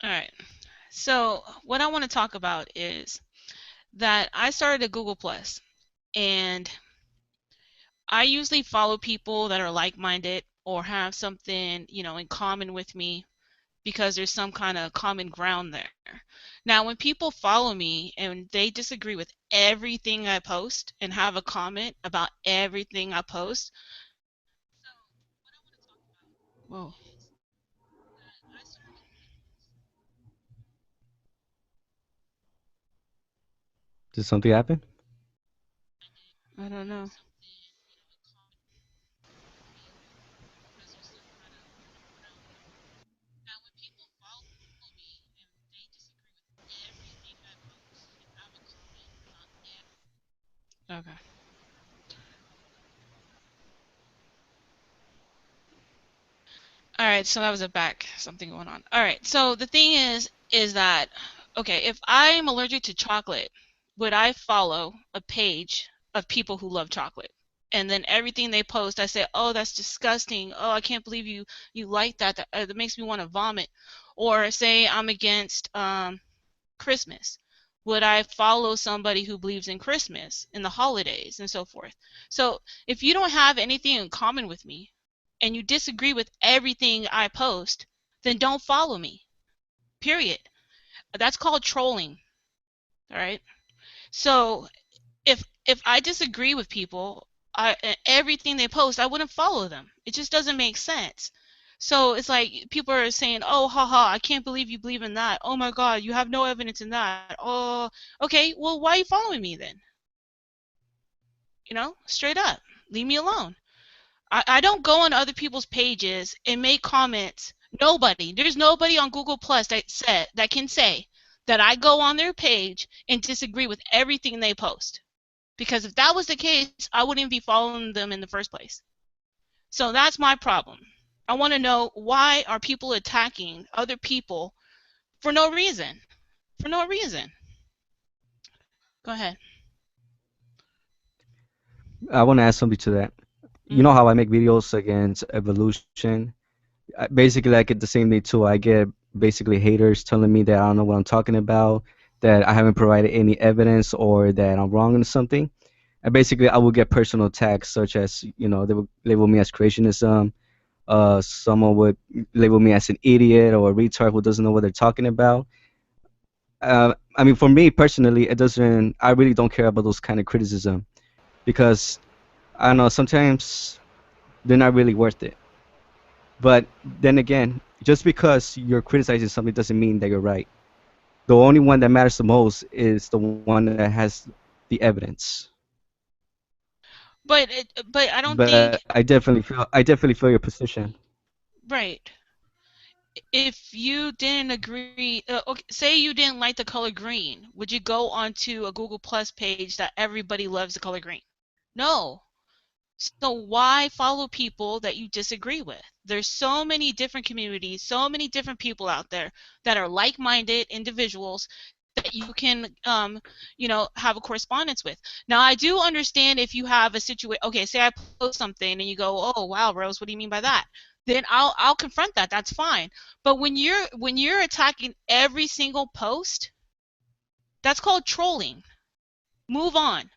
All right. So what I want to talk about is that I started a Google Plus, and I usually follow people that are like-minded or have something, in common with me because there's some kind of common ground there. Now, when people follow me and they disagree with everything I post and have a comment about everything I post, whoa, Did something happen? I don't know. Okay. All right, so that was a back something going on. All right, so the thing is that okay, if I'm allergic to chocolate, would I follow a page of people who love chocolate? And then everything they post, I say, "Oh, that's disgusting. Oh, I can't believe you like that. That makes me want to vomit." Or say I'm against Christmas. Would I follow somebody who believes in Christmas, in the holidays, and so forth? So if you don't have anything in common with me and you disagree with everything I post, then don't follow me. Period. That's called trolling. All right. So if I disagree with people, everything they post, I wouldn't follow them. It just doesn't make sense. So it's like people are saying, "Oh, haha, I can't believe you believe in that. Oh my God, you have no evidence in that." Oh, okay. Well, why are you following me then? Straight up, leave me alone. I don't go on other people's pages and make comments. There's nobody on Google Plus that can say that I go on their page and disagree with everything they post. Because if that was the case, I wouldn't be following them in the first place. So that's my problem. I want to know, why are people attacking other people for no reason? For no reason. Go ahead. I want to add something to that. You know Hmm. how I make videos against evolution? Basically, I get the same thing too. I get basically haters telling me that I don't know what I'm talking about, that I haven't provided any evidence, or that I'm wrong in something. And basically, I will get personal attacks, such as, they will label me as creationism. Someone would label me as an idiot or a retard who doesn't know what they're talking about. I mean, for me personally, it doesn't. I really don't care about those kind of criticism, because I don't know. Sometimes they're not really worth it. But then again, just because you're criticizing something doesn't mean that you're right. The only one that matters the most is the one that has the evidence. But I don't But think, I definitely feel your position. right. If you didn't agree, okay, say you didn't like the color green, would you go onto a Google Plus page that everybody loves the color green? No. So why follow people that you disagree with? There's so many different communities, so many different people out there that are like-minded individuals that you can, have a correspondence with. Now, I do understand if you have a situation. Okay, say I post something and you go, "Oh, wow, Rose, what do you mean by that?" Then I'll confront that. That's fine. But when you're attacking every single post, that's called trolling. Move on.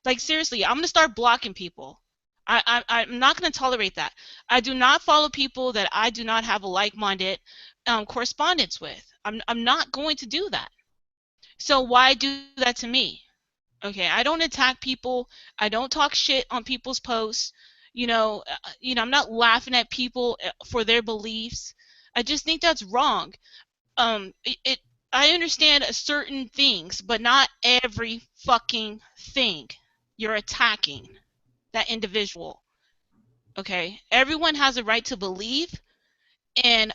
Like, seriously, I'm gonna start blocking people. I'm not gonna tolerate that. I do not follow people that I do not have a like-minded correspondence with. I'm not going to do that. So why do that to me? Okay, I don't attack people. I don't talk shit on people's posts. I'm not laughing at people for their beliefs. I just think that's wrong. It I understand certain things, but not every fucking thing. You're attacking that individual. Okay, everyone has a right to believe and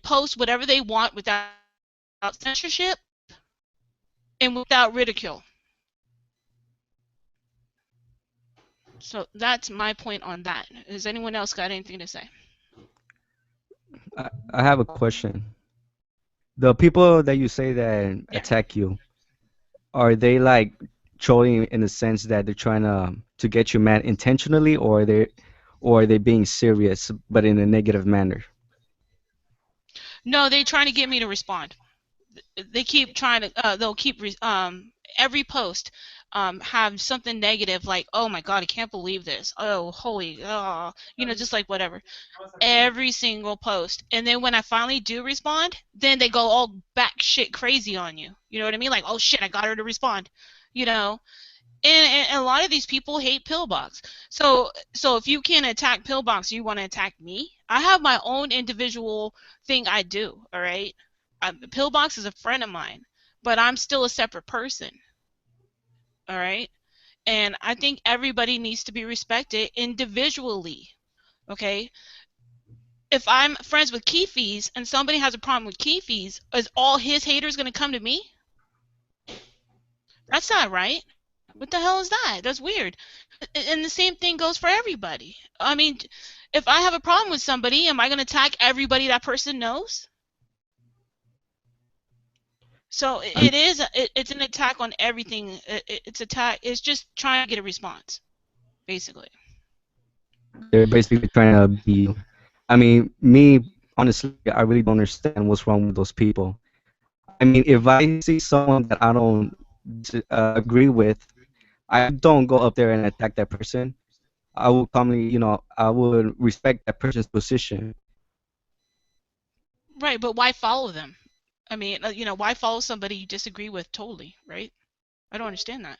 post whatever they want without censorship and without ridicule. So that's my point on that. Has anyone else got anything to say? I have a question. The people that you say that Yeah. attack you, are they like trolling in the sense that they're trying to get you mad intentionally, or are they being serious but in a negative manner? No, they're trying to get me to respond. They keep trying to they'll keep every post have something negative like, oh my god, I can't believe this, oh holy, just like whatever, every single post. And then when I finally do respond, then they go all back shit crazy on you, you know what I mean, like, oh shit, I got her to respond, you know. And a lot of these people hate Pillbox. So if you can attack Pillbox, you want to attack me? I have my own individual thing I do. All right, Pillbox is a friend of mine, but I'm still a separate person. All right, and I think everybody needs to be respected individually. Okay, if I'm friends with Keefies and somebody has a problem with Keefies, is all his haters gonna come to me? That's not right. What the hell is that? That's weird. And the same thing goes for everybody. I mean, if I have a problem with somebody, am I going to attack everybody that person knows? So I mean, it's an attack on everything. It's attack. It's just trying to get a response, basically. they're basically trying to be you. I mean, me, honestly, I really don't understand what's wrong with those people. I mean, if I see someone that I don't agree with, I don't go up there and attack that person. I will calmly, I would respect that person's position. Right, but why follow them? I mean, why follow somebody you disagree with totally, right? I don't understand that.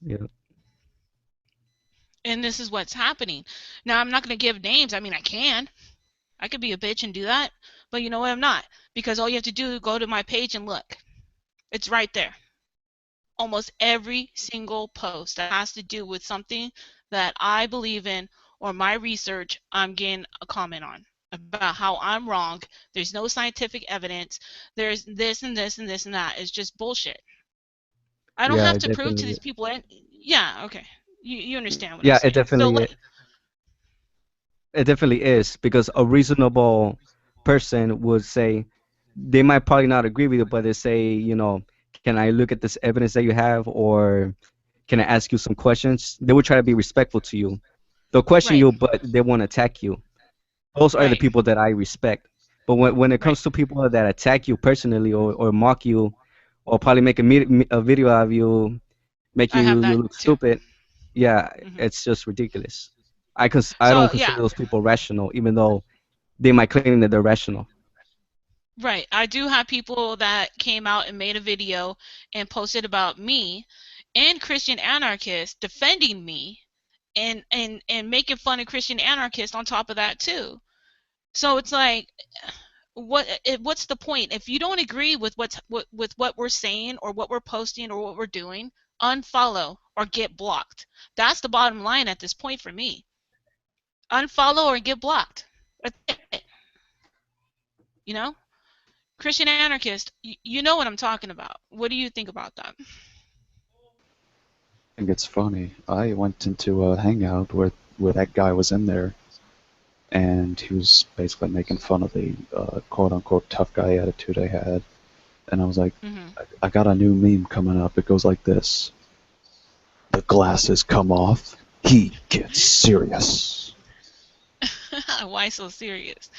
Yeah, And this is what's happening. Now, I'm not going to give names. I mean, I can. I could be a bitch and do that, but you know what? I'm not, because all you have to do is go to my page and look. It's right there. Almost every single post that has to do with something that I believe in or my research, I'm getting a comment on about how I'm wrong. There's no scientific evidence. There's this and this and this and that. It's just bullshit. I don't yeah, have it to prove to definitely, these people. And yeah, okay, you understand what I'm yeah, saying. So like, it definitely is because a reasonable person would say they might probably not agree with you, but they say, can I look at this evidence that you have, or can I ask you some questions? They would try to be respectful to you. They'll question right, you, but they won't attack you. Those are the right, people that I respect. But when it right. comes to people that attack you personally or mock you or probably make a video of you, make I have you that look too. stupid, yeah, Hmm. it's just ridiculous. I don't So yeah, consider those people rational, even though they might claim that they're rational. right. I do have people that came out and made a video and posted about me and Christian anarchists defending me and making fun of Christian anarchists on top of that too. So it's like, what's the point if you don't agree with with what we're saying or what we're posting or what we're doing? Unfollow or get blocked. That's the bottom line at this point for me. Unfollow or get blocked. That's it. You know? Christian anarchist, you know what I'm talking about. What do you think about that? I think it's funny. I went into a hangout where that guy was in there, and he was basically making fun of the quote unquote tough guy attitude I had. And I was like, Hmm. I got a new meme coming up. It goes like this: the glasses come off, he gets serious. Why so serious?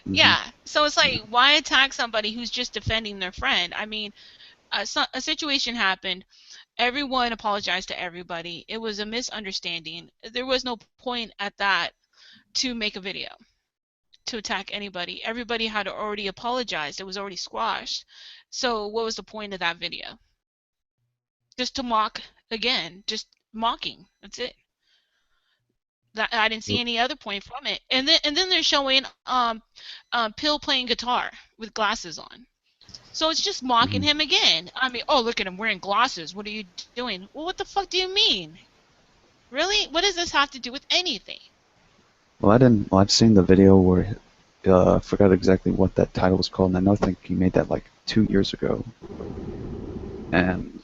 Hmm. Yeah. So it's like, why attack somebody who's just defending their friend? I mean, a situation happened. Everyone apologized to everybody. It was a misunderstanding. There was no point at that to make a video to attack anybody. Everybody had already apologized. It was already squashed. So what was the point of that video? Just to mock again, just mocking. That's it. That I didn't see any other point from it. And then they're showing Pill playing guitar with glasses on. So it's just mocking Hmm. him again. I mean, oh, look at him wearing glasses. What are you doing? Well, what the fuck do you mean? Really? What does this have to do with anything? Well, I didn't. Well, I've seen the video where I forgot exactly what that title was called, and I know I think he made that like 2 years ago, and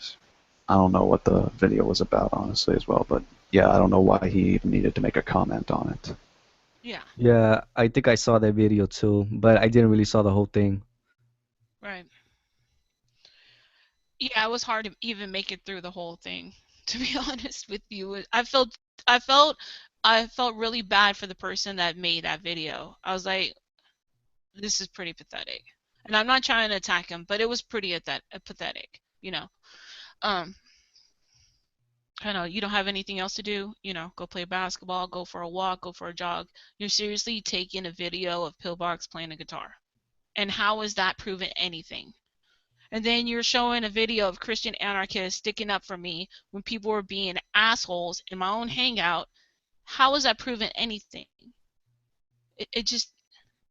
I don't know what the video was about, honestly, as well. But yeah, I don't know why he even needed to make a comment on it. Yeah, Yeah, I think I saw that video too, but I didn't really saw the whole thing. right. Yeah, it was hard to even make it through the whole thing. To be honest with you, I felt, I felt really bad for the person that made that video. I was like, This is pretty pathetic. And I'm not trying to attack him, but it was pretty pathetic. Um, I know you don't have anything else to do. Go play basketball, go for a walk, go for a jog. You're seriously taking a video of Pillbox playing a guitar. And how is that proven anything? And then you're showing a video of Christian anarchists sticking up for me when people were being assholes in my own hangout. How is that proven anything? It just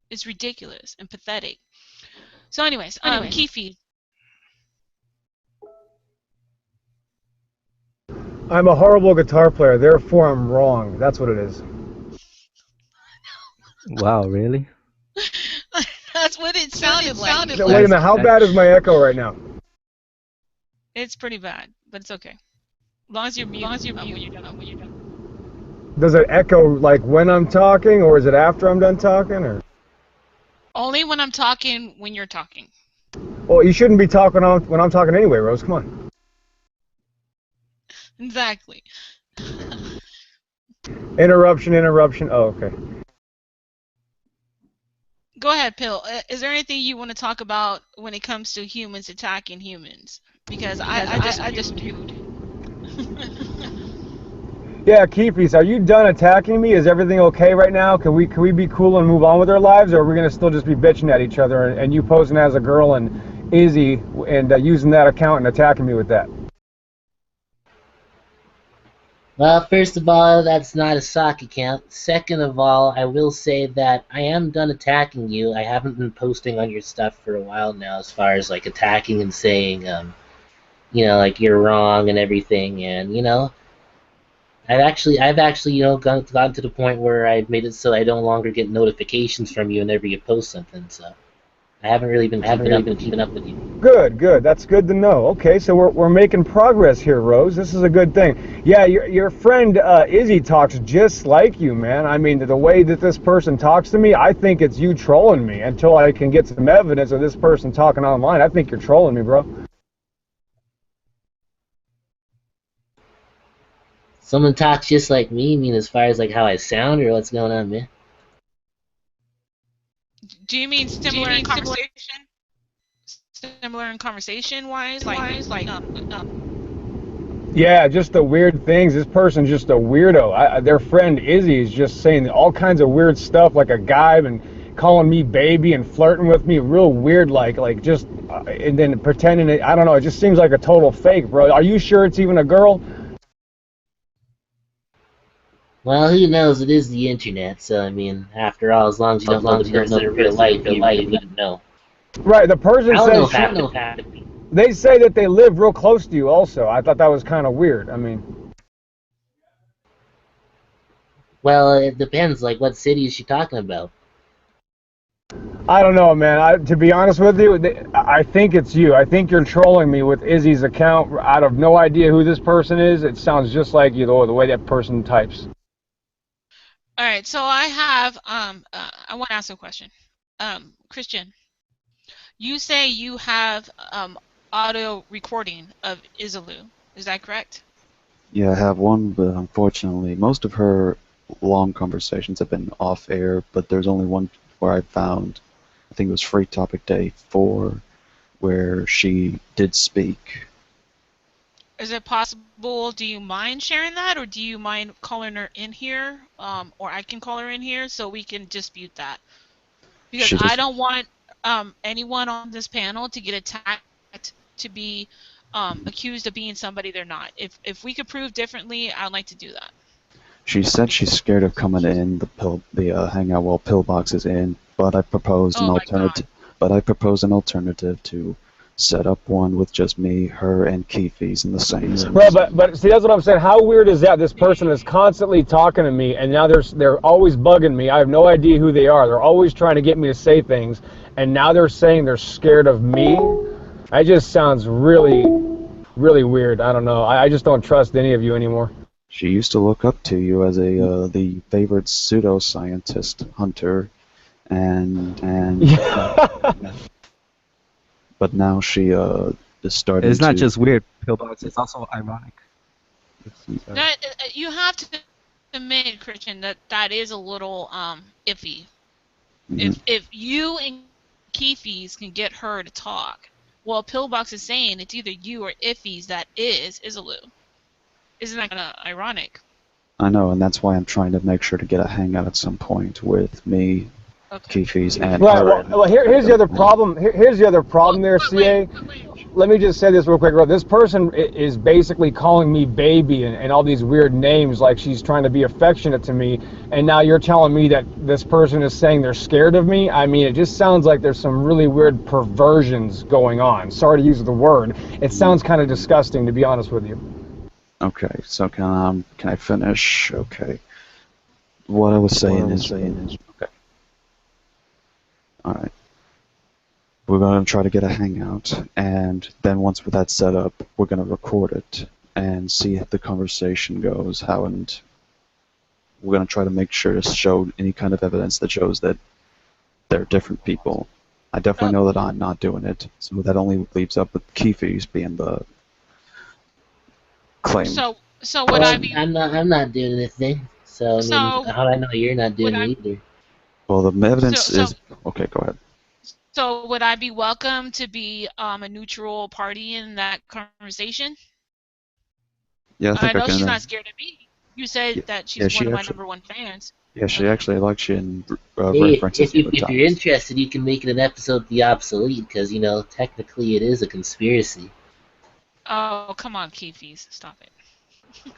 is ridiculous and pathetic. So anyways, Keefe. I'm a horrible guitar player, therefore I'm wrong. That's what it is. Wow, really? That's what it sounded like. Wait a minute, how bad is my echo right now? It's pretty bad, but it's okay. As long as you're mute, when you're done. Does it echo like when I'm talking, or is it after I'm done talking, or? Only when I'm talking, when you're talking. Well, you shouldn't be talking when I'm talking anyway, Rose. Come on. Exactly. Interruption. Oh, okay. Go ahead, Pill. Is there anything you want to talk about when it comes to humans attacking humans? Because I just viewed. Yeah, Keepies, are you done attacking me? Is everything okay right now? Can we be cool and move on with our lives, or are we gonna still just be bitching at each other and you posing as a girl and Izzy and using that account and attacking me with that? Well, first of all, that's not a sock account. Second of all, I will say that I am done attacking you. I haven't been posting on your stuff for a while now, as far as like attacking and saying, like you're wrong and everything. And I've actually, gotten to the point where I've made it so I no longer get notifications from you whenever you post something. So I haven't really been keeping up with you. Good. That's good to know. Okay, so we're making progress here, Rose. This is a good thing. Yeah, your friend Izzy talks just like you, man. I mean, the way that this person talks to me, I think it's you trolling me. Until I can get some evidence of this person talking online, I think you're trolling me, bro. Someone talks just like me. I mean, as far as like how I sound or what's going on, man. Do you mean similar in conversation? Similar in conversation wise, Yeah, just the weird things. This person's just a weirdo. Their friend Izzy is just saying all kinds of weird stuff, like a guy and calling me baby and flirting with me, real weird, like just, and then pretending it. I don't know. It just seems like a total fake, bro. Are you sure it's even a girl? Well, who knows? It is the internet, so I mean, after all, as long as you don't know the person in real life, you wouldn't know. Right. The person I don't says know half the people. they say that they live real close to you. Also, I thought that was kind of weird. I mean, Well, it depends. Like, what city is she talking about? I don't know, man. To be honest with you, I think it's you. I think you're trolling me with Izzy's account. Out of no idea who this person is, it sounds just like you, the way that person types. All right, so I have I want to ask a question. Christian, you say you have audio recording of Izalu. Is that correct? Yeah, I have one, but unfortunately, most of her long conversations have been off air, but there's only one where I found, I think it was Free Topic Day 4, where she did speak. Is it possible? Do you mind sharing that, or do you mind calling her in here, or I can call her in here so we can dispute that? Because I don't want anyone on this panel to get attacked, to be accused of being somebody they're not. If we could prove differently, I'd like to do that. She said she's scared of coming in the hangout while Pillbox is in, but I proposed an alternative. But I proposed an alternative to set up one with just me, her, and Keefe's in the same room. Right, but see, that's what I'm saying. How weird is that? This person is constantly talking to me, and now they're always bugging me. I have no idea who they are. They're always trying to get me to say things, and now they're saying they're scared of me. That just sounds really, really weird. I don't know. I just don't trust any of you anymore. She used to look up to you as the favorite pseudoscientist hunter, and but now she is starting. It's not just weird, Pillbox. It's also ironic. You have to admit, Christian, that is a little iffy. Hmm. If you and Keefe's can get her to talk, well, Pillbox is saying it's either you or Iffy's that is Isaloo. Isn't that kind of ironic? I know, and that's why I'm trying to make sure to get a hangout at some point with me, Okay. Keefe's, and Right. her, Well, and here's the go other from there. problem. Here's the other Well, problem there, wait, CA. Let me just say this real quick, bro. This person is basically calling me baby and all these weird names, like she's trying to be affectionate to me. And now you're telling me that this person is saying they're scared of me. I mean, it just sounds like there's some really weird perversions going on. Sorry to use the word. It sounds kind of disgusting, to be honest with you. Okay, so can I finish? Okay, what I was saying is, okay, all right. We're gonna try to get a hangout, and then once that's set up, we're gonna record it and see if the conversation goes. How and we're gonna try to make sure to show any kind of evidence that shows that they're different people. I definitely uh, know that I'm not doing it, so that only leaves up with Keefe's being the claim. so would I Well, be I'm not doing anything. So I mean, so how do I know you're not would doing I it either? Well, the so evidence so is okay. Go ahead. so would I be welcome to be a neutral party in that conversation? Yeah, I I think I know she's can. not scared of me. You said Yeah, that yeah, she's one she of my actually, number 1 fans. yeah, she Okay. actually likes you and Hey, references you at if you're times. interested, you can make it an episode of the Obsolete because technically it is a conspiracy. Oh, come on, Keefies. Stop it.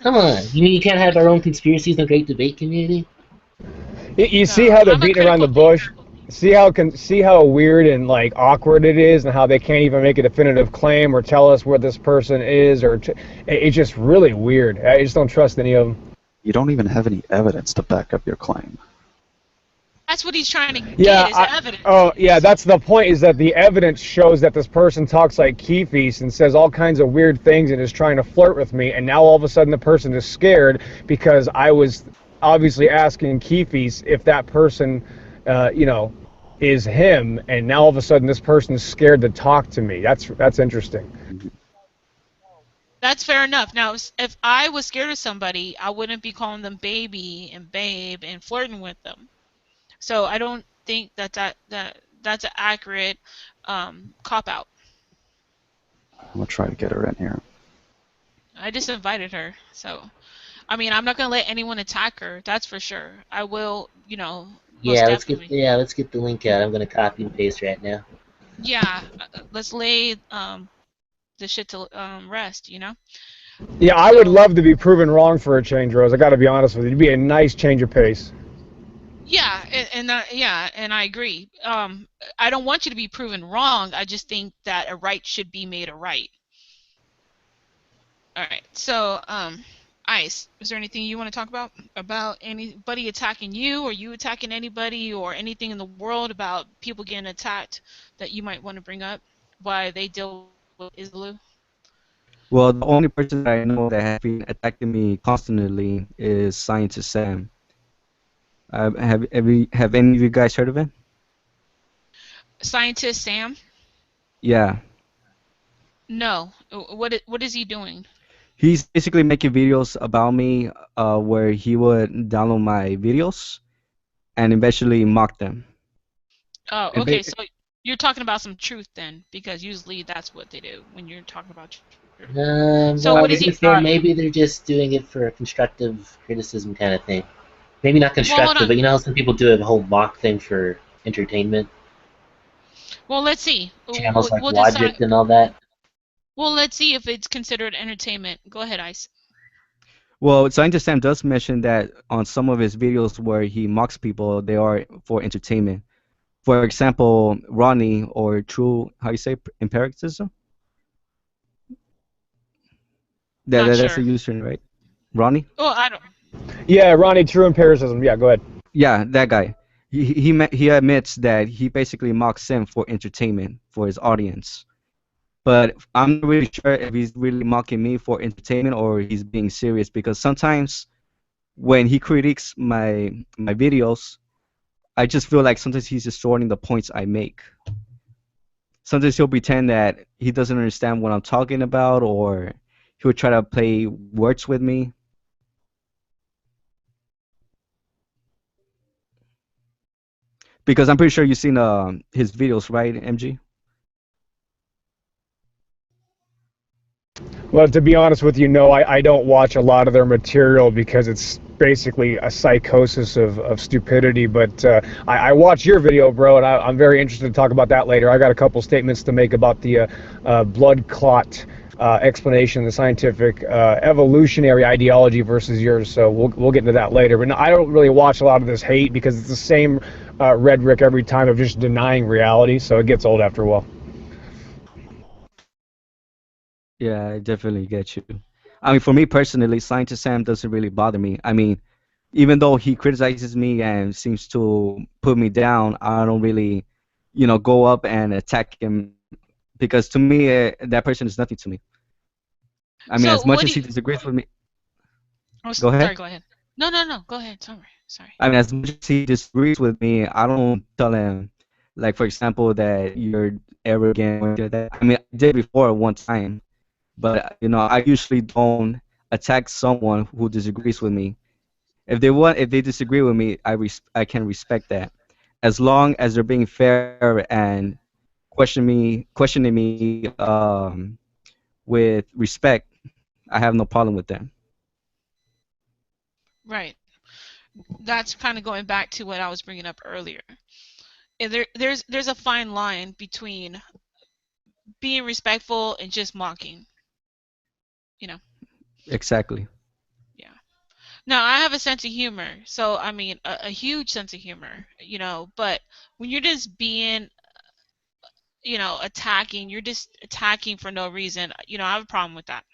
Come on, you mean you can't have our own conspiracies in the great debate community? You see No, how they're I'm a beating around critical the bush? thinker. See how weird and like awkward it is, and how they can't even make a definitive claim or tell us where this person is, it's just really weird. I just don't trust any of them. You don't even have any evidence to back up your claim. That's what he's trying to get Yeah, is evidence. oh yeah, that's the point. Is that the evidence shows that this person talks like Keefe's and says all kinds of weird things and is trying to flirt with me, and now all of a sudden the person is scared because I was obviously asking Keefe's if that person, uh, you know, is him, and now all of a sudden this person is scared to talk to me. That's interesting. Mhm. That's fair enough. Now, if I was scared of somebody, I wouldn't be calling them baby and babe and flirting with them. So I don't think that's an accurate cop out. I'm gonna try to get her in here. I just invited her, so I mean I'm not gonna let anyone attack her. That's for sure. I will, most definitely. Let's get the link out. I'm gonna copy and paste right now. Yeah, let's lay the shit to rest. Yeah, I would So love to be proven wrong for a change, Rose. I got to be honest with you. It'd be a nice change of pace. yeah, and I agree. I don't want you to be proven wrong. I just think that a right should be made a right. All right. So, Ice, is there anything you want to talk about anybody attacking you, or you attacking anybody, or anything in the world about people getting attacked that you might want to bring up? Why they deal with Islalu? Well, the only person that I know that has been attacking me constantly is Scientist Sam. Have any of you guys heard of him? Scientist Sam? Yeah, No. What is he doing? he's basically making videos about me, where he would download my videos and eventually mock them. Oh, And okay. ba- So you're talking about some truth then, because usually that's what they do when you're talking about truth. So Well, what to is be he? fair, maybe they're just doing it for a constructive criticism kind of thing. Maybe not Well, hold constructive, on. but you know how some people do a whole mock thing for entertainment, Well, let's see. channels like We'll decide. Logic and all that. Well, let's see if it's considered entertainment. Go ahead, Ice. well, Scientist Sam does mention that on some of his videos where he mocks people, they are for entertainment. For example, Ronnie or True, how you say, empiricism? Not That's the sure. username, right? Ronnie? Oh, I don't. Yeah, Ronnie, true empiricism. Yeah, go ahead. Yeah, that guy. He admits that he basically mocks him for entertainment for his audience. But I'm not really sure if he's really mocking me for entertainment or he's being serious because sometimes when he critiques my videos, I just feel like sometimes he's distorting the points I make. Sometimes he'll pretend that he doesn't understand what I'm talking about or he'll try to play words with me. Because I'm pretty sure you've seen his videos, right, MG? Well, to be honest with you, no, I don't watch a lot of their material because it's basically a psychosis of stupidity. But I watched your video, bro, and I'm very interested to talk about that later. I got a couple statements to make about the blood clot explanation, the scientific evolutionary ideology versus yours. So we'll get into that later. But no, I don't really watch a lot of this hate because it's the same rhetoric every time of just denying reality. So it gets old after a while. Yeah, I definitely get you. I mean, for me personally, Scientist Sam doesn't really bother me. I mean, even though he criticizes me and seems to put me down, I don't really, go up and attack him because to me, that person is nothing to me. I mean, as So much what as do he you? disagrees with me, Oh, go sorry. ahead. Go ahead. No, no, no. Go ahead. Sorry. Sorry. I mean, as much as he disagrees with me, I don't tell him, like, for example, that you're arrogant or anything like that. I mean, I did before one time, but I usually don't attack someone who disagrees with me. If they disagree with me, I can respect that, as long as they're being fair and questioning me with respect. I have no problem with them. Right. That's kind of going back to what I was bringing up earlier. There's a fine line between being respectful and just mocking. You know. Exactly. Yeah. Now I have a sense of humor, so I mean a huge sense of humor. But when you're just being attacking, you're just attacking for no reason. I have a problem with that,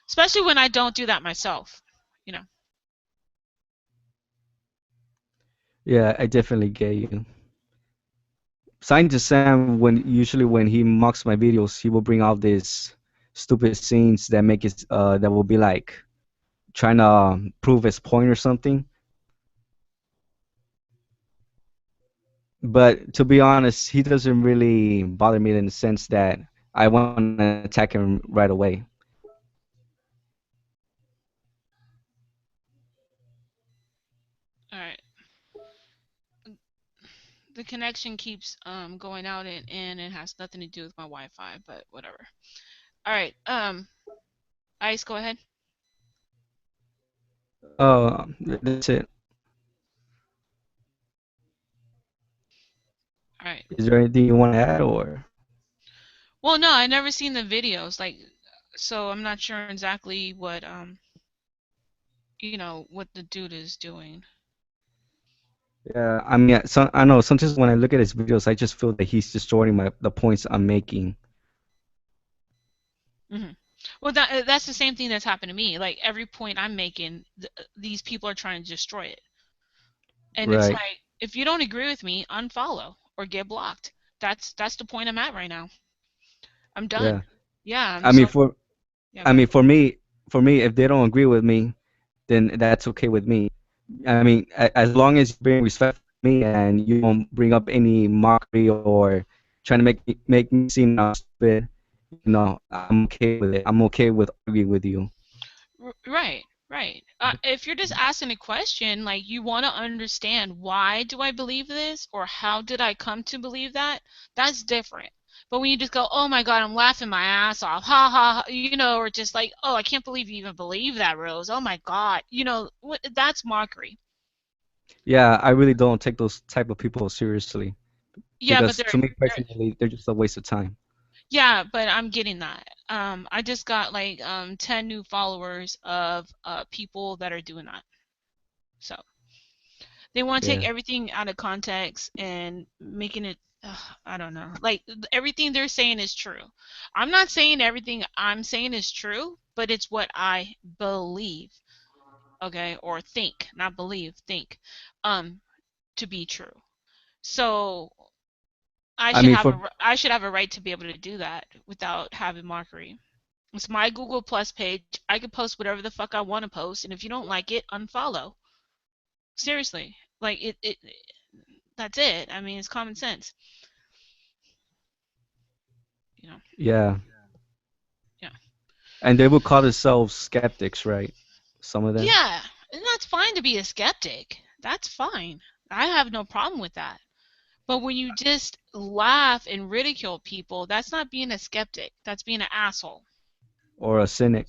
especially when I don't do that myself. You know. Yeah, I definitely get you. Scientist Sam, when he mocks my videos, he will bring out these stupid scenes that will be like trying to prove his point or something. But to be honest, he doesn't really bother me in the sense that I want to attack him right away. All right. The connection keeps going out and in. It has nothing to do with my Wi-Fi, but whatever. All right. Ice, go ahead. That's it. All right. Is there anything you want to add or? Well, no, I never seen the videos, so I'm not sure exactly what the dude is doing. Yeah, I mean, I know sometimes when I look at his videos, I just feel that he's distorting the points I'm making. Hmm. Well, that's the same thing that's happened to me. Like every point I'm making, these people are trying to destroy it, and it's Right. like if you don't agree with me, unfollow or get blocked. That's the point I'm at right now. I'm Yeah. done. Yeah, I'm I mean, so. for Yeah, I go mean, ahead. for me, if they don't agree with me, then that's okay with me. I mean, as long as you're being respectful to me and you don't bring up any mockery or trying to make me seem that I'm stupid, I'm okay with it. I'm okay with arguing with you. Right, right. If you're just asking a question, like you want to understand why do I believe this or how did I come to believe that, that's different. But when you just go, oh my God, I'm laughing my ass off, ha ha, or just like, oh, I can't believe you even believe that, Rose. Oh my God, that's mockery. Yeah, I really don't take those type of people seriously Yeah, but because they're, to me they're personally, they're just a waste of time. yeah, but I'm getting that. I just got like 10 new followers of people that are doing that. So. They want to take Yeah. everything out of context and making it I don't know. Like everything they're saying is true. I'm not saying everything I'm saying is true, but it's what I believe, okay, or think, not believe, think, um, to be true. So I mean, for I should have a right to be able to do that without having mockery. It's my Google Plus page. I can post whatever the fuck I want to post, and if you don't like it, unfollow. Seriously, like it that's it. I mean, it's common sense. You know. yeah, Yeah. and they would call themselves skeptics, right? Some of them. Yeah, and that's fine to be a skeptic. That's fine. I have no problem with that. But when you just laugh and ridicule people, that's not being a skeptic. That's being an asshole. or a cynic.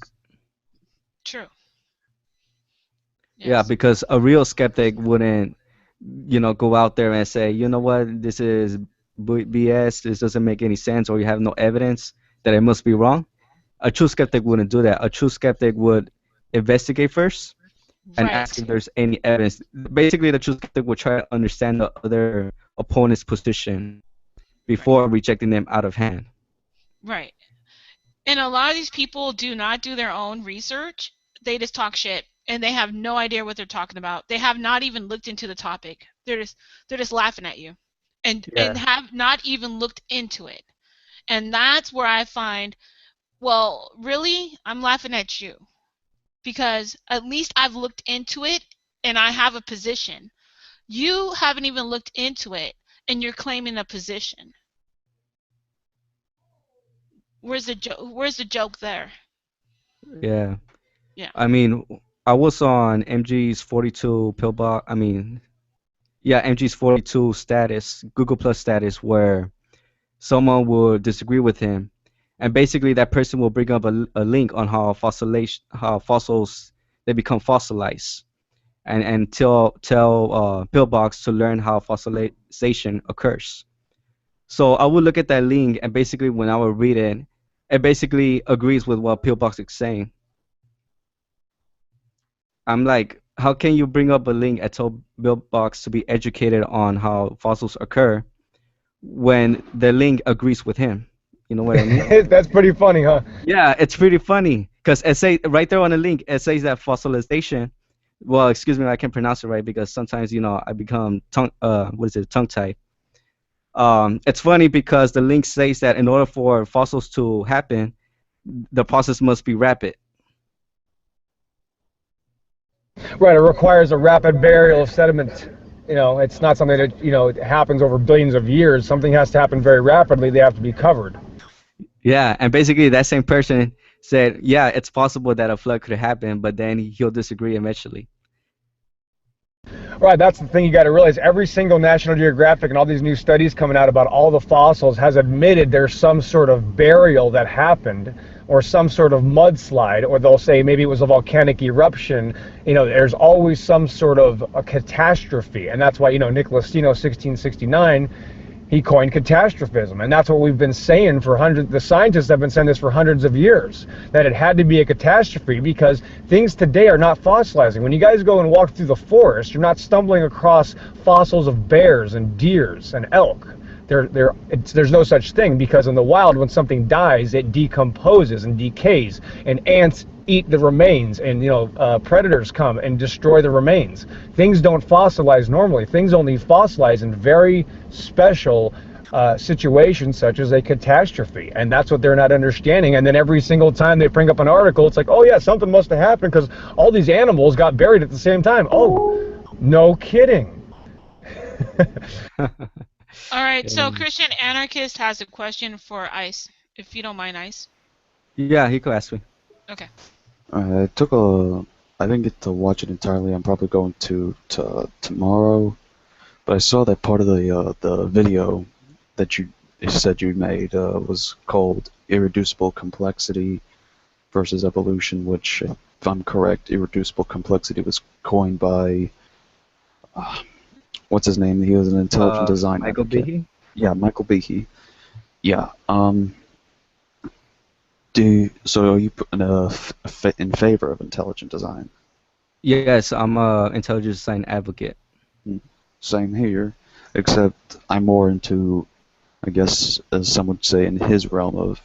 True. Yeah, Yes. because a real skeptic wouldn't, go out there and say, you know what, this is BS, this doesn't make any sense, or you have no evidence that it must be wrong. A true skeptic wouldn't do that. A true skeptic would investigate first and ask Right. if there's any evidence. Basically, the true skeptic would try to understand the other opponent's position Right. before rejecting them out of hand. Right. And a lot of these people do not do their own research. They just talk shit and they have no idea what they're talking about. They have not even looked into the topic. They're just laughing at you and Yeah. have not even looked into it. And that's where I find, well, really, I'm laughing at you because at least I've looked into it and I have a position. You haven't even looked into it and you're claiming a position. Where's the joke there? Yeah. Yeah. I mean, I was on MG's 42 pillbox. I mean, yeah, MG's 42 status, Google Plus status, where someone will disagree with him, and basically that person will bring up a link on how fossils they become fossilized, and tell pillbox to learn how fossilization occurs. So I would look at that link, and basically when I would read it, it basically agrees with what pillbox is saying. I'm like, how can you bring up a link and tell pillbox to be educated on how fossils occur when the link agrees with him? You know what I mean? That's pretty funny, huh? Yeah, it's pretty funny because it say right there on the link, it says that fossilization. Well, excuse me, I can't pronounce it right because sometimes I become tongue tied. It's funny because the link says that in order for fossils to happen, the process must be rapid. Right, it requires a rapid burial of sediment. It's not something that, it happens over billions of years. Something has to happen very rapidly. They have to be covered. Yeah, and basically that same person said, yeah, it's possible that a flood could happen, but then he'll disagree eventually. Right, that's the thing you got to realize. Every single National Geographic and all these new studies coming out about all the fossils has admitted there's some sort of burial that happened or some sort of mudslide, or they'll say maybe it was a volcanic eruption. There's always some sort of a catastrophe, and that's why, Nicholas Steno, 1669, he coined catastrophism, and that's what we've been saying for hundreds. The scientists have been saying this for hundreds of years, that it had to be a catastrophe because things today are not fossilizing. When you guys go and walk through the forest, you're not stumbling across fossils of bears and deers and elk. There's no such thing, because in the wild, when something dies, it decomposes and decays, and ants eat the remains, and predators come and destroy the remains. Things don't fossilize normally. Things only fossilize in very special situations, such as a catastrophe, and that's what they're not understanding. And then every single time they bring up an article, it's like, oh yeah, something must have happened because all these animals got buried at the same time. Oh, no kidding. All right. So Um, Christian Anarchist has a question for Ice, if you don't mind, Ice. yeah, he could ask me. Okay. I took a. I didn't get to watch it entirely. I'm probably going to tomorrow, but I saw that part of the video that you said you made was called "Irreducible Complexity versus Evolution," which, if I'm correct, irreducible complexity was coined by uh, what's his name? He was an intelligent design Michael advocate. Behe? Yeah, Michael Behe. Yeah. So are you in favor of intelligent design? Yes, I'm a intelligence design advocate. Hmm. Same here, except I'm more into, I guess, as some would say, in his realm of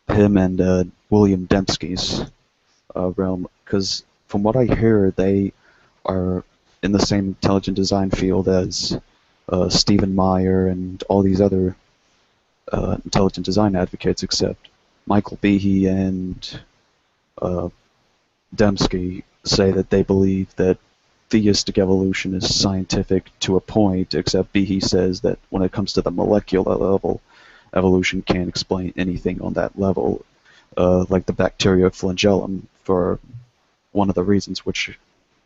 him and William Dembski's realm, because from what I hear, they are in the same intelligent design field as Stephen Meyer and all these other intelligent design advocates, except Michael Behe and uh, Dembski say that they believe that theistic evolution is scientific to a point, except Behe says that when it comes to the molecular level, evolution can't explain anything on that level, like the bacteria flagellum, for one of the reasons which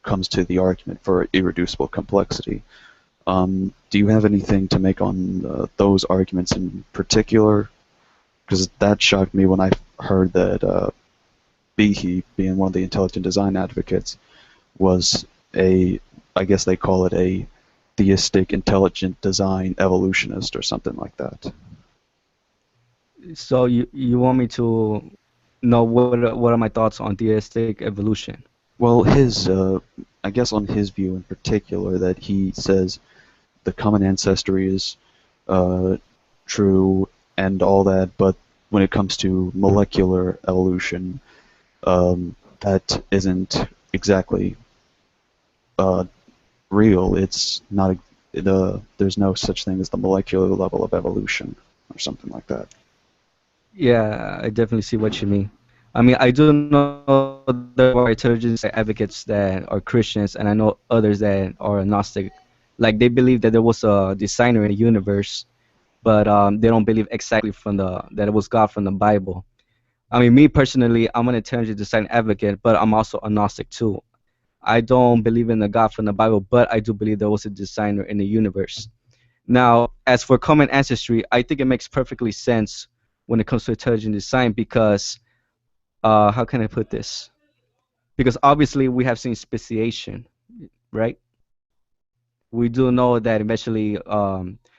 comes to the argument for irreducible complexity. Do you have anything to make on those arguments in particular? Because that shocked me when I heard that Behe, being one of the intelligent design advocates, was I guess they call it a theistic intelligent design evolutionist or something like that. So you want me to know what are my thoughts on theistic evolution? Well, I guess on his view in particular, that he says the common ancestry is true and all that, but when it comes to molecular evolution, that isn't exactly real. It's not there's no such thing as the molecular level of evolution or something like that. Yeah, I definitely see what you mean. I mean, I do know there are intelligence advocates that are Christians, and I know others that are agnostic. Like they believe that there was a designer in the universe, but they don't believe exactly that it was God from the Bible. I mean, me personally, I'm an intelligent design advocate, but I'm also agnostic too. I don't believe in the God from the Bible, but I do believe there was a designer in the universe. Now, as for common ancestry, I think it makes perfectly sense when it comes to intelligent design because, how can I put this? Because obviously we have seen speciation, right? We do know that eventually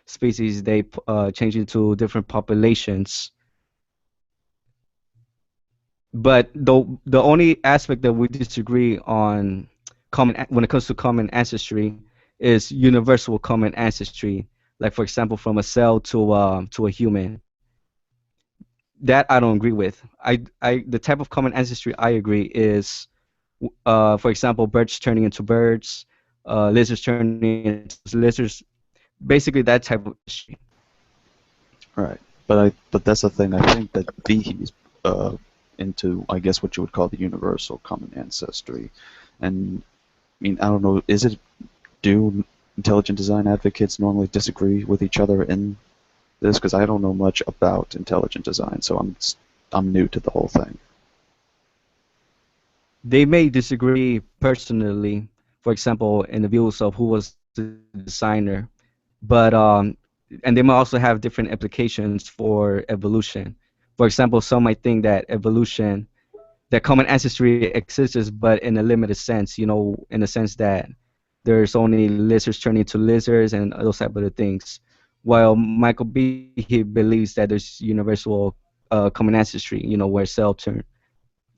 species change into different populations. But the only aspect that we disagree on when it comes to common ancestry is universal common ancestry. Like for example, from a cell to a human. That I don't agree with. The type of common ancestry I agree is, for example, birds turning into birds, lizards turning into lizards. Basically, that type of ancestry. Right. But that's the thing. I think that Behe's into, I guess, what you would call the universal common ancestry. And I mean, I don't know, do intelligent design advocates normally disagree with each other in this? Because I don't know much about intelligent design, so I'm new to the whole thing. They may disagree personally, for example, in the views of who was the designer, but and they might also have different implications for evolution. For example, some might think that common ancestry exists, but in a limited sense, in the sense that there's only lizards turning into lizards and those type of things. While Michael B. he believes that there's universal common ancestry, where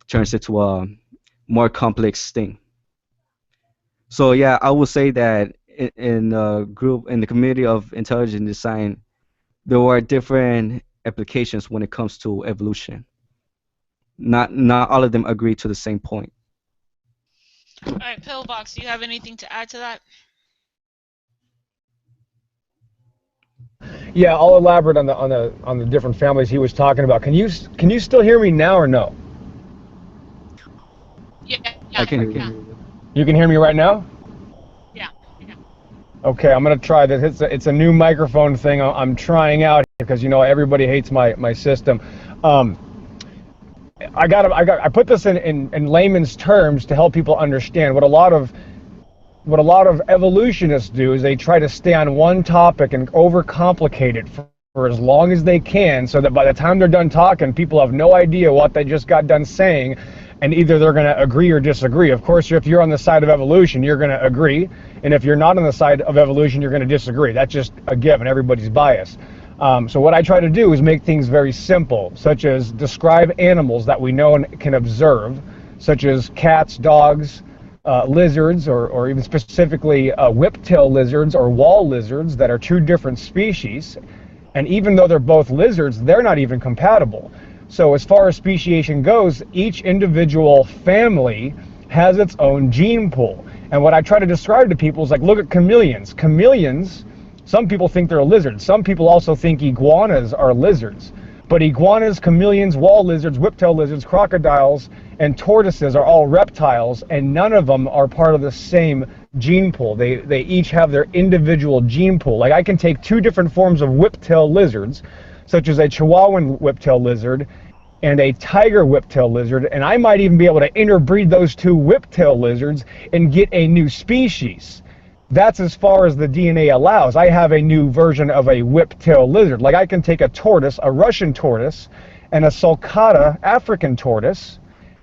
turns into a more complex thing. So yeah, I would say that in the community of intelligent design, there are different applications when it comes to evolution. Not all of them agree to the same point. All right, Pillbox, do you have anything to add to that? Yeah, I'll elaborate on the different families he was talking about. Can you still hear me now or no? Yeah, I yeah, can hear yeah, you. You can hear me right now? yeah. Okay, I'm gonna try this. It's a new microphone thing I'm trying out because everybody hates my system. Um, I put this in layman's terms to help people understand what a lot of evolutionists do is they try to stay on one topic and overcomplicate it for as long as they can, so that by the time they're done talking, people have no idea what they just got done saying, and either they're going to agree or disagree. Of course, if you're on the side of evolution, you're going to agree, and if you're not on the side of evolution, you're going to disagree. That's just a given. Everybody's biased. So what I try to do is make things very simple, such as describe animals that we know and can observe, such as cats, dogs, lizards, or even specifically whiptail lizards or wall lizards that are two different species. And even though they're both lizards, they're not even compatible. So as far as speciation goes, each individual family has its own gene pool. And what I try to describe to people is like, look at chameleons. Chameleons, some people think they're lizards. Some people also think iguanas are lizards. But iguanas, chameleons, wall lizards, whiptail lizards, crocodiles, and tortoises are all reptiles, and none of them are part of the same gene pool. They each have their individual gene pool. Like I can take two different forms of whiptail lizards, such as a Chihuahuan whiptail lizard and a tiger whiptail lizard, and I might even be able to interbreed those two whiptail lizards and get a new species. That's as far as the DNA allows. I have a new version of a whiptail lizard. Like I can take a tortoise, a Russian tortoise, and a sulcata African tortoise,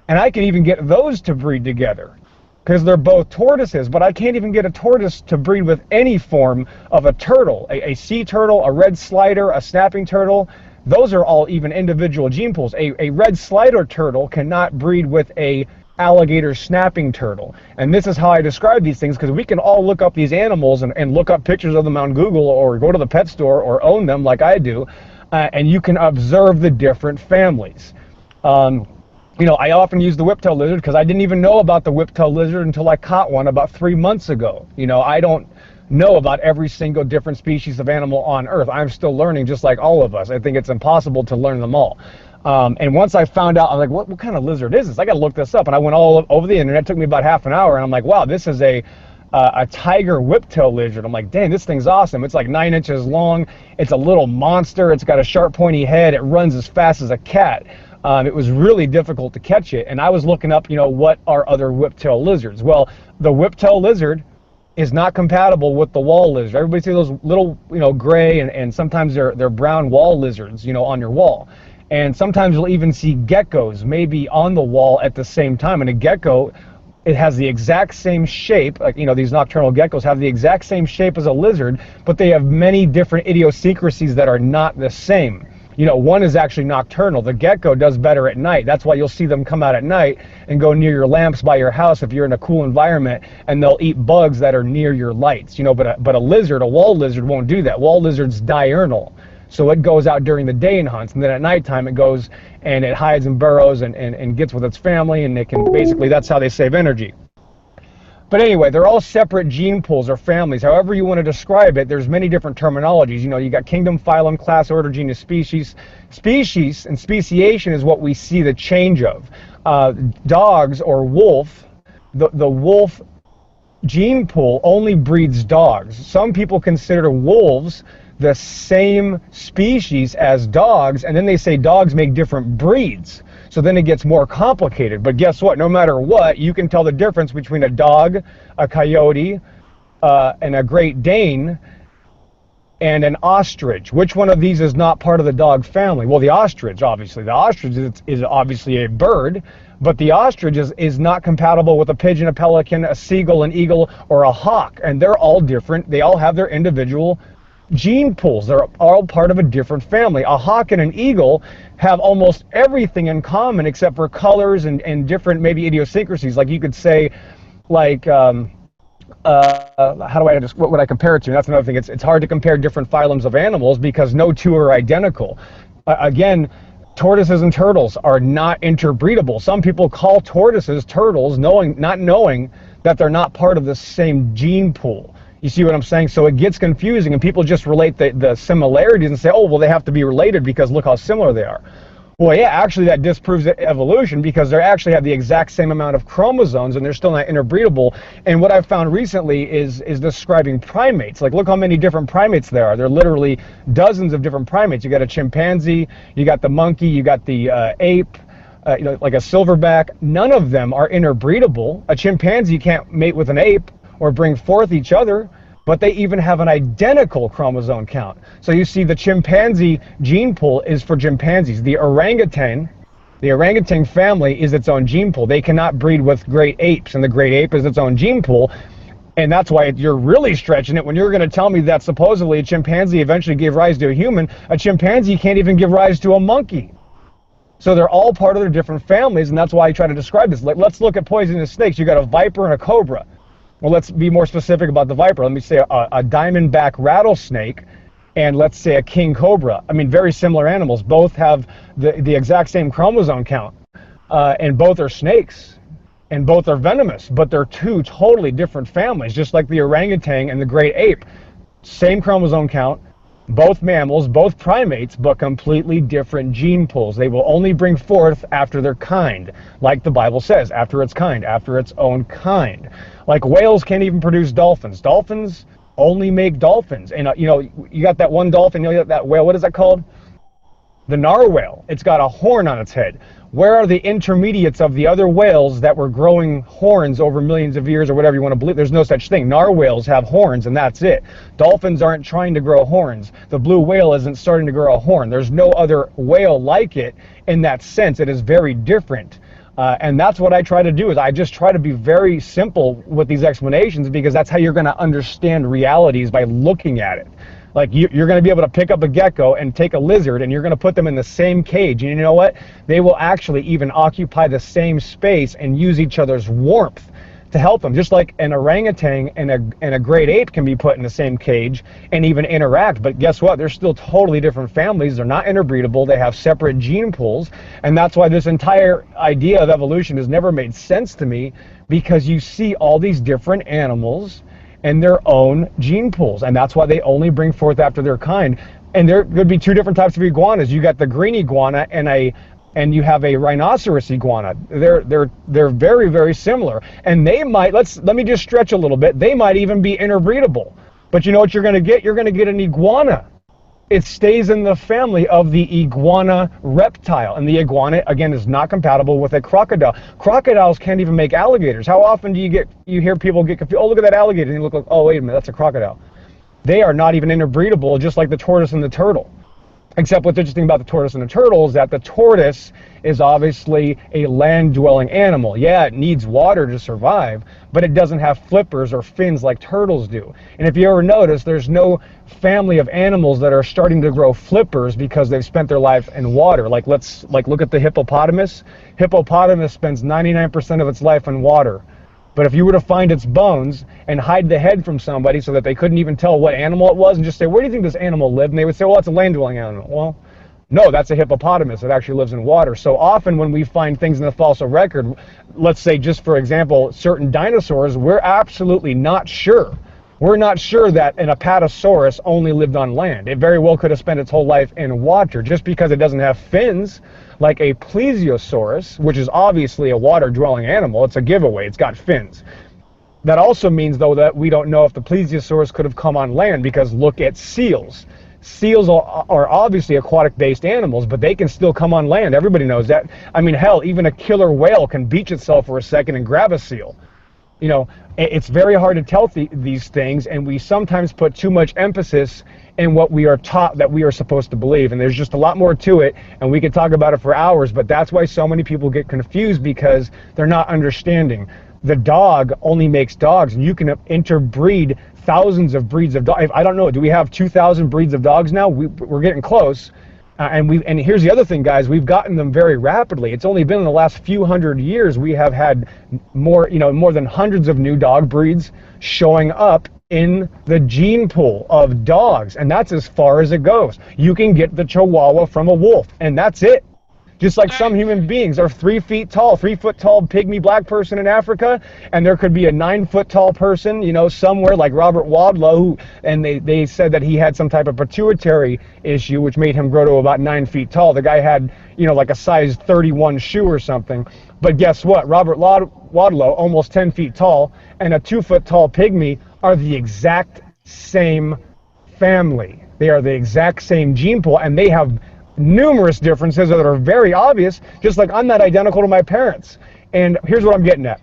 and I can even get those to breed together because they're both tortoises, but I can't even get a tortoise to breed with any form of a turtle, a sea turtle, a red slider, a snapping turtle. Those are all even individual gene pools. A red slider turtle cannot breed with a alligator snapping turtle. And this is how I describe these things, because we can all look up these animals and look up pictures of them on Google or go to the pet store or own them like I do, and you can observe the different families. You know, I often use the whiptail lizard because I didn't even know about the whiptail lizard until I caught one about 3 months ago. You know, I don't know about every single different species of animal on Earth. I'm still learning, just like all of us. I think it's impossible to learn them all. And once I found out, I'm like, what kind of lizard is this? I got to look this up. And I went all over the internet. It took me about half an hour. And I'm like, wow, this is a tiger whiptail lizard. I'm like, dang, this thing's awesome. It's like 9 inches long. It's a little monster. It's got a sharp, pointy head. It runs as fast as a cat. It was really difficult to catch it. And I was looking up, you know, what are other whiptail lizards? Well, the whiptail lizard is not compatible with the wall lizard. Everybody see those little, you know, gray and sometimes they're brown wall lizards, you know, on your wall. And sometimes you'll even see geckos maybe on the wall at the same time. And a gecko, it has the exact same shape, like, you know, these nocturnal geckos have the exact same shape as a lizard, but they have many different idiosyncrasies that are not the same. You know, one is actually nocturnal. The gecko does better at night. That's why you'll see them come out at night and go near your lamps by your house if you're in a cool environment, and they'll eat bugs that are near your lights. You know, but a lizard, a wall lizard, won't do that. Wall lizard's diurnal. So it goes out during the day and hunts, and then at nighttime it goes and it hides and burrows and gets with its family, and it can basically, that's how they save energy. But anyway, they're all separate gene pools or families. However you want to describe it, there's many different terminologies. You know, you got kingdom, phylum, class, order, genus, species. Species and speciation is what we see the change of. Dogs or wolf, the wolf gene pool only breeds dogs. Some people consider wolves the same species as dogs, and then they say dogs make different breeds. So then it gets more complicated. But guess what? No matter what, you can tell the difference between a dog, a coyote, and a Great Dane, and an ostrich. Which one of these is not part of the dog family? Well, the ostrich, obviously. The ostrich is obviously a bird, but the ostrich is not compatible with a pigeon, a pelican, a seagull, an eagle, or a hawk. And they're all different. They all have their individual gene pools. They're all part of a different family. A hawk and an eagle have almost everything in common except for colors and different maybe idiosyncrasies. Like you could say, like, how do I just, what would I compare it to? That's another thing. It's hard to compare different phylums of animals because no two are identical. Again, tortoises and turtles are not interbreedable. Some people call tortoises turtles, not knowing that they're not part of the same gene pool. You see what I'm saying? So it gets confusing, and people just relate the similarities and say, oh, well, they have to be related because look how similar they are. Well, yeah, actually that disproves evolution because they actually have the exact same amount of chromosomes and they're still not interbreedable. And what I've found recently is describing primates. Like, look how many different primates there are. There are literally dozens of different primates. You got a chimpanzee, you got the monkey, you got the ape, you know, like a silverback. None of them are interbreedable. A chimpanzee can't mate with an ape or bring forth each other, but they even have an identical chromosome count. So you see the chimpanzee gene pool is for chimpanzees. The orangutan family is its own gene pool. They cannot breed with great apes, and the great ape is its own gene pool. And that's why you're really stretching it when you're going to tell me that supposedly a chimpanzee eventually gave rise to a human. A chimpanzee can't even give rise to a monkey. So they're all part of their different families, and that's why I try to describe this. Let's look at poisonous snakes. You got a viper and a cobra. Well, let's be more specific about the viper. Let me say a diamondback rattlesnake and let's say a king cobra. I mean, very similar animals. Both have the exact same chromosome count, and both are snakes, and both are venomous, but they're two totally different families, just like the orangutan and the great ape. Same chromosome count, both mammals, both primates, but completely different gene pools. They will only bring forth after their kind, like the Bible says, after its kind, after its own kind. Like whales can't even produce dolphins. Dolphins only make dolphins. And you know, you got that one dolphin, you know, that whale, what is that called? The narwhal, it's got a horn on its head. Where are the intermediates of the other whales that were growing horns over millions of years or whatever you want to believe? There's no such thing. Narwhals have horns and that's it. Dolphins aren't trying to grow horns. The blue whale isn't starting to grow a horn. There's no other whale like it in that sense. It is very different. And that's what I try to do, is I just try to be very simple with these explanations, because that's how you're going to understand realities, by looking at it. Like you're going to be able to pick up a gecko and take a lizard and you're going to put them in the same cage. And you know what? They will actually even occupy the same space and use each other's warmth to help them. Just like an orangutan and a great ape can be put in the same cage and even interact. But guess what? They're still totally different families. They're not interbreedable. They have separate gene pools. And that's why this entire idea of evolution has never made sense to me, because you see all these different animals and their own gene pools, and that's why they only bring forth after their kind. And there could be two different types of iguanas. You got the green iguana and you have a rhinoceros iguana. They're very, very similar, and they might, let me just stretch a little bit, they might even be interbreedable. But you know what you're going to get? You're going to get an iguana. It stays in the family of the iguana reptile, and the iguana, again, is not compatible with a crocodile. Crocodiles can't even make alligators. How often do you hear people get confused? Oh, look at that alligator, and you look like, oh, wait a minute, that's a crocodile. They are not even interbreedable, just like the tortoise and the turtle. Except what's interesting about the tortoise and the turtle is that the tortoise is obviously a land-dwelling animal. Yeah, it needs water to survive, but it doesn't have flippers or fins like turtles do. And if you ever notice, there's no family of animals that are starting to grow flippers because they've spent their life in water. Like look at the hippopotamus. Hippopotamus spends 99% of its life in water. But if you were to find its bones and hide the head from somebody so that they couldn't even tell what animal it was, and just say, where do you think this animal lived? And they would say, well, it's a land-dwelling animal. Well, no, that's a hippopotamus. It actually lives in water. So often when we find things in the fossil record, let's say, just for example, certain dinosaurs, we're absolutely not sure. We're not sure that an apatosaurus only lived on land. It very well could have spent its whole life in water. Just because it doesn't have fins, like a plesiosaurus, which is obviously a water-dwelling animal, it's a giveaway, it's got fins. That also means, though, that we don't know if the plesiosaurus could have come on land, because look at seals. Seals are obviously aquatic-based animals, but they can still come on land. Everybody knows that. I mean, hell, even a killer whale can beach itself for a second and grab a seal. You know, it's very hard to tell these things, and we sometimes put too much emphasis in what we are taught that we are supposed to believe, and there's just a lot more to it, and we could talk about it for hours, but that's why so many people get confused, because they're not understanding. The dog only makes dogs, and you can interbreed thousands of breeds of dogs. I don't know, do we have 2,000 breeds of dogs now? We're getting close. And here's the other thing, guys, we've gotten them very rapidly. It's only been in the last few hundred years we have had more than hundreds of new dog breeds showing up in the gene pool of dogs, and that's as far as it goes. You can get the Chihuahua from a wolf, and that's it. Just like some human beings are 3 feet tall, 3 foot tall pygmy black person in Africa, and there could be a 9 foot tall person, you know, somewhere like Robert Wadlow, and they said that he had some type of pituitary issue, which made him grow to about 9 feet tall. The guy had, you know, like a size 31 shoe or something. But guess what? Robert Wadlow, almost 10 feet tall, and a 2 foot tall pygmy are the exact same family. They are the exact same gene pool, and they have numerous differences that are very obvious, just like I'm not identical to my parents. And here's what I'm getting at.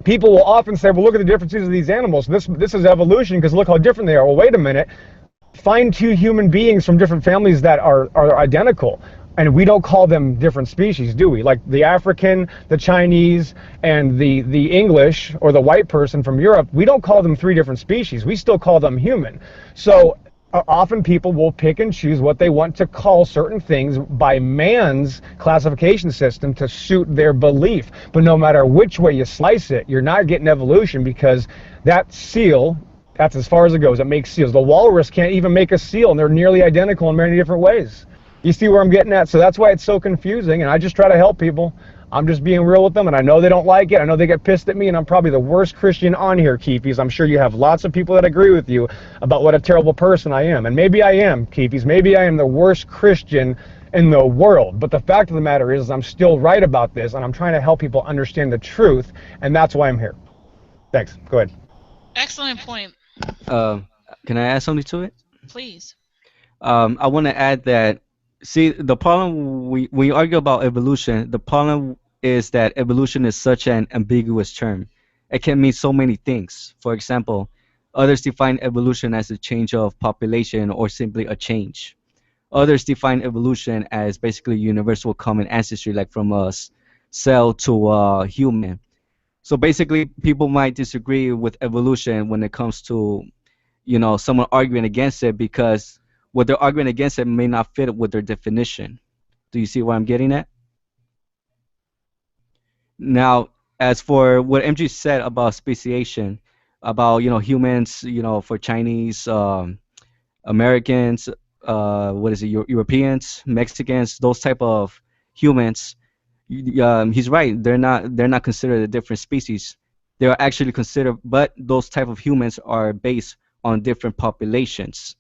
People will often say, well, look at the differences of these animals. This is evolution, because look how different they are. Well, wait a minute. Find two human beings from different families that are identical, and we don't call them different species, do we? Like the African, the Chinese, and the English, or the white person from Europe, we don't call them three different species. We still call them human. So often people will pick and choose what they want to call certain things by man's classification system to suit their belief. But no matter which way you slice it, you're not getting evolution, because that seal, that's as far as it goes. It makes seals. The walrus can't even make a seal, and they're nearly identical in many different ways. You see where I'm getting at? So that's why it's so confusing, and I just try to help people. I'm just being real with them, and I know they don't like it. I know they get pissed at me, and I'm probably the worst Christian on here, Keefies. I'm sure you have lots of people that agree with you about what a terrible person I am. And maybe I am, Keefies. Maybe I am the worst Christian in the world. But the fact of the matter is I'm still right about this, and I'm trying to help people understand the truth, and that's why I'm here. Thanks. Go ahead. Excellent point. Uh, can I add something to it? Please. I want to add that See, the problem we argue about evolution, the problem is that evolution is such an ambiguous term. It can mean so many things. For example, others define evolution as a change of population or simply a change. Others define evolution as basically universal common ancestry, like from a cell to a human. So basically, people might disagree with evolution when it comes to, someone arguing against it because what they're arguing against it may not fit with their definition. Do you see what I'm getting at? Now, as for what MG said about speciation, about humans, for Chinese, Americans, what is it, Europeans, Mexicans, those type of humans, he's right. They're not considered a different species. They are actually considered, but those type of humans are based on different populations.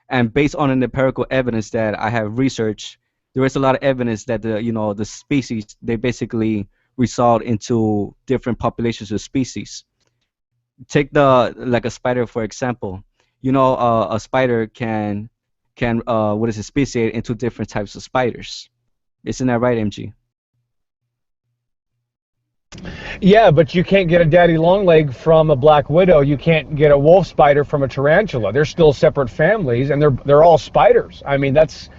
And based on an empirical evidence that I have researched, there is a lot of evidence that the species they basically result into different populations of species. Take the like a spider for example. A spider can what is it, speciate into different types of spiders. Isn't that right, MG? Yeah, but you can't get a daddy longleg from a black widow. You can't get a wolf spider from a tarantula. They're still separate families, and they're all spiders. I mean, that's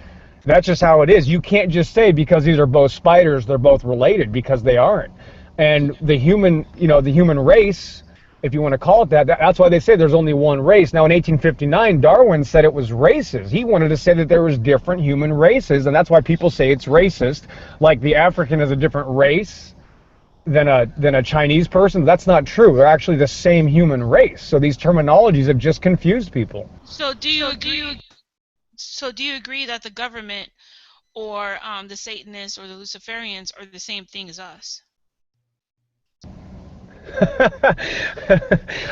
just how it is. You can't just say because these are both spiders, they're both related, because they aren't. And the human race, if you want to call it that, that's why they say there's only one race. Now, in 1859, Darwin said it was races. He wanted to say that there was different human races, and that's why people say it's racist. Like the African is a different race than a Chinese person. That's not true. They're actually the same human race. So these terminologies have just confused people. So do you agree? So do you agree that the government or the Satanists or the Luciferians are the same thing as us?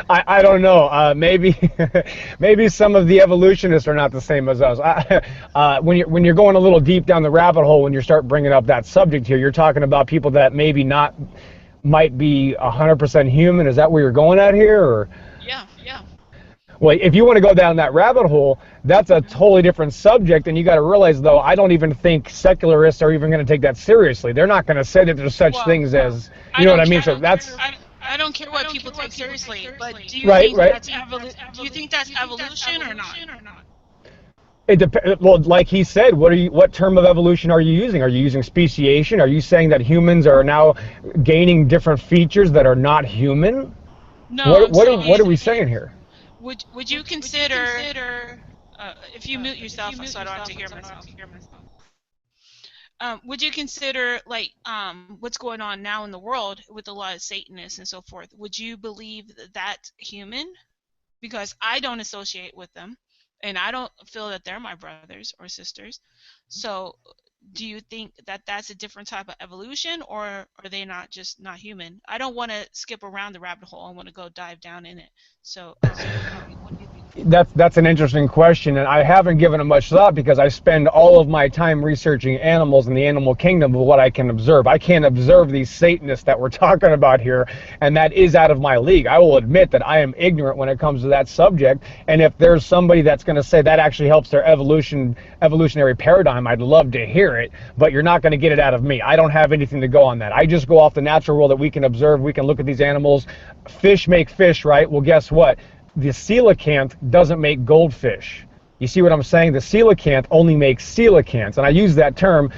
I don't know. Maybe maybe some of the evolutionists are not the same as us. When you're going a little deep down the rabbit hole, when you start bringing up that subject here, you're talking about people that maybe not might be 100% human. Is that where you're going at here? Or Yeah, yeah. well, if you want to go down that rabbit hole, that's a totally different subject. And you got to realize, though, I don't even think secularists are even going to take that seriously. They're not going to say that there's such Well, things as, I you know what don't I mean? care. So that's I don't care what people take seriously, but do you right, think right. do you think that's evolution or not? It depends. Well, like he said, what term of evolution are you using? Are you using speciation? Are you saying that humans are now gaining different features that are not human? No, What I'm what are, what are saying we saying here? would you consider if you mute yourself so I don't have to hear myself? Would you consider like what's going on now in the world with a lot of Satanists and so forth? Would you believe that that's human? Because I don't associate with them, and I don't feel that they're my brothers or sisters. So, do you think that that's a different type of evolution, or are they not just not human? I don't want to skip around the rabbit hole. I want to go dive down in it. So, what do you think? That's an interesting question, and I haven't given it much thought because I spend all of my time researching animals in the animal kingdom of what I can observe. I can't observe these Satanists that we're talking about here, and that is out of my league. I will admit that I am ignorant when it comes to that subject, and if there's somebody that's going to say that actually helps their evolutionary paradigm, I'd love to hear it, but you're not going to get it out of me. I don't have anything to go on that. I just go off the natural world that we can observe. We can look at these animals. Fish make fish, right? Well, guess what? The coelacanth doesn't make goldfish. You see what I'm saying? The coelacanth only makes coelacanths. And I use that term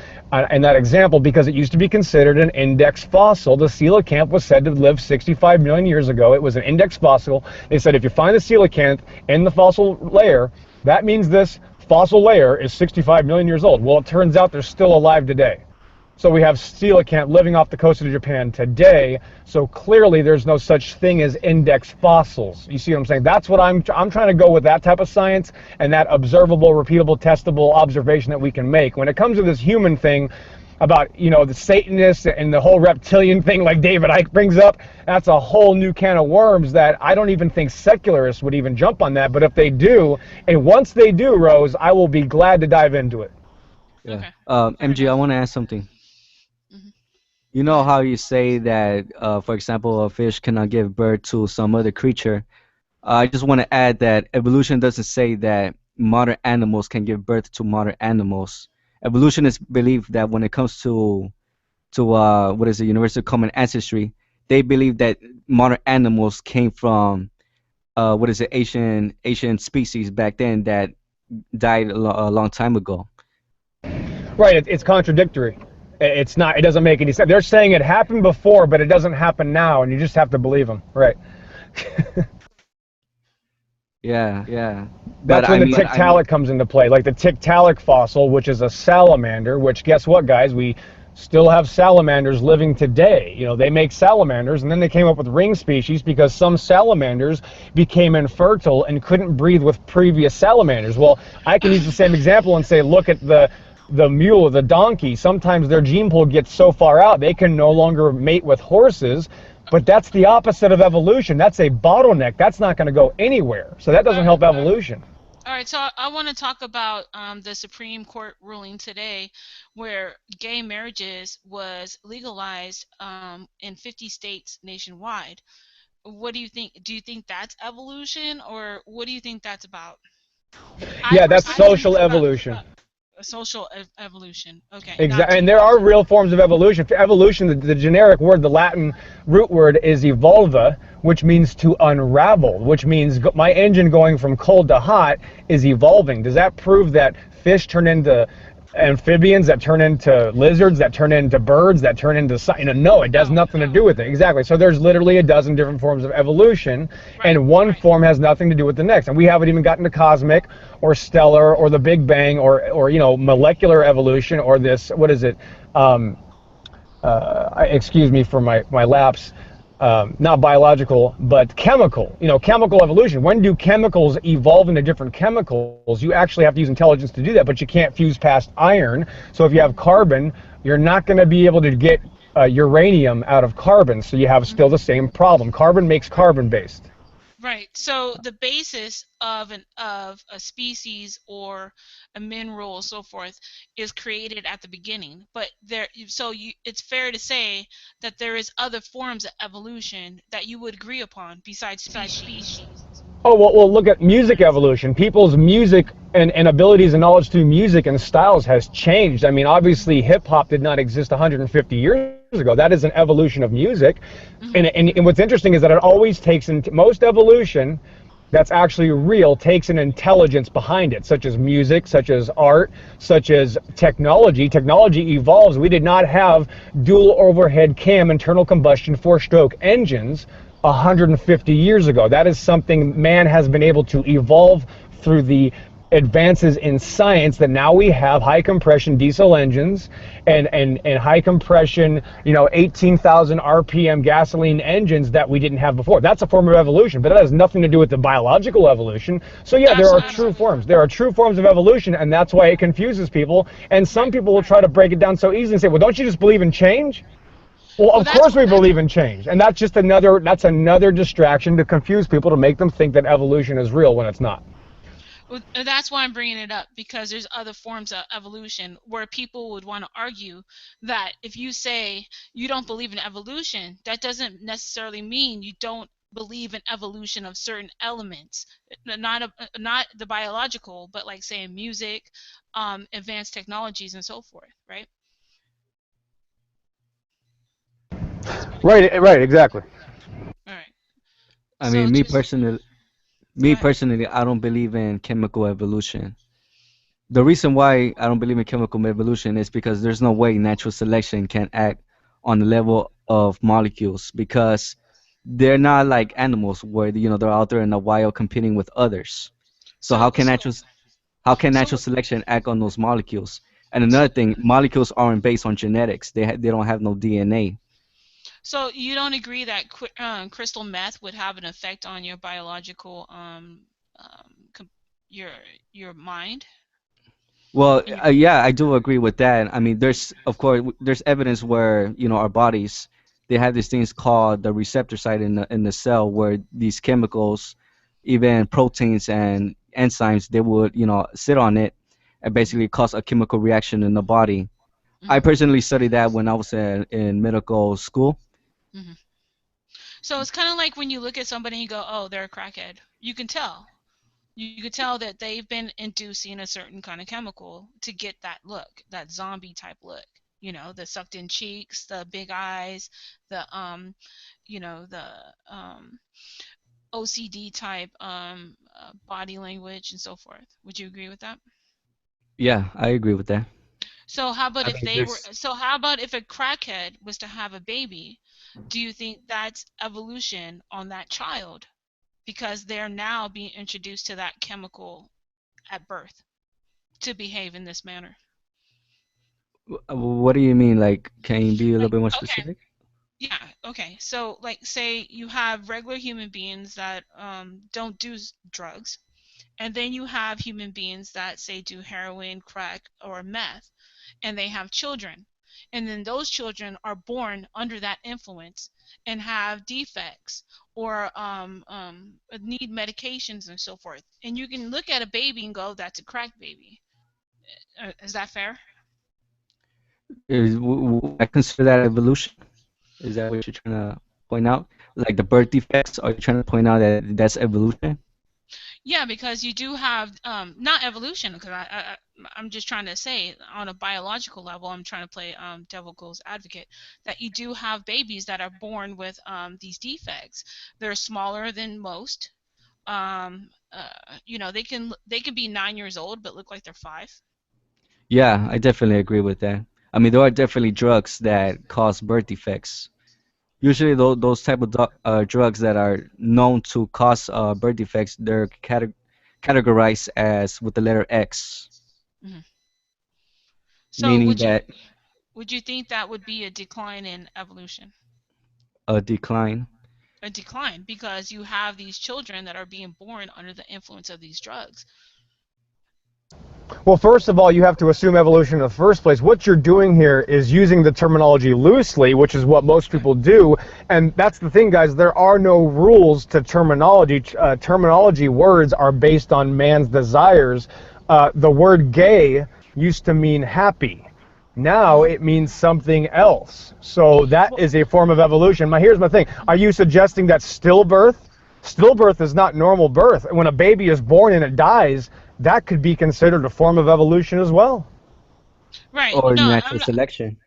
in that example because it used to be considered an index fossil. The coelacanth was said to live 65 million years ago. It was an index fossil. They said if you find the coelacanth in the fossil layer, that means this fossil layer is 65 million years old. Well, it turns out they're still alive today. So we have coelacanth living off the coast of Japan today. So clearly there's no such thing as index fossils. You see what I'm saying? That's what I'm trying to go with, that type of science and that observable, repeatable, testable observation that we can make. When it comes to this human thing about, the Satanists and the whole reptilian thing like David Icke brings up, that's a whole new can of worms that I don't even think secularists would even jump on that. But if they do, and once they do, Rose, I will be glad to dive into it. Yeah. Okay, fair MG, I enough. want to ask something. Hmm. You Go know ahead. how you say that, for example, a fish cannot give birth to some other creature. I just want to add that evolution doesn't say that modern animals can give birth to modern animals. Evolutionists believe that when it comes to what is the universal common ancestry, they believe that modern animals came from what is it, Asian species back then that died a long time ago. Right, it's contradictory. It's not. It doesn't make any sense. They're saying it happened before, but it doesn't happen now, and you just have to believe them. Right. Yeah, but That's when I the mean, Tiktaalik comes into play, like the Tiktaalik fossil, which is a salamander. Which, guess what, guys? We still have salamanders living today. You know, they make salamanders, and then they came up with ring species because some salamanders became infertile and couldn't breed with previous salamanders. Well, I can use the same example and say, look at the mule or the donkey. Sometimes their gene pool gets so far out they can no longer mate with horses. But that's the opposite of evolution. That's a bottleneck. That's not going to go anywhere. So that doesn't Uh, help evolution. all right, so I want to talk about the Supreme Court ruling today, where gay marriages was legalized in 50 states nationwide. What do you think? Do you think that's evolution, or what do you think that's about? I Yeah, that's personally think social it's about evolution. a social evolution. Okay, Exactly, got and you. there are real forms of evolution. Evolution, the generic word, the Latin root word is evolva, which means to unravel, which means my engine going from cold to hot is evolving. Does that prove that fish turn into amphibians, that turn into lizards, that turn into birds, that turn into no, it has No, nothing to do with it. Exactly. So there's literally a dozen different forms of evolution, right. and one form has nothing to do with the next. And we haven't even gotten to cosmic or stellar or the Big Bang or molecular evolution or this, what is it? Excuse me for my lapse. Not biological, but chemical. Chemical evolution. When do chemicals evolve into different chemicals? You actually have to use intelligence to do that, but you can't fuse past iron. So if you have carbon, you're not going to be able to get uranium out of carbon. So you have still the same problem. Carbon makes carbon based. Right. So the basis of a species or a mineral or so forth is created at the beginning. But it's fair to say that there is other forms of evolution that you would agree upon besides species. Oh, well, look at music evolution. People's music and abilities and knowledge through music and styles has changed. I mean, obviously, hip hop did not exist 150 years ago. That is an evolution of music. Hmm. And what's interesting is that it always takes, most evolution that's actually real takes an intelligence behind it, such as music, such as art, such as technology. Technology evolves. We did not have dual overhead cam internal combustion four-stroke engines 150 years ago. That is something man has been able to evolve through the advances in science, that now we have high compression diesel engines and high compression 18,000 rpm gasoline engines that we didn't have before. That's a form of evolution, but that has nothing to do with the biological evolution. So yeah, there are true Absolutely. forms. There are true forms of evolution, and that's why it confuses people. And some Right. people will try to break it down so easily and say, well, don't you just believe in change? Well, Well, of that's course we believe in change, and that's another distraction to confuse people, to make them think that evolution is real when it's not. Well, that's why I'm bringing it up, because there's other forms of evolution where people would want to argue that if you say you don't believe in evolution, that doesn't necessarily mean you don't believe in evolution of certain elements, not the biological, but like saying music, advanced technologies, and so forth, right? That's what. Right, exactly. All right. I So mean, just go me ahead. personally, I don't believe in chemical evolution. The reason why I don't believe in chemical evolution is because there's no way natural selection can act on the level of molecules, because they're not like animals where they're out there in the wild competing with others. So So so how can so natural selection act on those molecules? And so another thing, molecules aren't based on genetics. They don't have no DNA. So you don't agree that crystal meth would have an effect on your biological com your mind Well, and your yeah, I do agree with that. I mean, there's of course there's evidence where our bodies, they have these things called the receptor site in the cell, where these chemicals, even proteins and enzymes, they would sit on it and mhm, basically cause a chemical reaction in the body. I mhm, personally studied that when I was in medical school. mhm. So it's kind of like when you look at somebody and you go, "Oh, they're a crackhead." You can tell. You could tell that they've been inducing a certain kind of chemical to get that look, that zombie type look. You know, the sucked in cheeks, the big eyes, the the OCD type body language and so forth. Would you agree with that? Yeah, I agree with that. So how about I if think they were this. so how about if a crackhead was to have a baby? Do you think that's evolution on that child because they're now being introduced to that chemical at birth to behave in this manner? What do you mean? Like, can you be a little Like, bit more okay, specific? yeah, okay. So, like, say you have regular human beings that don't do drugs, and then you have human beings that say do heroin, crack, or meth, and they have children. And then those children are born under that influence and have defects or need medications and so forth. And you can look at a baby and go, that's a crack baby. Is that fair? I consider that evolution. Is that what you're trying to point out? Like the birth defects? Are you trying to point out that that's evolution? Yeah, because you do have not evolution, because I'm just trying to say on a biological level, I'm trying to play devil's advocate, that you do have babies that are born with these defects. They're smaller than most. They can be 9 years old but look like they're 5. Yeah, I definitely agree with that. I mean, there are definitely drugs that cause birth defects. Usually, those type of drugs that are known to cause birth defects, they're categorized as with the letter X, Hmm. So meaning that would you think that would be a decline in evolution? a decline. A decline because you have these children that are being born under the influence of these drugs. Well, first of all, you have to assume evolution in the first place. What you're doing here is using the terminology loosely, which is what most Right. people do. And that's the thing, guys. There are no rules to terminology. Terminology words are based on man's desires. The word gay used to mean happy. Now Hmm. it means something else. So that Well, is a form of evolution. Now, here's my thing. Are you suggesting that stillbirth is not normal birth? When a baby is born and it dies, that could be considered a form of evolution as well. right. Or No, natural selection.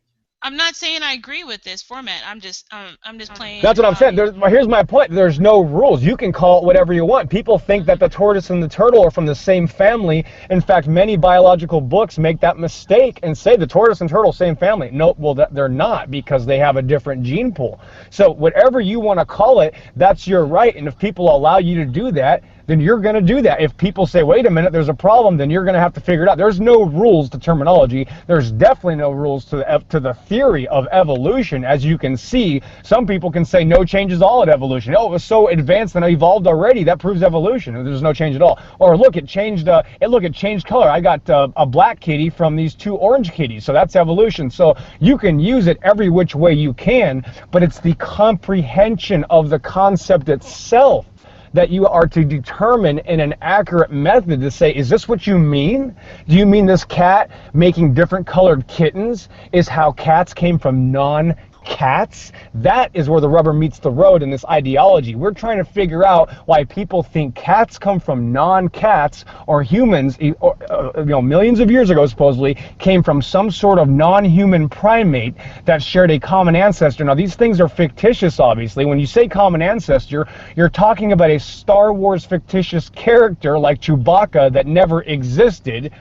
I'm not saying I agree with this format. I'm just playing. That's what I'm saying. Well, here's my point. There's no rules. You can call it whatever you want. People think that the tortoise and the turtle are from the same family. In fact, many biological books make that mistake and say the tortoise and turtle, same family. No, well, they're not because they have a different gene pool. So whatever you want to call it, that's your right. And if people allow you to do that, then you're going to do that. If people say, wait a minute, there's a problem, then you're going to have to figure it out. There's no rules to terminology. There's definitely no rules to the theory of evolution. As you can see, some people can say no change is all at evolution. Oh, it was so advanced and evolved already. That proves evolution. There's no change at all. Or look, it changed. It changed color. I got a black kitty from these two orange kitties, so that's evolution. So you can use it every which way you can, but it's the comprehension of the concept itself that you are to determine in an accurate method to say, is this what you mean? Do you mean this cat making different colored kittens is how cats came from non-cats? That is where the rubber meets the road in this ideology. We're trying to figure out why people think cats come from non-cats or humans, millions of years ago supposedly, came from some sort of non-human primate that shared a common ancestor. Now, these things are fictitious, obviously. When you say common ancestor, you're talking about a Star Wars fictitious character like Chewbacca that never existed.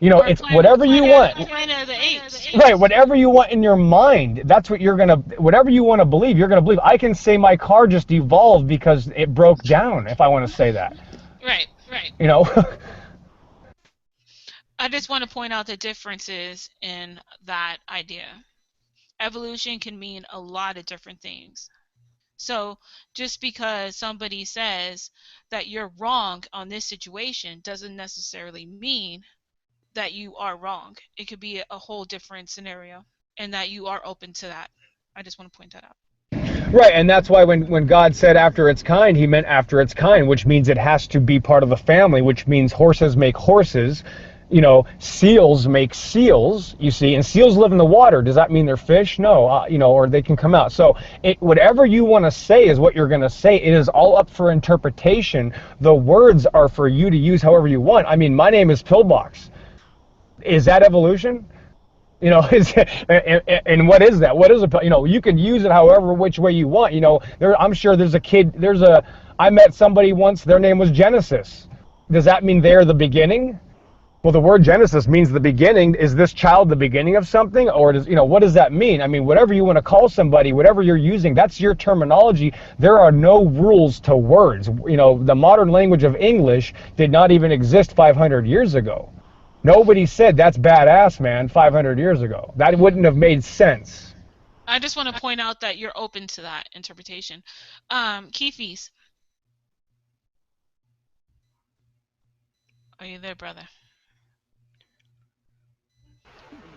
or It's whatever you want. Planet of the Apes. Right, whatever you want in your mind, that's what whatever you want to believe, you're going to believe. I can say my car just evolved because it broke down, if I want to say that. Right. You know? I just want to point out the differences in that idea. Evolution can mean a lot of different things. So just because somebody says that you're wrong on this situation doesn't necessarily mean that you are wrong. It could be a whole different scenario and that you are open to that. I just want to point that out. Right, and that's why when God said after its kind, he meant after its kind, which means it has to be part of the family, which means horses make horses. Seals make seals, you see, and seals live in the water. Does that mean they're fish? No, or they can come out. So whatever you want to say is what you're going to say. It is all up for interpretation. The words are for you to use however you want. I mean, my name is Pillbox. Is that evolution? And what is that? What is a, you can use it however which way you want. I'm sure there's a kid, I met somebody once, their name was Genesis. Does that mean they're the beginning? Well, the word Genesis means the beginning. Is this child the beginning of something? Or what does that mean? I mean, whatever you want to call somebody, whatever you're using, that's your terminology. There are no rules to words. The modern language of English did not even exist 500 years ago. Nobody said that's badass, man, 500 years ago. That wouldn't have made sense. I just want to point out that you're open to that interpretation. Keefe's. Are you there, brother?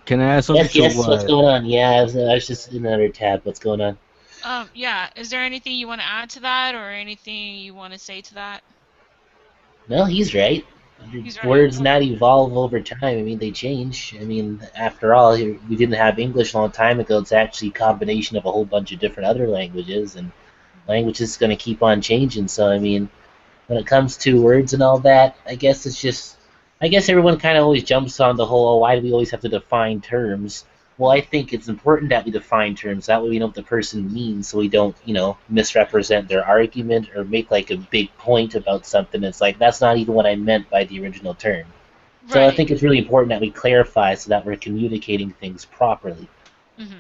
Can I add something Yes, to yes. What's what? going on? Yeah, I was just in another tab. What's going on? Yeah. Is there anything you want to add to that, or anything you want to say to that? No, he's right. He's right. Words not evolve over time. I mean, they change. I mean, after all, we didn't have English a long time ago. It's actually a combination of a whole bunch of different other languages, and language is going to keep on changing. So, I mean, when it comes to words and all that, I guess everyone kind of always jumps on the whole, oh, why do we always have to define terms? Well, I think it's important that we define terms. That way we know what the person means so we don't, misrepresent their argument or make like a big point about something. It's like, that's not even what I meant by the original term. So I Right. think it's really important that we clarify so that we're communicating things properly. Hmm.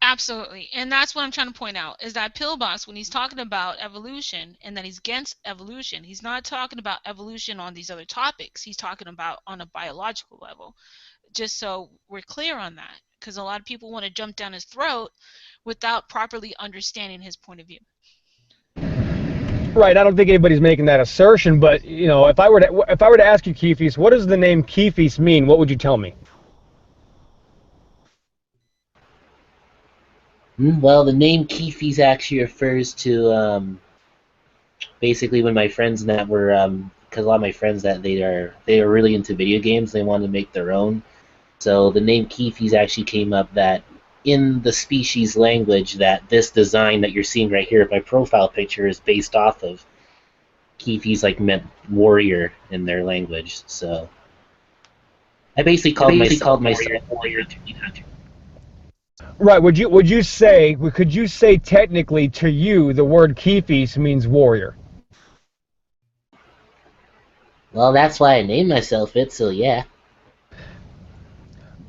Absolutely. And that's what I'm trying to point out is that Pillbox, when he's talking about evolution and that he's against evolution, he's not talking about evolution on these other topics. He's talking about on a biological level. Just so we're clear on that, because a lot of people want to jump down his throat without properly understanding his point of view. Right. I don't think anybody's making that assertion, but if I were to ask you, Keefe's, what does the name Keefe's mean? What would you tell me? Well, the name Keefe's actually refers to basically when my friends and that were because a lot of my friends that they are really into video games, they want to make their own. So the name Keefe's actually came up that in the species language that this design that you're seeing right here, my profile picture, is based off of. Keefe's like meant warrior in their language. So I basically called myself warrior to be hunter. Right. Could you say technically to you the word Keefe's means warrior? Well, that's why I named myself it. So yeah.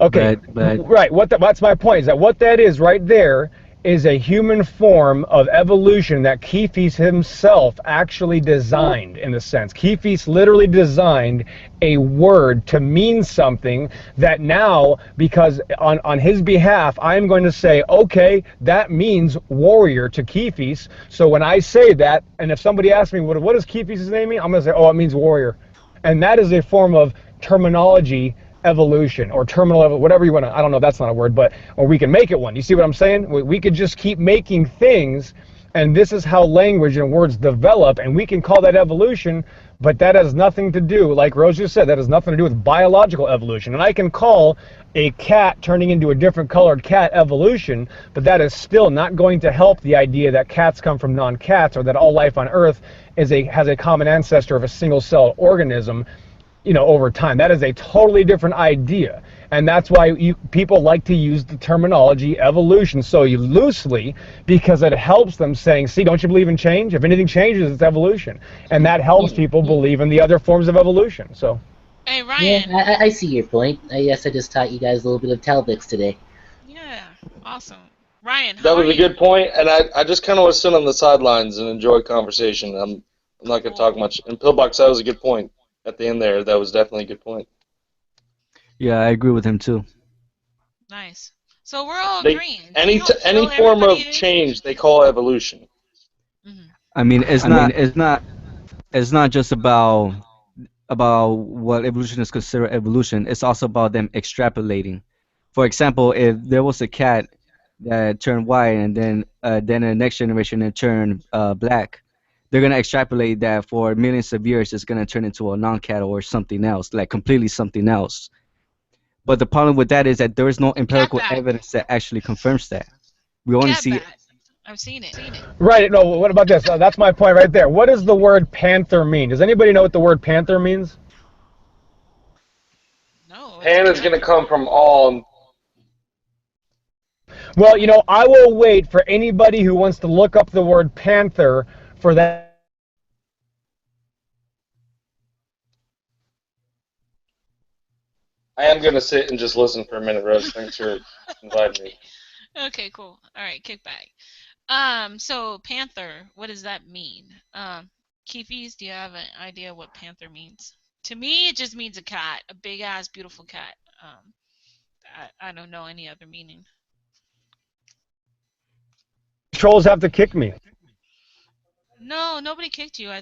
Okay, But right. That's my point. Is that what that is right there is a human form of evolution that Keefe's himself actually designed, in a sense. Keefe's literally designed a word to mean something that now, because on his behalf, I'm going to say, okay, that means warrior to Keefe's. So when I say that, and if somebody asks me, what does Keefe's name mean? I'm going to say, oh, it means warrior. And that is a form of terminology evolution or terminal whatever you want to, I don't know, that's not a word, but or we can make it one. You see what I'm saying? We could just keep making things, and this is how language and words develop, and we can call that evolution, but that has nothing to do, like Rose just said, that has nothing to do with biological evolution. And I can call a cat turning into a different colored cat evolution, but that is still not going to help the idea that cats come from non-cats, or that all life on Earth has a common ancestor of a single-celled organism, over time. That is a totally different idea. And that's why people like to use the terminology evolution so loosely, because it helps them saying, see, don't you believe in change? If anything changes, it's evolution. And that helps Yeah, people yeah, believe in the other forms of evolution. So, Hey, yeah. Ryan. I see your point. I guess I just taught you guys a little bit of Talbix today. Yeah, awesome. Ryan, how That are was a you? good point, and I just kind of want to sit on the sidelines and enjoy conversation. I'm not going to talk Cool. much. And Pillbox, that was a good point at the end there. That was definitely a good point. yeah, I agree with him too. Nice. So we're all They agreeing. See how any chill form everybody of is? change they call evolution. Hmm. I mean, it's not just about what evolution is considered evolution. It's also about them extrapolating. For example, if there was a cat that turned white and then the next generation it turned black, they're gonna extrapolate that for millions of years it's gonna turn into a non-cattle or something else, like completely something else. But the problem with that is that there is no Cat empirical bat. evidence that actually confirms that. We only Cat see. bat. I've seen it. Right. No. What about this? That's my point right there. What does the word panther mean? Does anybody know what the word panther means? No, it's a Pan is cat. going to come from all. Well, I will wait for anybody who wants to look up the word panther for that. I am going to sit and just listen for a minute, Rose. Thanks for inviting me. Okay. Okay, cool. All right, kick back. So panther, what does that mean? Keefies, do you have an idea what panther means? To me, it just means a cat, a big ass, beautiful cat. I don't know any other meaning. Trolls have to kick me. No, nobody kicked you.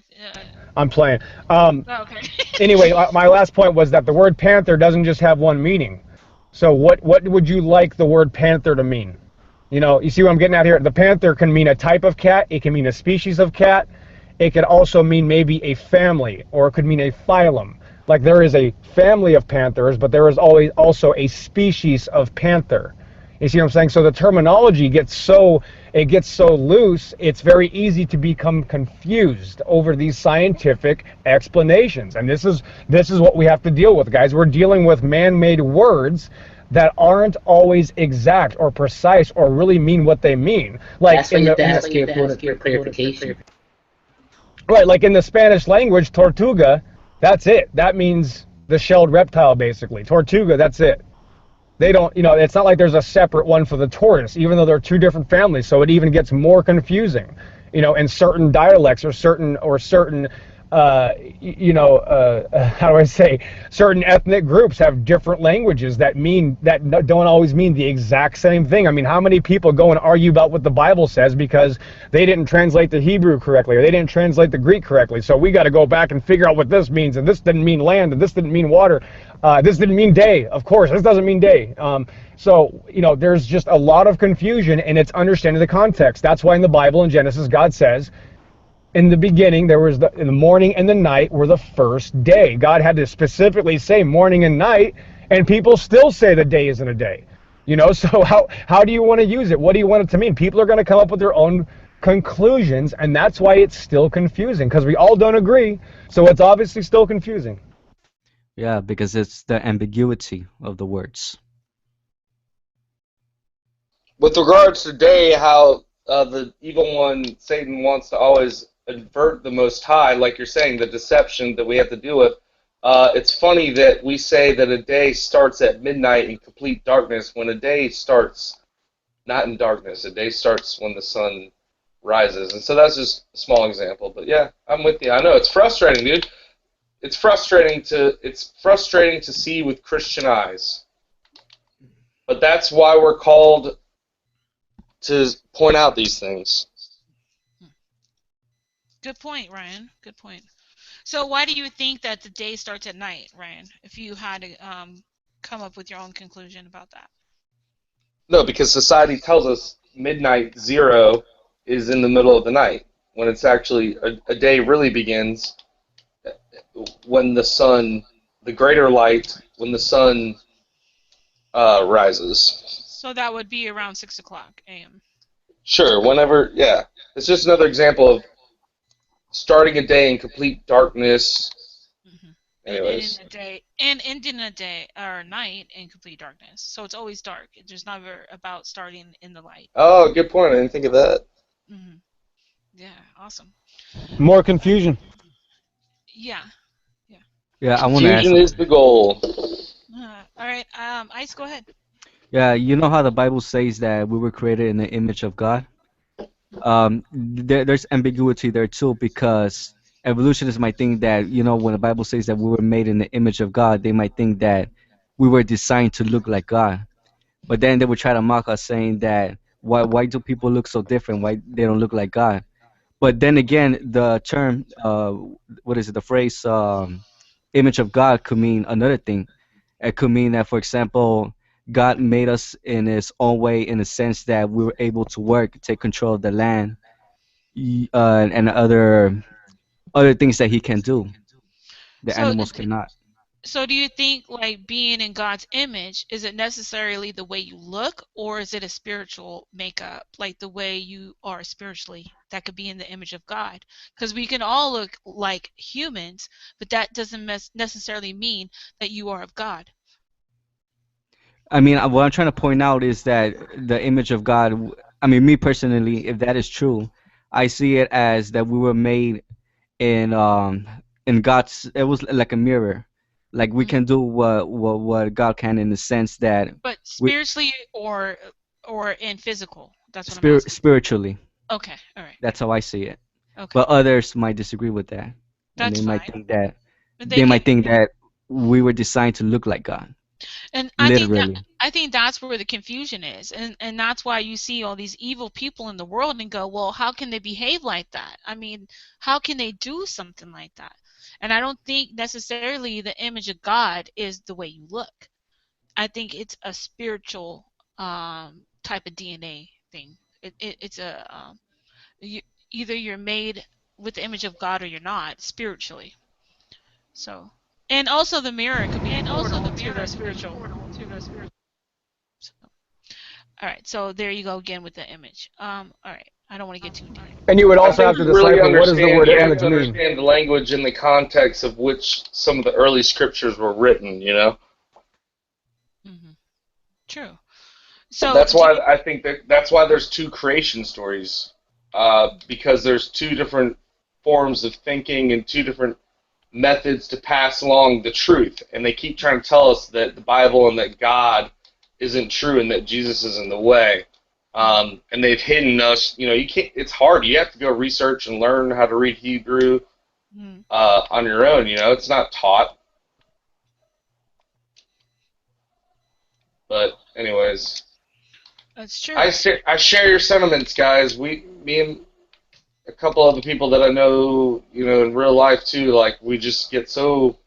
I'm playing. Um, Oh, okay. anyway, my last point was that the word panther doesn't just have one meaning. So what would you like the word panther to mean? You see what I'm getting at here? The panther can mean a type of cat. It can mean a species of cat. It could also mean maybe a family, or it could mean a phylum. Like there is a family of panthers, but there is always also a species of panther. You see what I'm saying? So the terminology gets so loose, it's very easy to become confused over these scientific explanations. And this is what we have to deal with, guys. We're dealing with man-made words that aren't always exact or precise or really mean what they mean. Like That's why you have to ask your opponent for clarification. right, like in the Spanish language, tortuga, that's it. That means the shelled reptile, basically. Tortuga, that's it. They don't, it's not like there's a separate one for the tortoise, even though they're two different families. So it even gets more confusing, in certain dialects or certain, how do I say, certain ethnic groups have different languages that don't always mean the exact same thing. I mean, how many people go and argue about what the Bible says because they didn't translate the Hebrew correctly or they didn't translate the Greek correctly? So we got to go back and figure out what this means, and this didn't mean land, and this didn't mean water. This didn't mean day, of course. This doesn't mean day. So, there's just a lot of confusion, and it's understanding the context. That's why in the Bible, in Genesis, God says, in the beginning, there was in the morning and the night were the first day. God had to specifically say morning and night, and people still say the day isn't a day. So how do you want to use it? What do you want it to mean? People are going to come up with their own conclusions, and that's why it's still confusing, because we all don't agree. So it's obviously still confusing. Yeah, because it's the ambiguity of the words. With regards to day, how the evil one, Satan, wants to always avert the Most High, like you're saying, the deception that we have to deal with. It's funny that we say that a day starts at midnight in complete darkness when a day starts not in darkness. A day starts when the sun rises. And so that's just a small example. But yeah, I'm with you. I know it's frustrating, dude. It's frustrating to see with Christian eyes. But that's why we're called to point out these things. Good point, Ryan. Good point. So why do you think that the day starts at night, Ryan? If you had to come up with your own conclusion about that. No, because society tells us midnight zero is in the middle of the night, when it's actually a day really begins when the sun, the greater light, when the sun rises. So that would be around 6 o'clock a.m. Sure, whenever, yeah. It's just another example of starting a day in complete darkness. Hmm. And ending Anyways. a day or night in complete darkness. So it's always dark. It's just never about starting in the light. Oh, good point. I didn't think of that. Hmm. Yeah, awesome. More confusion. Yeah, yeah. Yeah, I want to ask Confusion some. is the goal. All right, Ice, go ahead. Yeah, you know how the Bible says that we were created in the image of God? There's ambiguity there too, because evolutionists might think that, when the Bible says that we were made in the image of God, they might think that we were designed to look like God. But then they would try to mock us, saying that why do people look so different? Why they don't look like God? But then again, the term, what is it? The phrase, image of God could mean another thing. It could mean that, for example, God made us in His own way, in the sense that we were able to work, take control of the land, and other things that he can do the So, animals cannot. so do you think like being in God's image, is it necessarily the way you look, or is it a spiritual makeup, like the way you are spiritually that could be in the image of God? Because we can all look like humans, but that doesn't necessarily mean that you are of God. I mean, what I'm trying to point out is that the image of God, I mean, me personally, if that is true, I see it as that we were made in God's, it was like a mirror. Like we Mhm. can do what God can in the sense that But we spiritually or in physical? That's what I'm asking. spiritually. Okay, all right. That's how I see it. Okay. But others might disagree with that, and That's fine. But they they can. might think that we were designed to look like God, And literally. I think that's where the confusion is. And that's why you see all these evil people in the world and go, "Well, how can they behave like that? I mean, how can they do something like that?" And I don't think necessarily the image of God is the way you look. I think it's a spiritual type of DNA thing. It's a you, either you're made with the image of God or you're not spiritually. So, and also the mirror could be a portal to the spiritual. So, all right, so there you go again with the image. All right, I don't want to get too deep. And you would I also think have to to really decipher what does the understand, word you have image to mean. understand the language in the context of which some of the early scriptures were written, you know? Hmm. True. So, That's why I think that's why there's two creation stories, because there's two different forms of thinking and two different methods to pass along the truth, and they keep trying to tell us that the Bible and that God isn't true and that Jesus is in the way. And they've hidden us. You know, you can't. It's hard. You have to go research and learn how to read Hebrew mm, on your own. You know, it's not taught. But anyways, that's true. I share your sentiments, guys. Me and a couple other people that I know, you know, in real life too. Like we just get so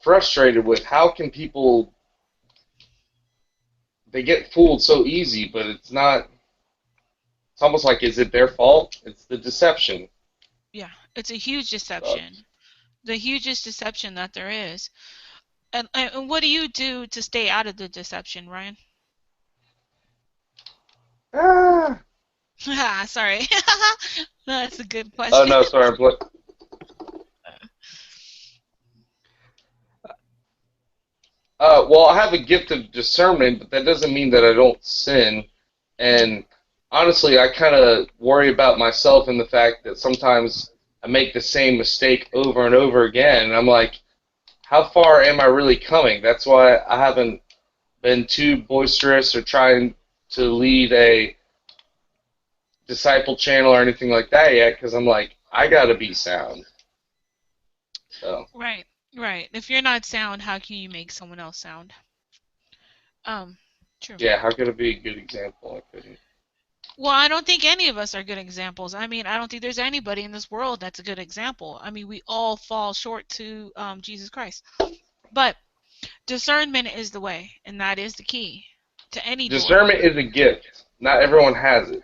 frustrated with how can people they get fooled so easy, but it's not. It's almost like is it their fault? It's the deception. Yeah, it's a huge So, deception. The hugest deception that there is. And what do you do to stay out of the deception, Ryan? ah. Ah, sorry. That's a good Oh question. no, sorry. Well, I have a gift of discernment, but that doesn't mean that I don't sin. Mhm. And honestly, I kind of worry about myself in the fact that sometimes I make the same mistake over and over again. And I'm like, how far am I really coming? That's why I haven't been too boisterous or trying to lead a disciple channel or anything like that yet, because I'm like, I gotta be sound. So Right, right. If you're not sound, how can you make someone else sound? Um, True. yeah, how could it be a good example? I couldn't. Well, I don't think any of us are good examples. I mean, I don't think there's anybody in this world that's a good example. I mean, we all fall short to Jesus Christ. But discernment is the way, and that is the key to any door. Discernment is a gift. Not everyone has it.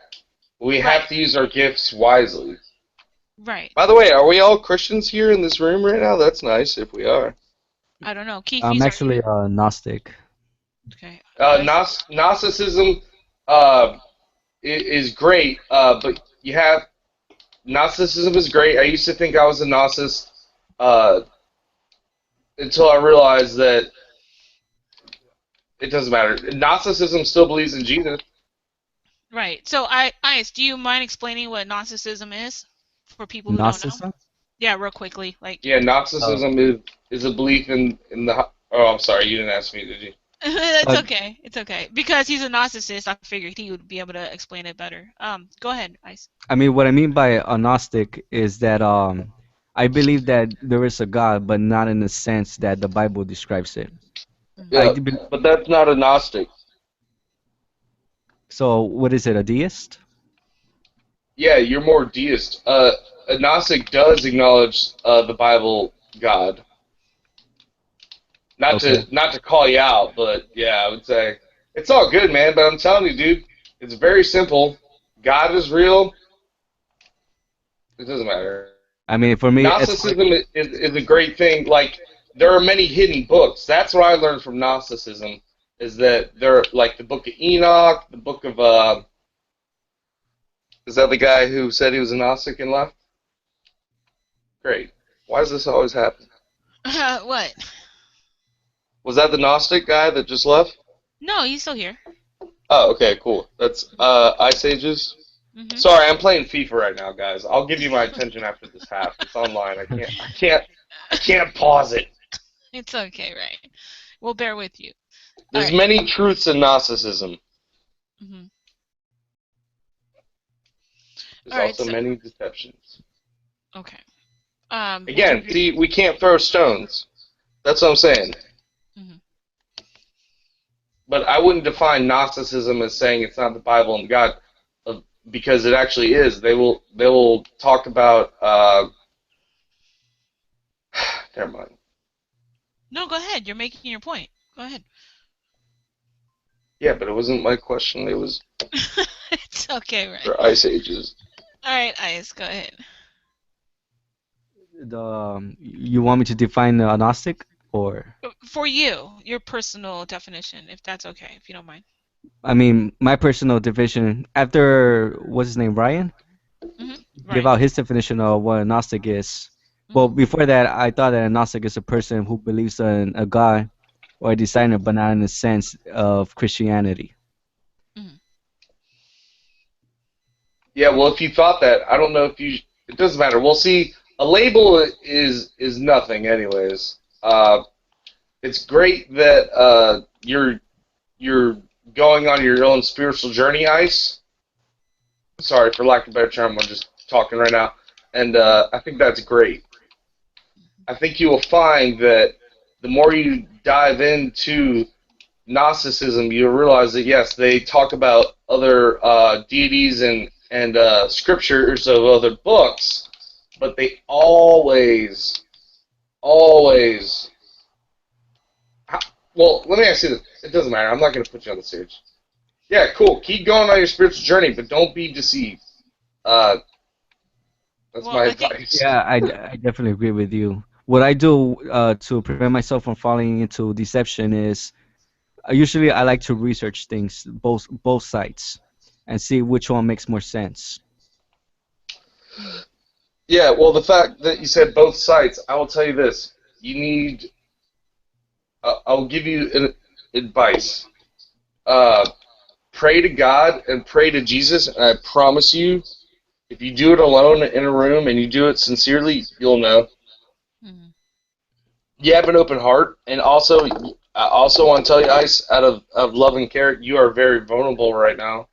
We Right, have to use our gifts wisely. right. By the way, are we all Christians here in this room right now? That's nice if we are. I don't know. I'm Keith's, are actually you? a Gnostic. Okay. Ice? Gnosticism is great, but you have Gnosticism is great. I used to think I was a Gnostic uh, until I realized that it doesn't matter. Gnosticism still believes in Jesus. Right. So, Ice, do you mind explaining what Gnosticism is for people who don't know? Gnosticism? Yeah, real quickly. Like, Yeah, Uh, Gnosticism is a belief in the. Oh, I'm sorry, you didn't ask me, did you? it's uh, okay. It's okay. Because he's a narcissist, I figured he would be able to explain it better. Go ahead, Ice. I mean, what I mean by a Gnostic is that I believe that there is a God, but not in the sense that the Bible describes it. I Yeah, do bel- but that's not a Gnostic. so what is it, a deist? Yeah, you're more deist. A Gnostic does acknowledge the Bible God. Okay. Not to call you out, but yeah, I would say it's all good, man. But I'm telling you, dude, it's very simple. God is real. It doesn't matter. I mean, for me, it's hard. Gnosticism is a great thing. Like there are many hidden books. That's what I learned from Gnosticism. Is that there like the Book of Enoch, the Book of is that the guy who said he was a Gnostic and left? Great. Why does this always happen? What? Was that the Gnostic guy that just left? No, he's still here. Oh, okay, cool. That's Ice Ages. Hmm. Sorry, I'm playing FIFA right now, guys. I'll give you my attention after this half. It's online. I can't pause it. It's okay, right? We'll bear with you. All There's right. many truths in Gnosticism. Hmm. There's All right. also So, many deceptions. okay. Would you Again, agree? see, we can't throw stones. That's what I'm saying. Mhm. But I wouldn't define Gnosticism as saying it's not the Bible and God, because it actually is. They will talk about. Never mind. No, go ahead. You're making your point. Go ahead. Yeah, but it wasn't my question. It was It's okay, right? for Ice Ages. All right, Ice, go ahead. You want me to define a Gnostic, or For you, your personal definition, if that's okay, if you don't mind. I mean, my personal definition after what's his name, Ryan, Hmm. give Right. out his definition of what a Gnostic is. Well, Hmm. before that, I thought that a Gnostic is a person who believes in a God or a designer, but not in the sense of Christianity. Hmm. Yeah, well, if you thought that, I don't know if you. It doesn't matter. We'll see. A label is nothing, anyways. It's great that you're going on your own spiritual journey, Ice. Sorry for lack of a better term. I'm just talking right now, and I think that's great. I think you will find that the more you dive into Gnosticism, you'll realize that yes, they talk about other deities and scriptures of other books, but they always. Well, let me ask you this. It doesn't matter. I'm not going to put you on the stage. Yeah, cool. Keep going on your spiritual journey, but don't be deceived. Uh, that's Well, my I think. advice. Yeah, I definitely agree with you. What I do to prevent myself from falling into deception is usually I like to research things, both sides, and see which one makes more sense. Mhm. Yeah, well, the fact that you said both sides, I will tell you this. You need. I'll give you advice. Uh, Pray to God and pray to Jesus, and I promise you, if you do it alone in a room and you do it sincerely, you'll know. Mhm. You have an open heart, and also, I also want to tell you, Ice, out of love and care, you are very vulnerable right now.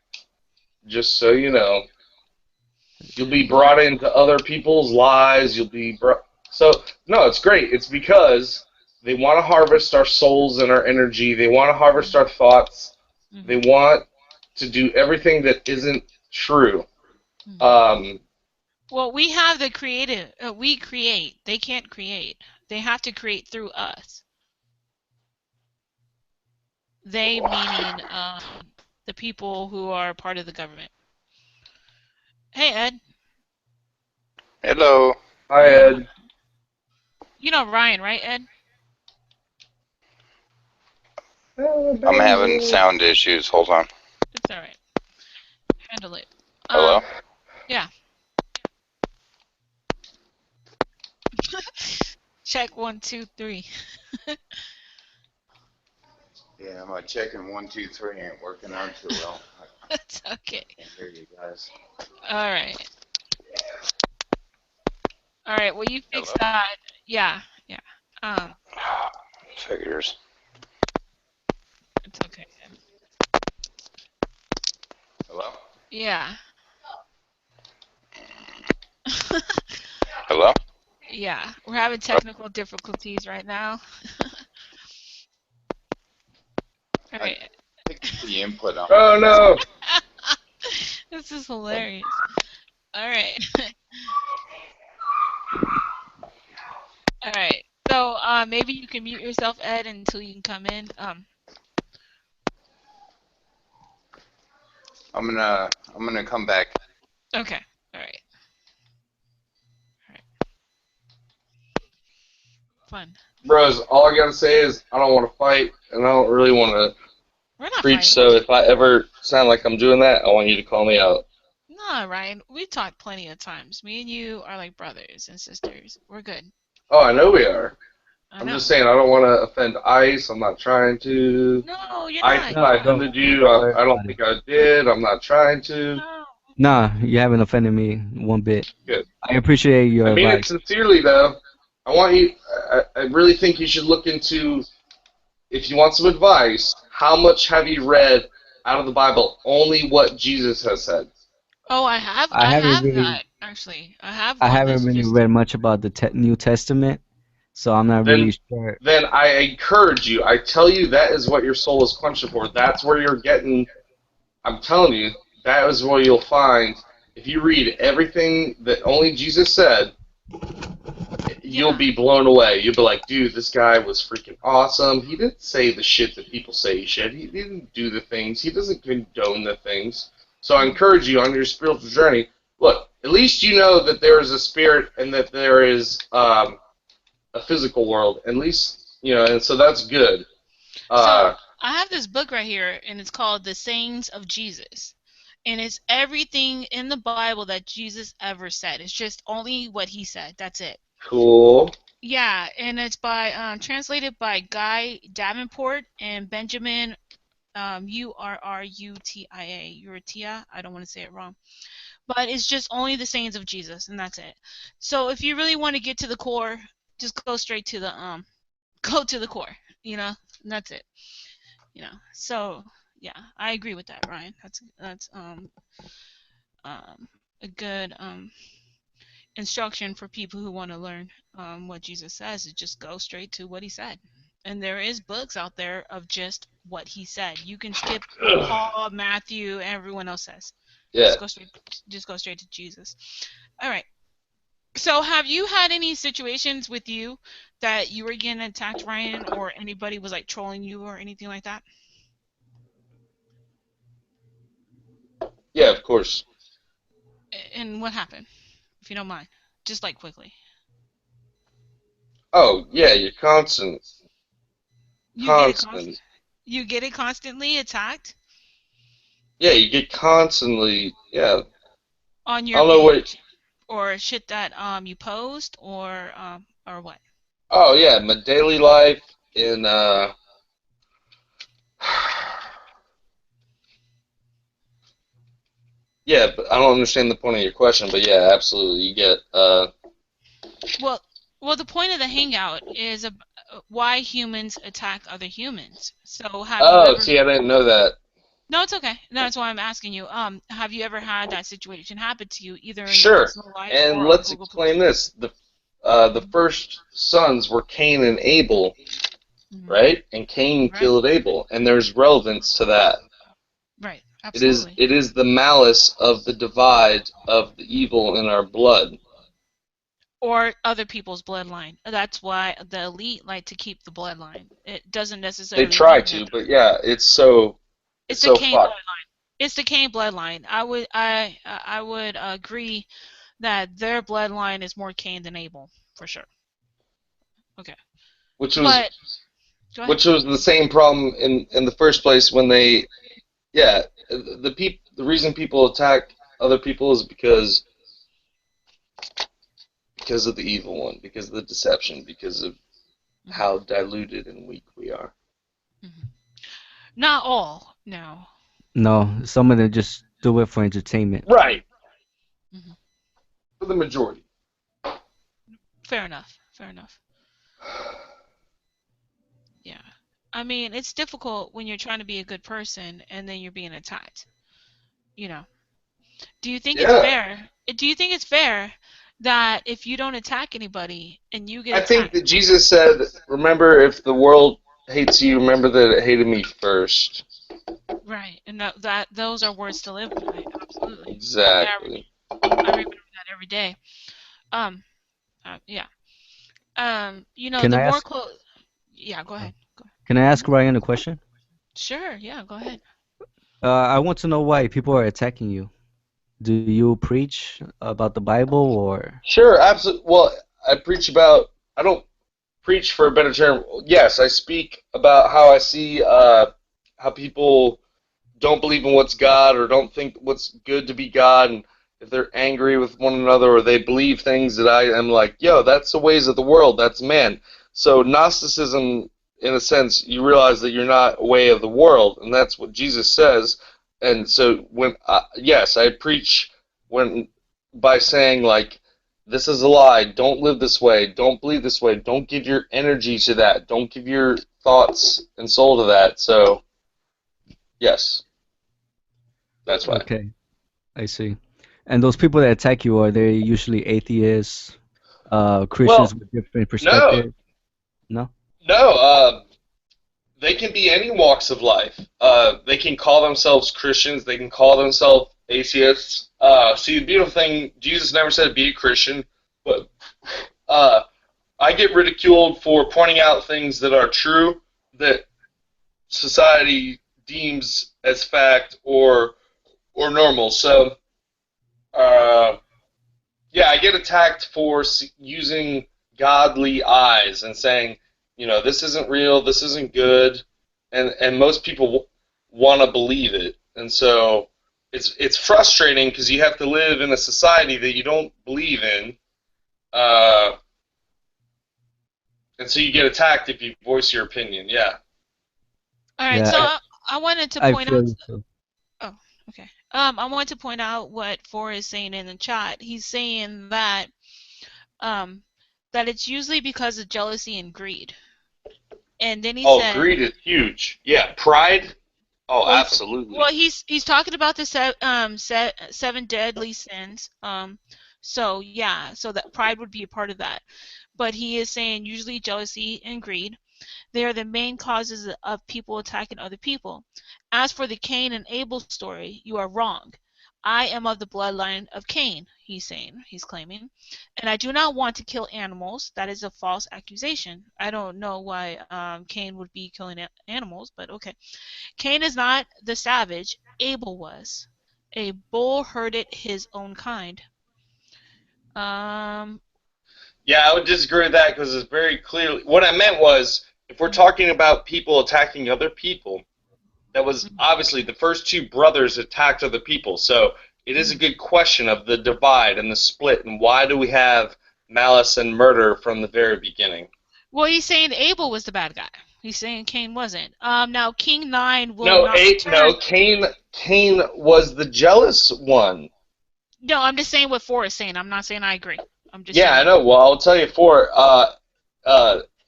Just so you know, you'll be Well, brought into other people's lives. You'll be so no, it's great. It's because they want to harvest our souls and our energy. They want to harvest mhm. our thoughts. They Mhm. want to do everything that isn't true. Mhm. Um, Well, we have the creative. We create. They can't create. They have to create through us. They meaning the people who are part of the government. Hey, Ed. Hello. Hi, Yeah. Ed. You know Ryan, right, Ed? I'm having sound issues. Hold on. It's all right. Handle it. Hello? Yeah. Check 1, 2, 3. Yeah, my checking 1, 2, 3 ain't working out too well. It's okay. I can't hear you guys. All right. All right. Well, you fix Hello? that. Yeah. Yeah. Um. Figures. It's okay. Hello? Yeah. Hello? Yeah. We're having technical difficulties right now. All I right. picked the input on. Oh no! This is hilarious. All right. All right. So, maybe you can mute yourself, Ed, until you can come in. I'm gonna come back. Okay. All right. Fun. Bros, all I gotta say is I don't want to fight, and I don't really want to We're not preach. fighting. So if I ever sound like I'm doing that, I want you to call me out. No, Ryan. We talked plenty of times. Me and you are like brothers and sisters. We're good. Oh, I know we are. I I'm just know. saying I don't want to offend Ice. I'm not trying to. No, you're Ice, not. if No, I You're not. don't offended you, worry I don't about it. think I did. I'm not trying to. No. Nah, you haven't offended me one bit. Good. I appreciate I your mean it advice. sincerely, though. I want you. I really think you should look into, if you want some advice, how much have you read out of the Bible? Only what Jesus has said. Oh, I have. I I haven't have really, that actually. I have I one haven't that's really just. read much about the te New Testament, so I'm not Then, really sure. then I encourage you. I tell you that is what your soul is quenching for. That's where you're getting. I'm telling you, that is where you'll find. If you read everything that only Jesus said, you'll Yeah. be blown away. You'll be like, dude, this guy was freaking awesome. He didn't say the shit that people say he should. He didn't do the things. He doesn't condone the things. So I Hmm. encourage you on your spiritual journey. Look, at least you know that there is a spirit and that there is a physical world. At least and so that's good. So Uh, I have this book right here, and it's called The Sayings of Jesus. And it's everything in the Bible that Jesus ever said. It's just only what he said. That's it. cool. Yeah, and it's by translated by Guy Davenport and Benjamin Urrutia. Urrutia. I don't want to say it wrong, but it's just only the sayings of Jesus, and that's it. So if you really want to get to the core, just go straight to the go to the core. You know, and that's it. So yeah, I agree with that, Ryan. That's a good instruction for people who want to learn what Jesus says is just go straight to what he said. And there is books out there of just what he said. You can skip what Paul, Matthew, everyone else says. Yeah. Just go straight to Jesus. All right. So have you had any situations with you that you were getting attacked, Ryan, or anybody was like trolling you or anything like that? Yeah, of course. And what happened, if you don't mind? Just like quickly. Oh, yeah, you're constant. You get it Constant. constant. You get it constantly attacked Yeah, you get constantly. Yeah. on I your don't know what. page or shit that you post or what? Oh yeah, my daily life in yeah, but I don't understand the point of your question, but yeah, absolutely. You get Well, the point of the hangout is why humans attack other humans. So have you oh, ever? see, I didn't know that. No, it's okay. No, that's why I'm asking you. Have you ever had that situation happen to you, either in your Sure. personal life And or on let's Google Plus? explain this. The first sons were Cain and Abel, Hmm. right? And Cain Right. killed Abel, and there's relevance to that. Right. It is Absolutely. it is the malice of the divide of the evil in our blood. Or other people's bloodline. That's why the elite like to keep the bloodline. It doesn't They necessarily try mean that to, but yeah, it's it's the so Cain fucked. bloodline. It's the Cain bloodline. I would agree that their bloodline is more Cain than Abel for sure. Okay, Which was but go ahead. which was the same problem in the first place when they yeah the reason people attack other people is because of the evil one, because of the deception, because of Hmm. how diluted and weak we are. Hmm. Not all, no. No, some of them just do it for entertainment. Right. Hmm. For the majority. Fair enough. Fair enough. Yeah. I mean, it's difficult when you're trying to be a good person and then you're being attacked. You know. Do you think it's Yeah. fair? Do you think it's fair that if you don't attack anybody and you get I think attacked, that Jesus said, remember, if the world hates you, remember that it hated me first. right? And that those are words to live by. Absolutely. Yeah, Exactly. I remember that every day. Um, yeah. Can The I more ask? close. Yeah, go ahead. Go ahead. Can I Hmm. ask Ryan a question? Sure. Yeah, go ahead. I want to know why people are attacking you. Do you preach about the Bible or? Sure, absolutely. Well, I preach about, I don't preach for a better term. Yes, I speak about how I see how people don't believe in what's God or don't think what's good to be God, and if they're angry with one another or they believe things that I am like, yo, that's the ways of the world, that's man. So Gnosticism, in a sense, you realize that you're not a way of the world, and that's what Jesus says. And so when yes, I preach when by saying like, this is a lie. Don't live this way. Don't believe this way. Don't give your energy to that. Don't give your thoughts and soul to that. So yes, that's why. Okay, I see. And those people that attack you, are they usually atheists, Christians Well, with different no, perspectives? No? no. They can be any walks of life. They can call themselves Christians. They can call themselves atheists. See, the beautiful thing, Jesus never said be a Christian, but uh, I get ridiculed for pointing out things that are true that society deems as fact or normal. So, uh, yeah, I get attacked for using godly eyes and saying, this isn't real, this isn't good, and most people want to believe it, and so it's frustrating because you have to live in a society that you don't believe in, uh, and so you get attacked if you voice your opinion. Yeah. All right, Yeah, so I wanted to I point out. feel so. Oh, okay. I wanted to point out what For is saying in the chat. He's saying um, that it's usually because of jealousy and greed. And then he Oh, said, greed is huge. Yeah, pride. Oh, well, absolutely. he's talking about the seven deadly sins. So yeah, so that pride would be a part of that. But he is saying usually jealousy and greed. They are the main causes of people attacking other people. As for the Cain and Abel story, you are wrong. I am of the bloodline of Cain, he's claiming, and I do not want to kill animals. That is a false accusation. I don't know why Cain would be killing animals, but okay. Cain is not the savage, Abel was. A bull herded his own kind. Um, Yeah, I would disagree with that because it's very clearly what I meant was if we're talking about people attacking other people, that was mhm, obviously the first two brothers attacked other people. So it is a mhm. good question of the divide and the split and why do we have malice and murder from the very beginning? Well, he's saying Abel was the bad guy. He's saying Cain wasn't. Now King 9 will No, not no, return. Cain was the jealous one. No, I'm just saying what Forrest is saying. I'm not saying I agree. I'm just Yeah, saying I what. know. Well, I'll tell you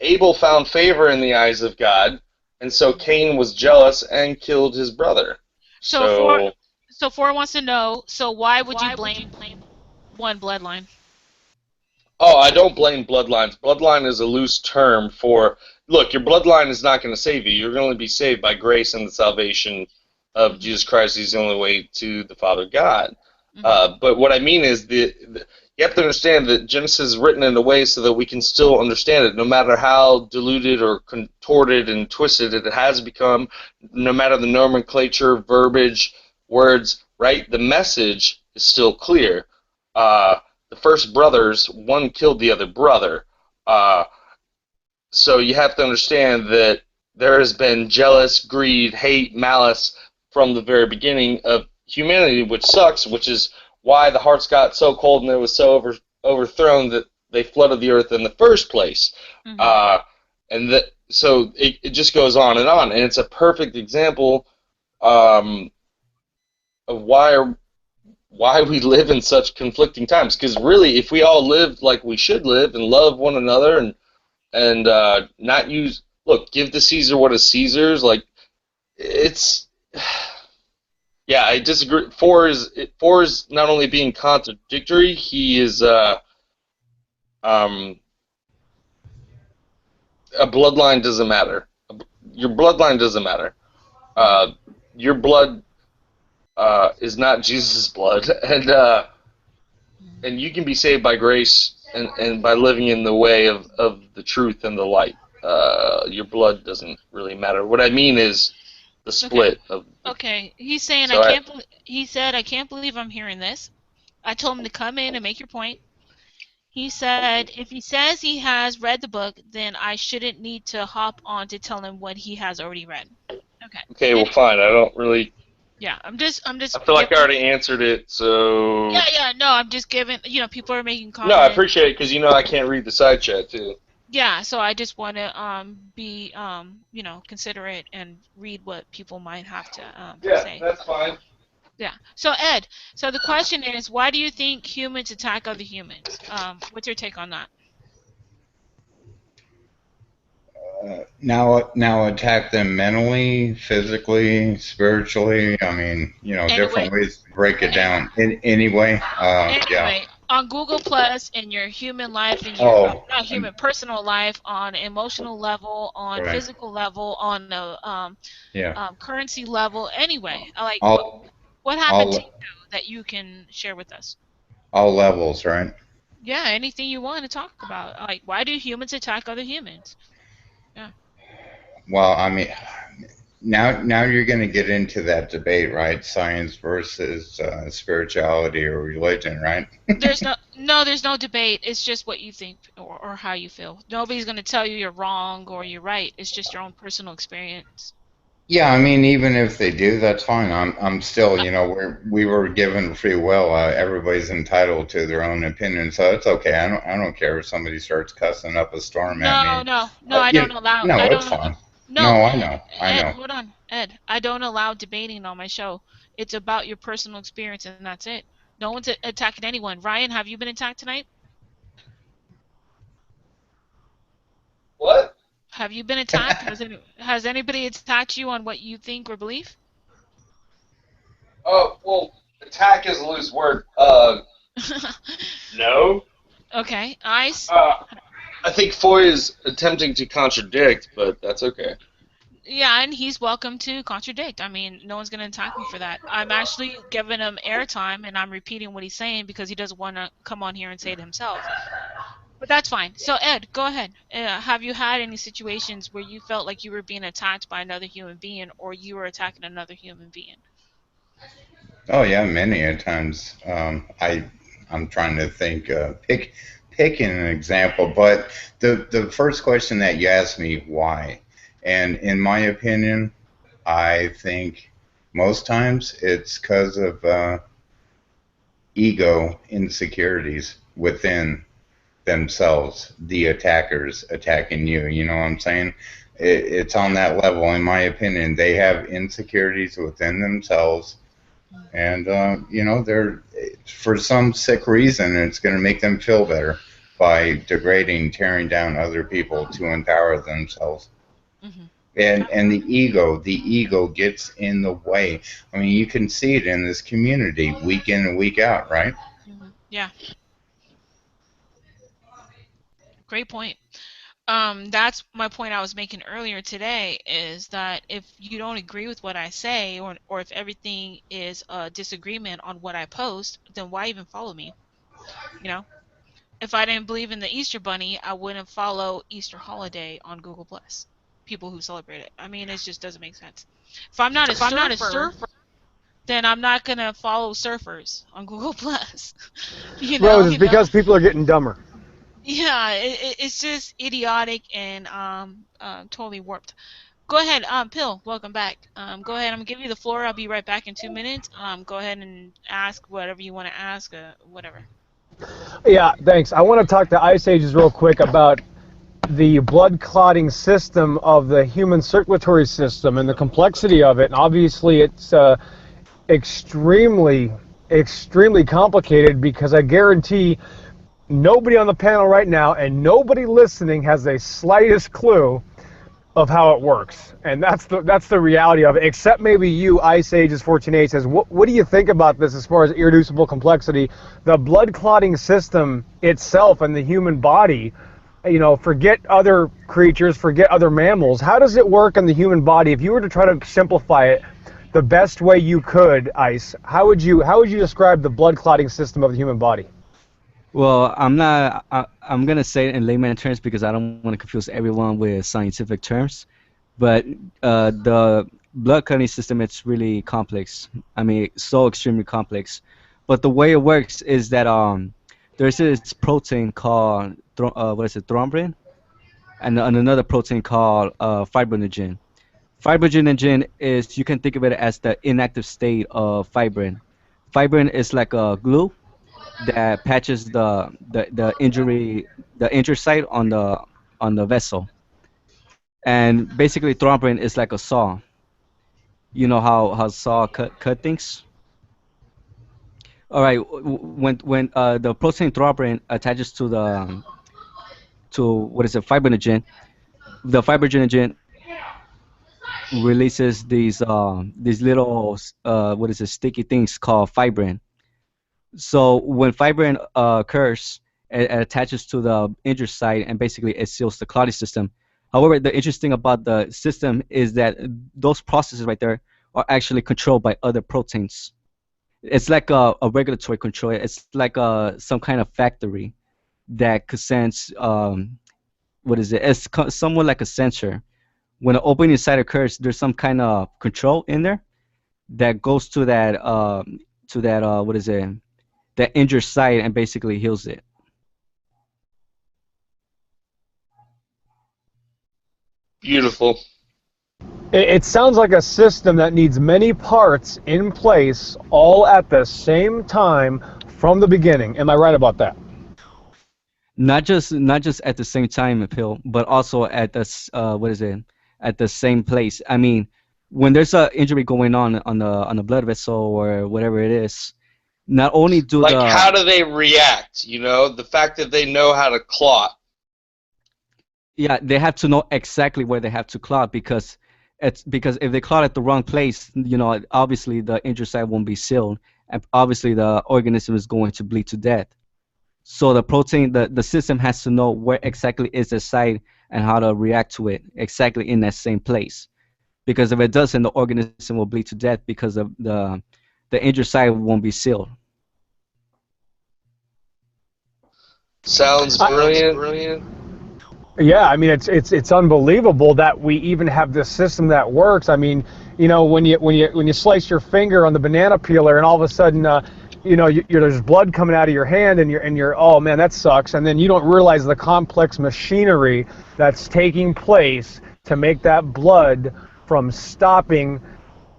Abel found favor in the eyes of God, and so Cain was jealous and killed his brother. So for So, so For wants to know. So why would you blame one bloodline? oh, I don't blame bloodlines. Bloodline is a loose term for, look, your bloodline is not going to save you. You're going to be saved by grace and the salvation of Hmm. Jesus Christ. He's the only way to the Father God. Hmm. But what I mean is you have to understand that Genesis is written in a way so that we can still understand it, no matter how diluted or contorted and twisted it has become, no matter the nomenclature, verbiage, words, right? The message is still clear. The first brothers, one killed the other brother. Uh, so you have to understand that there has been jealous, greed, hate, malice from the very beginning of humanity, which sucks, which is why the hearts got so cold and it was so overthrown that they flooded the earth in the first place. Hmm. Uh, and that so it just goes on, and it's a perfect example um, of why we live in such conflicting times. Because really, if we all lived like we should live and love one another and not use give to Caesar what is Caesar's. Like it's yeah, I disagree. Four is not only being contradictory, he is um a bloodline doesn't matter. Your bloodline doesn't matter. Hmm. Uh, your blood is not Jesus' blood, and you can be saved by grace and by living in the way of the truth and the light. Your blood doesn't really matter. What I mean is the Okay. split of the. Okay. He's saying I So I, can't. He said I can't believe I'm hearing this. I told him to come in and make your point. He said if he says he has read the book, then I shouldn't need to hop on to tell him what he has already read. Okay. Okay, well, Anyway, fine. I don't really. yeah, I'm I just feel like I giving. already answered it, so. Yeah, yeah, no, I'm just giving. People are making No, I comments. appreciate it because I can't read the side chat too. Yeah, so I just want to be considerate and read what people might have to Yeah, say. that's fine. Yeah. So Ed, so the question is, why do you think humans attack other humans? What's your take on that? Now attack them mentally, physically, spiritually. I mean, Anyway, different ways to break it a- down. Anyway, yeah. anyway, on Google Plus, in your human life, in your Oh, not human personal life, on emotional level, on right. physical level, on the Yeah. currency level. Anyway, like All, what happened to all, you that you can share with us? all levels, right? Yeah, anything you want to talk about. Like, why do humans attack other humans? Yeah. Well, I mean, now you're going to get into that debate, right? Science versus spirituality or religion, right? There's no debate. It's just what you think or how you feel. Nobody's going to tell you you're wrong or you're right. It's just your own personal experience. Yeah, I mean, even if they do, that's fine. I'm still, Uh, we were given free will. Everybody's entitled to their own opinion, so it's okay. I don't care if somebody starts cussing up a storm at No, me. no, no, I don't allow. No, I it's don't. fine. No, No, I Ed, know, I Ed, know. hold on, Ed. I don't allow debating on my show. It's about your personal experience, and that's it. No one's attacking anyone. Ryan, have you been attacked tonight? What? Have you been attacked? Has anybody attacked you on what you think or believe? Oh, well, attack is a loose word. No. Okay, Ice. Uh, I think Foy is attempting to contradict, but that's okay. Yeah, and he's welcome to contradict. I mean, no one's going to attack me for that. I'm actually giving him airtime and I'm repeating what he's saying because he doesn't want to come on here and say it himself. But that's fine. So, Ed, go ahead. Have you had any situations where you felt like you were being attacked by another human being or you were attacking another human being? Oh yeah, many a times. I'm trying to think, picking an example, but the first question that you asked me, why? And in my opinion, I think most times it's because of ego insecurities within themselves, the attackers attacking you. You know what I'm saying? It's on that level, in my opinion. They have insecurities within themselves, and they're, for some sick reason, it's going to make them feel better by degrading, tearing down other people to empower themselves. Hmm. And the ego gets in the way. I mean, you can see it in this community week in and week out, right? Yeah, great point. That's my point I was making earlier today is that if you don't agree with what I say or if everything is a disagreement on what I post, then why even follow me? You know? If I didn't believe in the Easter bunny, I wouldn't follow Easter holiday on Google Plus. People who celebrate it. I mean, it just doesn't make sense. If I'm not a surfer, then I'm not gonna follow surfers on Google Plus. You Rose, know? it's because people are getting dumber. Yeah, it's just idiotic and totally warped. Go ahead, Pill. Welcome back. Go ahead. I'm gonna give you the floor. I'll be right back in 2 minutes. Go ahead and ask whatever you want to ask. Whatever. Yeah, thanks. I want to talk to Ice Ages real quick about the blood clotting system of the human circulatory system and the complexity of it. And obviously, it's extremely, extremely complicated because I guarantee nobody on the panel right now and nobody listening has the slightest clue of how it works, and that's the reality of it. Except maybe you, Ice Ages 14A says, what do you think about this as far as irreducible complexity, the blood clotting system itself, and the human body? Forget other creatures, forget other mammals. How does it work in the human body? If you were to try to simplify it, the best way you could, Ice, how would you describe the blood clotting system of the human body? Well, I'm not. I'm gonna say it in layman terms because I don't want to confuse everyone with scientific terms. But the blood clotting system, it's really complex. I mean, so extremely complex. But the way it works is that there's this protein called what is it, thrombin, and another protein called fibrinogen. Fibrinogen is, you can think of it as the inactive state of fibrin. Fibrin is like a glue that patches the injury, the injured site on the vessel. And basically thrombin is like a saw. You know how saw cut things. All right, when the protein thrombin attaches to what is it, fibrinogen, the fibrinogen releases these little what is it, sticky things called fibrin. So when fibrin occurs, it attaches to the injured site and basically it seals the clotting system. However, the interesting about the system is that those processes right there are actually controlled by other proteins. It's like a regulatory control. It's like some kind of factory that could sense what is it? It's somewhat like a sensor. When an opening site occurs, there's some kind of control in there that goes to that what is it? That injured site and basically heals it. Beautiful. It sounds like a system that needs many parts in place all at the same time from the beginning. Am I right about that? Not just at the same time, Phil, but also at what is it? At the same place. I mean, when there's a injury going on the blood vessel or whatever it is, not only do Like, how the do they react? You know, the fact that they know how to clot. yeah, they have to know exactly where they have to clot, because if they clot at the wrong place, obviously the injured site won't be sealed, and obviously the organism is going to bleed to death. So the system has to know where exactly is the site and how to react to it exactly in that same place. Because if it doesn't, the organism will bleed to death because of the injured site won't be sealed. Sounds brilliant. Yeah, I mean it's unbelievable that we even have this system that works. I mean, when you slice your finger on the banana peeler and all of a sudden there's blood coming out of your hand and you're oh man, that sucks, and then you don't realize the complex machinery that's taking place to make that blood from stopping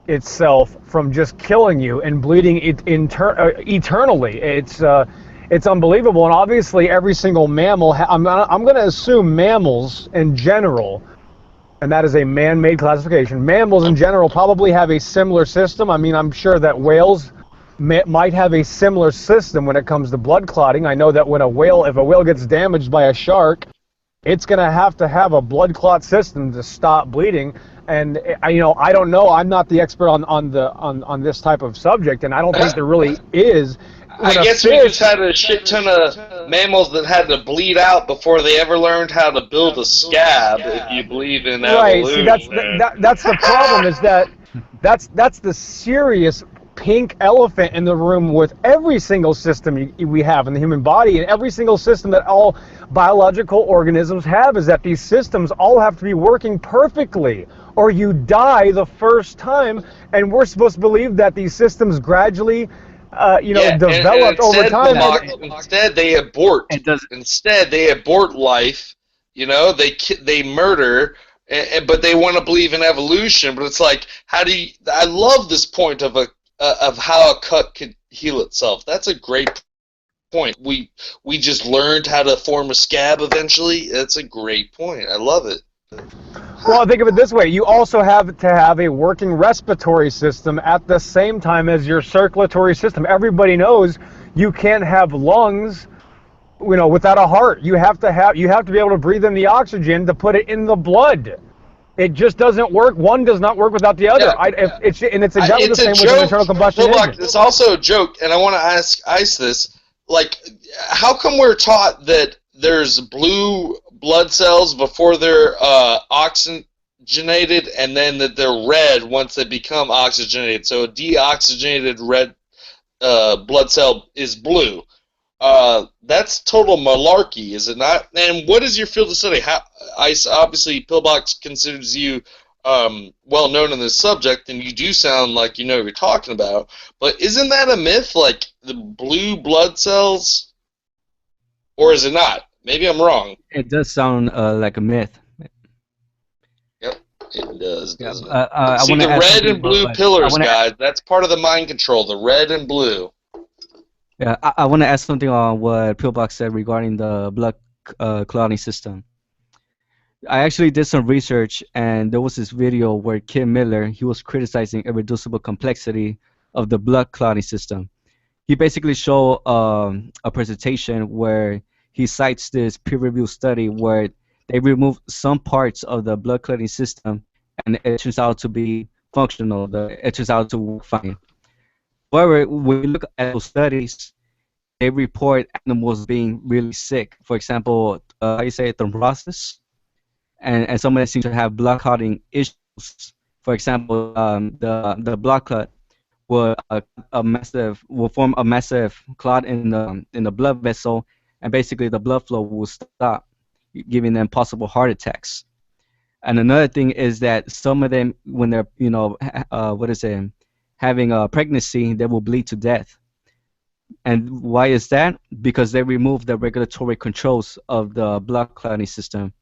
itself from just killing you and bleeding eternally. It's unbelievable, and obviously every single mammal, I'm going to assume mammals in general, and that is a man-made classification, mammals in general probably have a similar system. I mean, I'm sure that whales might have a similar system when it comes to blood clotting. I know that if a whale gets damaged by a shark, it's going to have a blood clot system to stop bleeding. And I don't know. I'm not the expert on this type of subject, and I don't think there really is. I guess we just had a shit ton of mammals that had to bleed out before they ever learned how to build a scab, if you believe in evolution. Right. See, that's the problem, is that that's the serious pink elephant in the room with every single system we have in the human body, and every single system that all biological organisms have, is that these systems all have to be working perfectly or you die the first time. And we're supposed to believe that these systems gradually developed over time. Instead, they abort. Instead, they abort life. They murder, but they want to believe in evolution. But it's like, I love this point of how a cut could heal itself. That's a great point. We just learned how to form a scab eventually. That's a great point. I love it. Well, think of it this way. You also have to have a working respiratory system at the same time as your circulatory system. Everybody knows you can't have lungs, without a heart. You have to be able to breathe in the oxygen to put it in the blood. It just doesn't work. One does not work without the other. Yeah. It's exactly the same with an internal combustion engine. It's also a joke, and I want to ask Ice this. Like, how come we're taught that there's blue blood cells before they're oxygenated, and then that they're red once they become oxygenated? So a deoxygenated red blood cell is blue. That's total malarkey, is it not? And what is your field of study? Ice, obviously, Pillbox considers you well known in this subject, and you do sound like you know what you're talking about. But isn't that a myth? Like, the blue blood cells Or is it not? Maybe I'm wrong. It does sound like a myth. Yep, it does, Yeah, doesn't it? I See, want to the add red something, and blue but I pillars, want to guys, that's part of the mind control, the red and blue. yeah, I want to add something on what Pillbox said regarding the blood clotting system. I actually did some research, and there was this video where Kim Miller he was criticizing irreducible complexity of the blood clotting system. He basically showed a presentation where he cites this peer-reviewed study where they removed some parts of the blood clotting system, and it turns out to be functional. It turns out to work fine. However, when you look at those studies, they report animals being really sick. For example, how you say thrombosis, and some of them seem to have blood clotting issues. For example, the blood clot will form a massive clot in the blood vessel, and basically the blood flow will stop, giving them possible heart attacks. And another thing is that some of them, when they're what is it, having a pregnancy, they will bleed to death. And why is that? Because they remove the regulatory controls of the blood clotting system.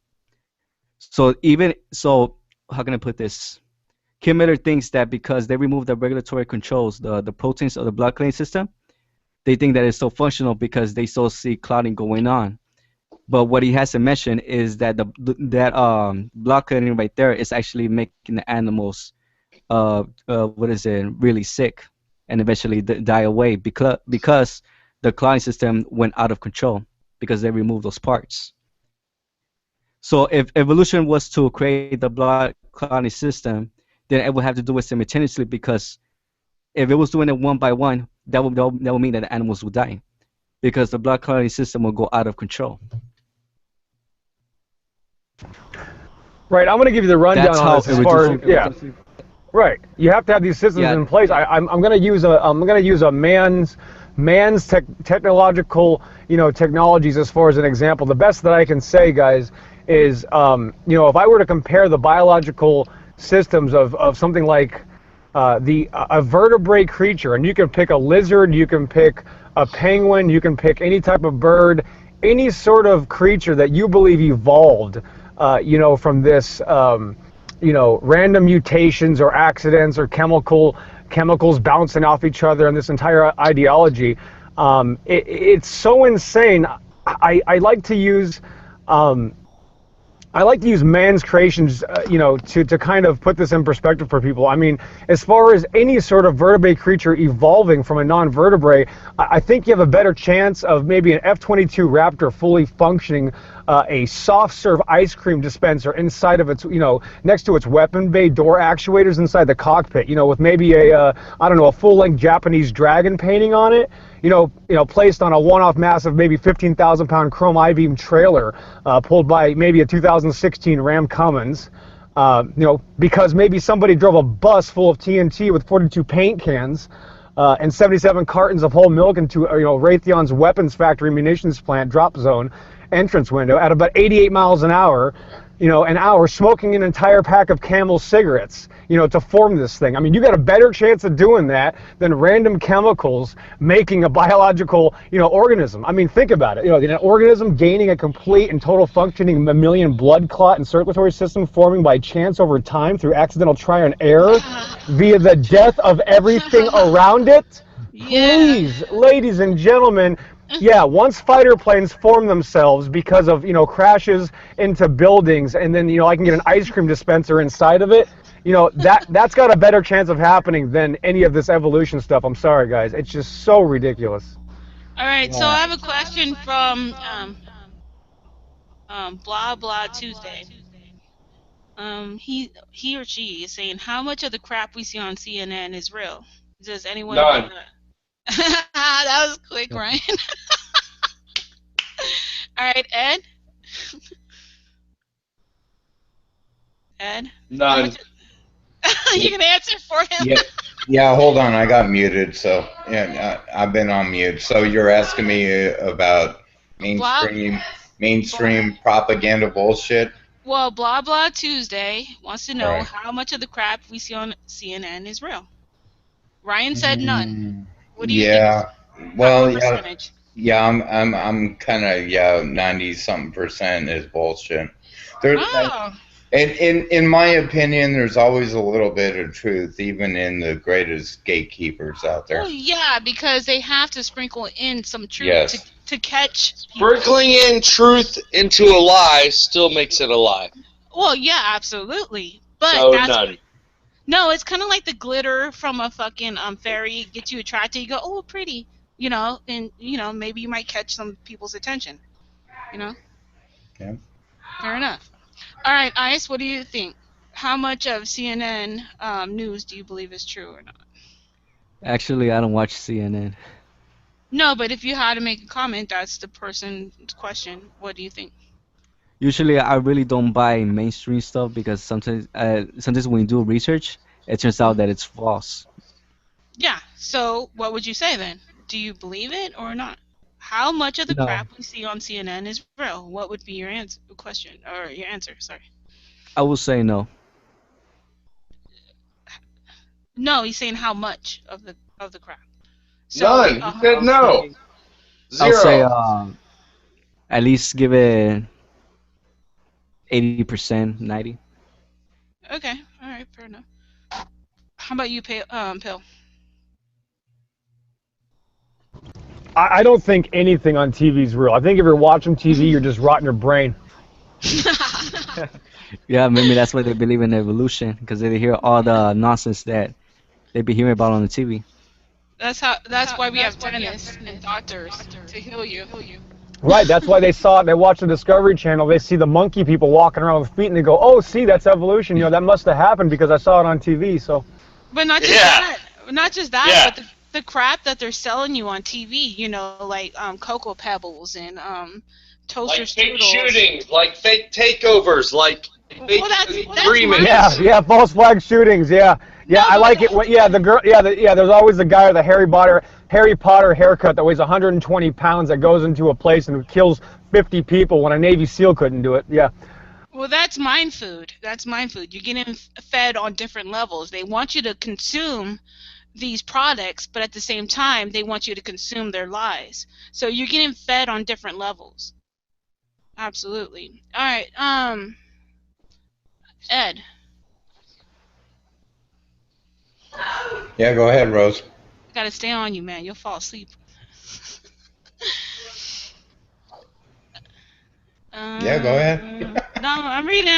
So even so, how can I put this? Kim Miller thinks that because they remove the regulatory controls, the proteins of the blood clotting system, they think that it's so functional because they still see clotting going on. But what he hasn't mentioned is that that blood clotting right there is actually making the animals what is it really sick and eventually die away because the clotting system went out of control because they removed those parts. So if evolution was to create the blood clotting system, then it would have to do it simultaneously because if it was doing it one by one, that would mean that the animals would die because the blood clotting system will go out of control. Right. I'm going to give you the rundown That's on how this as far as yeah. irreducible. Right. You have to have these systems Yeah, in place. I'm going to use a man's technological technologies as far as an example. The best that I can say, guys, is if I were to compare the biological systems of something like a vertebrate creature, and you can pick a lizard, you can pick a penguin, you can pick any type of bird, any sort of creature that you believe evolved, from this. Random mutations or accidents or chemicals bouncing off each other and this entire ideology. It's so insane. I like to use man's creations, to kind of put this in perspective for people. I mean, as far as any sort of vertebrate creature evolving from a non-vertebrate, I think you have a better chance of maybe an F-22 Raptor fully functioning a soft serve ice cream dispenser inside of its, next to its weapon bay door actuators inside the cockpit, with maybe a full-length Japanese dragon painting on it. Placed on a one-off massive, maybe 15,000-pound chrome I-beam trailer, pulled by maybe a 2016 Ram Cummins, because maybe somebody drove a bus full of TNT with 42 paint cans and 77 cartons of whole milk into Raytheon's weapons factory munitions plant drop zone entrance window at about 88 miles an hour, smoking an entire pack of Camel cigarettes, to form this thing. I mean, you got a better chance of doing that than random chemicals making a biological, organism. I mean, think about it. An organism gaining a complete and total functioning mammalian blood clot and circulatory system forming by chance over time through accidental trial and error via the death of everything around it. Yeah. Please, ladies and gentlemen, yeah, once fighter planes form themselves because of, crashes into buildings, and then, I can get an ice cream dispenser inside of it, that's got a better chance of happening than any of this evolution stuff. I'm sorry, guys. It's just so ridiculous. All right. So I have a question from blah blah Tuesday. He or she is saying how much of the crap we see on CNN is real. Does anyone None. wanna? That was quick, Yep. Ryan. All right, Ed. Ed, how None. much? You can answer for him. Yeah, yeah. Hold on, I got muted. So yeah, I've been on mute. So you're asking me about Blah. mainstream propaganda bullshit. Well, blah blah Tuesday wants to All know right. how much of the crap we see on CNN is real. Ryan said none. Mm, What do you think? yeah. What Well, yeah. percentage? Yeah, I'm kind of, yeah, 90 something percent is bullshit. There, Oh. in my opinion, there's always a little bit of truth, even in the greatest gatekeepers out Well, there. yeah, because they have to sprinkle in some truth to Yes. to catch people. Sprinkling in truth into a lie still makes it a lie. Well, yeah, absolutely. But So that's none. no, it's kind of like the glitter from a fucking fairy gets you attracted. You go, oh, pretty, and maybe you might catch some people's attention. You know, Yeah. fair enough. All right, Ice, what do you think? How much of CNN news do you believe is true or not? Actually, I don't watch CNN. No, but if you had to make a comment, that's the person's question. What do you think? Usually, I really don't buy mainstream stuff because sometimes when you do research, it turns out Mhm. that it's false. Yeah. So, what would you say then? Do you believe it or not? How much of the No, crap we see on CNN is real? What would be your answer question or your answer? Sorry. I will say no. No, he's saying how much of the crap. So, None. He said I'll no. say I'll say Zero. at least give it 80%, 90. okay, all right, fair enough. How about you, Pill? I don't think anything on TV is real. I think if you're watching TV, you're just rotting your brain. Yeah, maybe that's why they believe in evolution because they hear all the nonsense that they be hearing about on the TV. That's why we have dentists and doctors to heal you. Right, that's why they saw it. They watch the Discovery Channel. They see the monkey people walking around with feet, and they go, "Oh, see, that's evolution. That must have happened because I saw it on TV." So, But not just Yeah. that, not just that, Yeah. but the crap that they're selling you on TV, like Cocoa Pebbles and toaster Like fake strudels. shootings, like fake takeovers, like fake Well, that's agreements. mine. yeah, false flag shootings. Yeah, No, I but like it. Yeah, the girl. Yeah, there's always the guy with the Harry Potter haircut that weighs 120 pounds that goes into a place and kills 50 people when a Navy SEAL couldn't do it. Yeah. well, that's mind food. That's mind food. You're getting fed on different levels. They want you to consume these products, but at the same time, they want you to consume their lies. So you're getting fed on different levels. Absolutely. All right. Ed. Yeah, go ahead, Rose. I gotta stay on you, man. You'll fall asleep. Yeah, go ahead. No, I'm reading.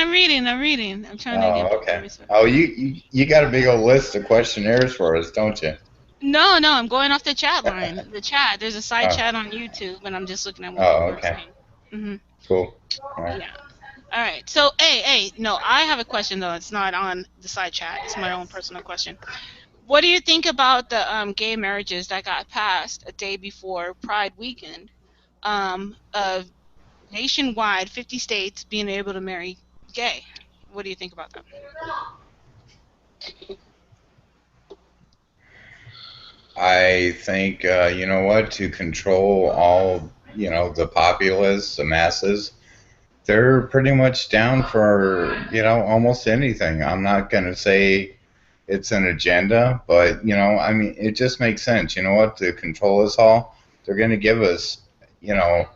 I'm trying to Oh, get back to okay. research. Oh, you got a big old list of questionnaires for us, don't you? No, I'm going off the chat line. The chat. There's a side Oh, chat on YouTube, and I'm just looking at what oh, people are okay. saying. Mhm. Cool. All right. Yeah. All right. So, hey, no, I have a question though. It's not on the side chat. It's my own personal question. What do you think about the gay marriages that got passed a day before Pride weekend? Of nationwide, 50 states being able to marry gay. What do you think about that? I think, you know what, to control all, the populace, the masses, they're pretty much down for, almost anything. I'm not going to say it's an agenda, but, I mean, it just makes sense. You know what, to control us all, they're going to give us, you know,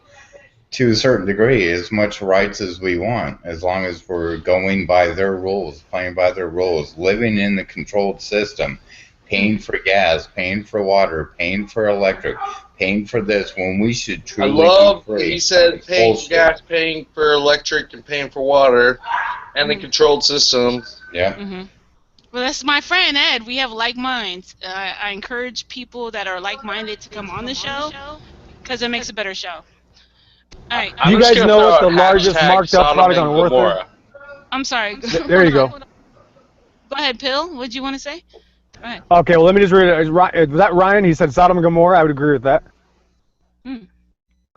to a certain degree, as much rights as we want, as long as we're going by their rules, playing by their rules, living in the controlled system, paying Mm. for gas, paying for water, paying for electric, paying for this, when we should I truly be love that he free. said It's paying for bullshit. gas, paying for electric, and paying for water, and the Mhm. controlled system. Yeah. Mhm. Well, that's my friend Ed. We have like minds. I encourage people that are like minded to come on the show because it makes a better show. All right. Do I'm you just guys gonna know throw what out the largest hashtag marked up Sodom product and on Earth is? Gomorrah. I'm sorry. There you go. Go ahead, Pill. What do you want to say? Go ahead. Okay, well, let me just read it. Was that Ryan? He said Sodom and Gomorrah. I would agree with that. Mm.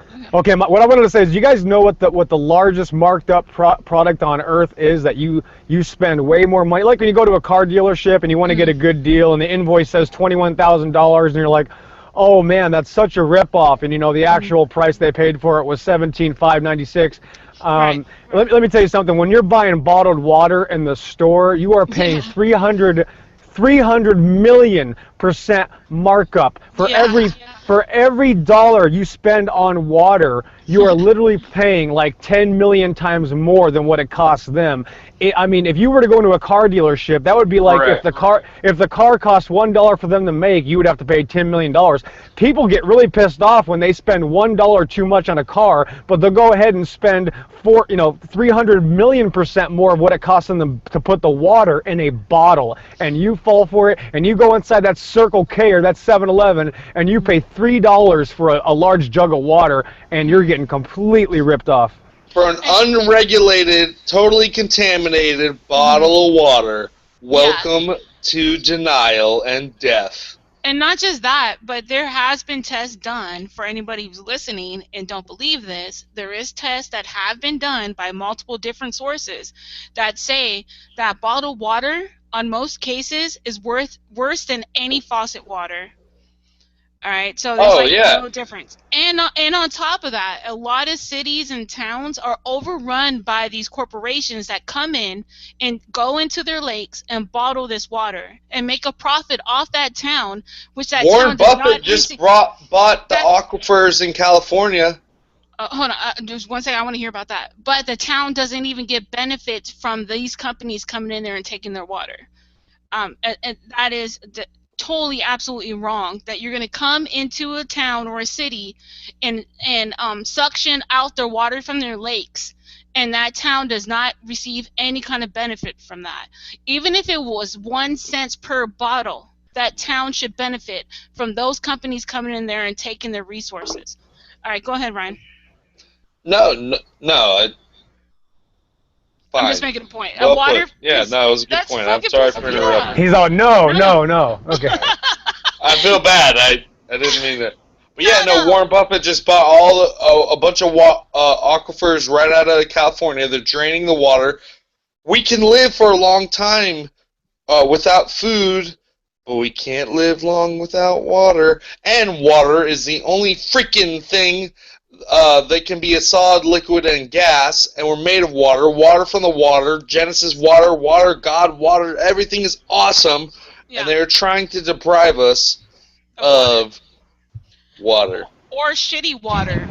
Okay. Okay, what I wanted to say is, you guys know what the largest marked up product on Earth is that you spend way more money. Like when you go to a car dealership and you want to get Mm. a good deal, and the invoice says $21,000, and you're like, oh man, that's such a ripoff, and the Mm. actual price they paid for it was $17,596. Right. Let me tell you something. When you're buying bottled water in the store, you are paying Yeah. 300 million% markup Yeah. for every dollar you spend on water. You are literally paying like 10 million times more than what it costs them. I mean, if you were to go into a car dealership, that would be like Correct. if the car cost $1 for them to make, you would have to pay $10 million. People get really pissed off when they spend $1 too much on a car, but they'll go ahead and spend 300 million% more of what it costs them to put the water in a bottle, and you fall for it, and you go inside that Circle K or that 7-Eleven, and you pay $3 for a large jug of water, and you're getting completely ripped off. For an unregulated, totally contaminated bottle of water, welcome to denial and death. And not just that, but there has been tests done for anybody who's listening and don't believe this. There is tests that have been done by multiple different sources that say that bottled water, on most cases, is worse than any faucet water. All right, so there's no difference. And on top of that, a lot of cities and towns are overrun by these corporations that come in and go into their lakes and bottle this water and make a profit off that town, which that Warren town does Buffett not just bought the aquifers in California. Hold on, just one second. I want to hear about that. But the town doesn't even get benefits from these companies coming in there and taking their water. And that is totally, absolutely wrong. That you're going to come into a town or a city and suction out their water from their lakes, and that town does not receive any kind of benefit from that. Even if it was 1 cent per bottle, that town should benefit from those companies coming in there and taking their resources. All right, go ahead, Ryan. No. Fine. I'm just making a point. Well water. Yeah, no, it was a good point. I'm sorry for interrupting. He's all no. Okay. I feel bad. I didn't mean that. But yeah, no. Warren Buffett just bought a bunch of aquifers right out of California. They're draining the water. We can live for a long time without food, but we can't live long without water. And water is the only freaking thing that can be a solid, liquid, and gas, and we're made of water. Water from the water, Genesis water, God water, everything is awesome, and they're trying to deprive us of water. Or shitty water.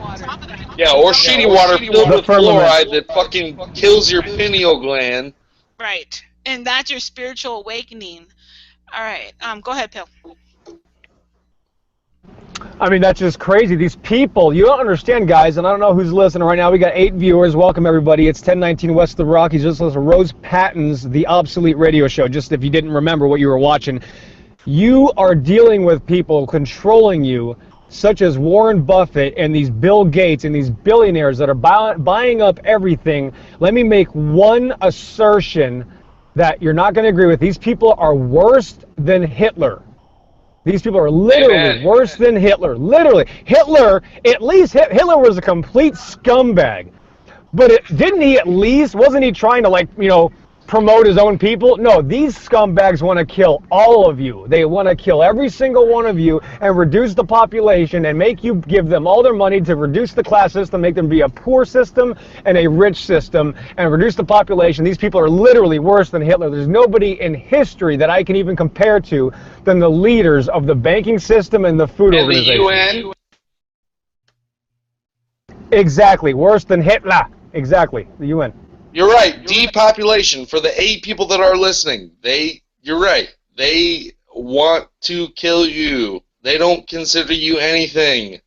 Yeah, or shitty water filled with fluoride that fucking kills your pineal gland. Right, and that's your spiritual awakening. All right, go ahead, Pill. I mean, that's just crazy. These people, you don't understand, guys, and I don't know who's listening right now. We got 8 viewers. Welcome, everybody. It's 1019 West of the Rockies. Just listen to Rose Patton's The Obsolete radio show, just if you didn't remember what you were watching. You are dealing with people controlling you, such as Warren Buffett and these Bill Gates and these billionaires that are buying up everything. Let me make one assertion that you're not going to agree with. These people are worse than Hitler. These people are literally worse than Hitler. Literally. Hitler, at least Hitler was a complete scumbag. But wasn't he trying to, promote his own people? No, these scumbags want to kill all of you. They want to kill every single one of you and reduce the population and make you give them all their money to reduce the class system, make them be a poor system and a rich system, and reduce the population. These people are literally worse than Hitler. There's nobody in history that I can even compare to than the leaders of the banking system and the food organization. The UN? Exactly, worse than Hitler. Exactly, the UN. You're right. Depopulation. For the 8 people that are listening, you're right. They want to kill you. They don't consider you anything.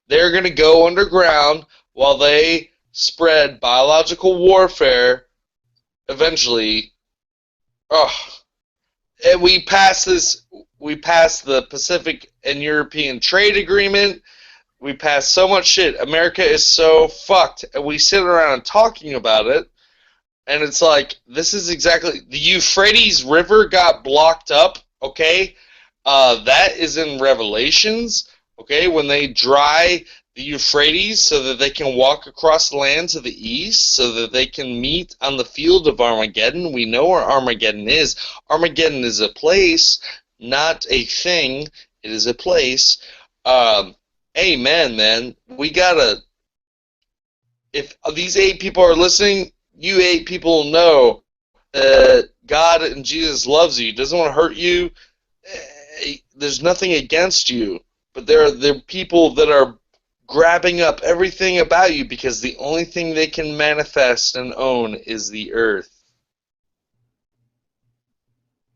They're going to go underground while they spread biological warfare. Eventually, and we passed the Pacific and European Trade Agreement. We passed so much shit. America is so fucked, and we sit around talking about it, and it's like, this is exactly... The Euphrates River got blocked up, okay? That is in Revelations, okay? When they dry the Euphrates so that they can walk across the land to the east, so that they can meet on the field of Armageddon. We know where Armageddon is. Armageddon is a place, not a thing. It is a place. Amen, man. We gotta... If these 8 people are listening, you 8 people know that God and Jesus loves you, doesn't want to hurt you, there's nothing against you. But there are people that are grabbing up everything about you because the only thing they can manifest and own is the earth.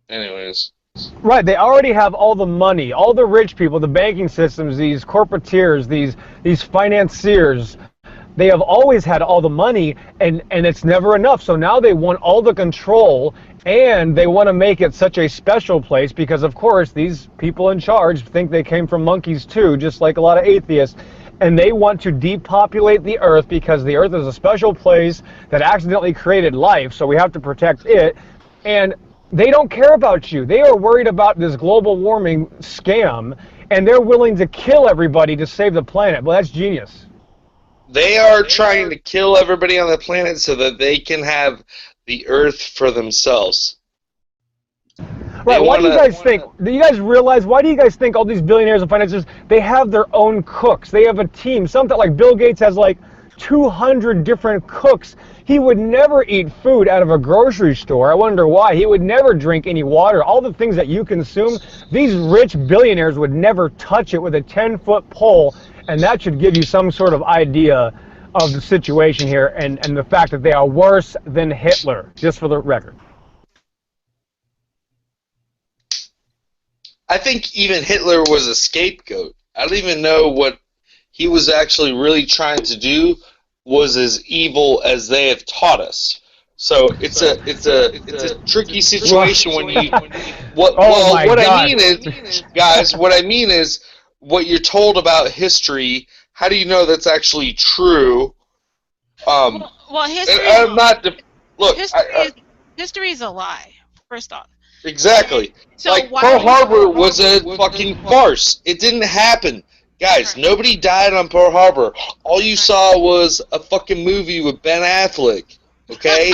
Anyways. Right, they already have all the money, all the rich people, the banking systems, these corporateers, these financiers. They have always had all the money, and it's never enough. So now they want all the control, and they want to make it such a special place because, of course, these people in charge think they came from monkeys too, just like a lot of atheists. And they want to depopulate the earth because the earth is a special place that accidentally created life, so we have to protect it. And they don't care about you. They are worried about this global warming scam, and they're willing to kill everybody to save the planet. Well, that's genius. They are trying to kill everybody on the planet so that they can have the earth for themselves. Right, why do you guys think, do you guys realize, why do you guys think all these billionaires and financiers, they have their own cooks? They have a team, something like Bill Gates has like 200 different cooks. He would never eat food out of a grocery store. I wonder why. He would never drink any water. All the things that you consume, these rich billionaires would never touch it with a 10-foot pole, and that should give you some sort of idea of the situation here and the fact that they are worse than Hitler, just for the record. I think even Hitler was a scapegoat. I don't even know what he was actually really trying to do was as evil as they have taught us. So it's a tricky situation when you what I mean is, guys, what I mean is what you're told about history. How do you know that's actually true? Well, history. I'm not. Look, history is a lie. First off. Exactly. So like Pearl Harbor was a fucking farce. It didn't happen. Guys, nobody died on Pearl Harbor. All you saw was a fucking movie with Ben Affleck. Okay?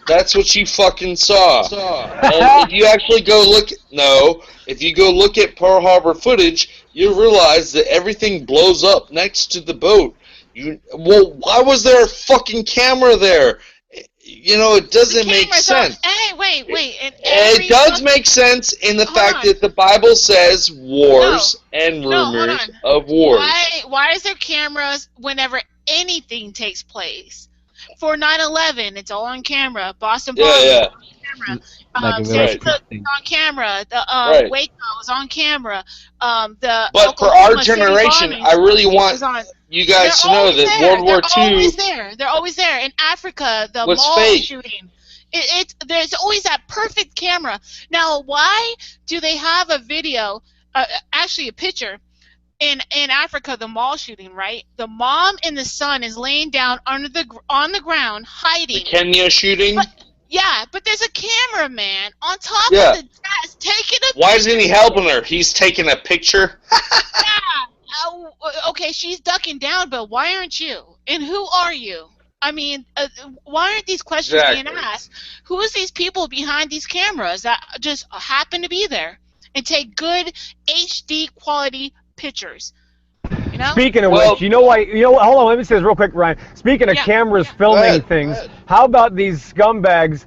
That's what you fucking saw. And if you actually go look if you go look at Pearl Harbor footage, you'll realize that everything blows up next to the boat. Well, why was there a fucking camera there? You know, it doesn't make sense. Hey, wait. It does make sense in the fact that the Bible says wars and rumors of wars. Why is there cameras whenever anything takes place? For 9/11, it's all on camera. Boston Bombing is on camera. San Francisco is on camera. The Waco is on camera. But for our generation, I really want you guys to know that World War II. They're always there. In Africa, the mall shooting. There's always that perfect camera. Now, why do they have a video, actually a picture, in Africa, the mall shooting, right? The mom and the son is laying down on the ground, hiding. The Kenya shooting? But there's a cameraman on top of the desk taking a picture. Why isn't he helping her? He's taking a picture? Okay, she's ducking down, but why aren't you? And who are you? I mean, why aren't these questions being asked? Who is these people behind these cameras that just happen to be there and take good HD quality pictures? You know? Speaking of which, you know why? Hold on, let me say this real quick, Ryan. Speaking of cameras filming things, how about these scumbags?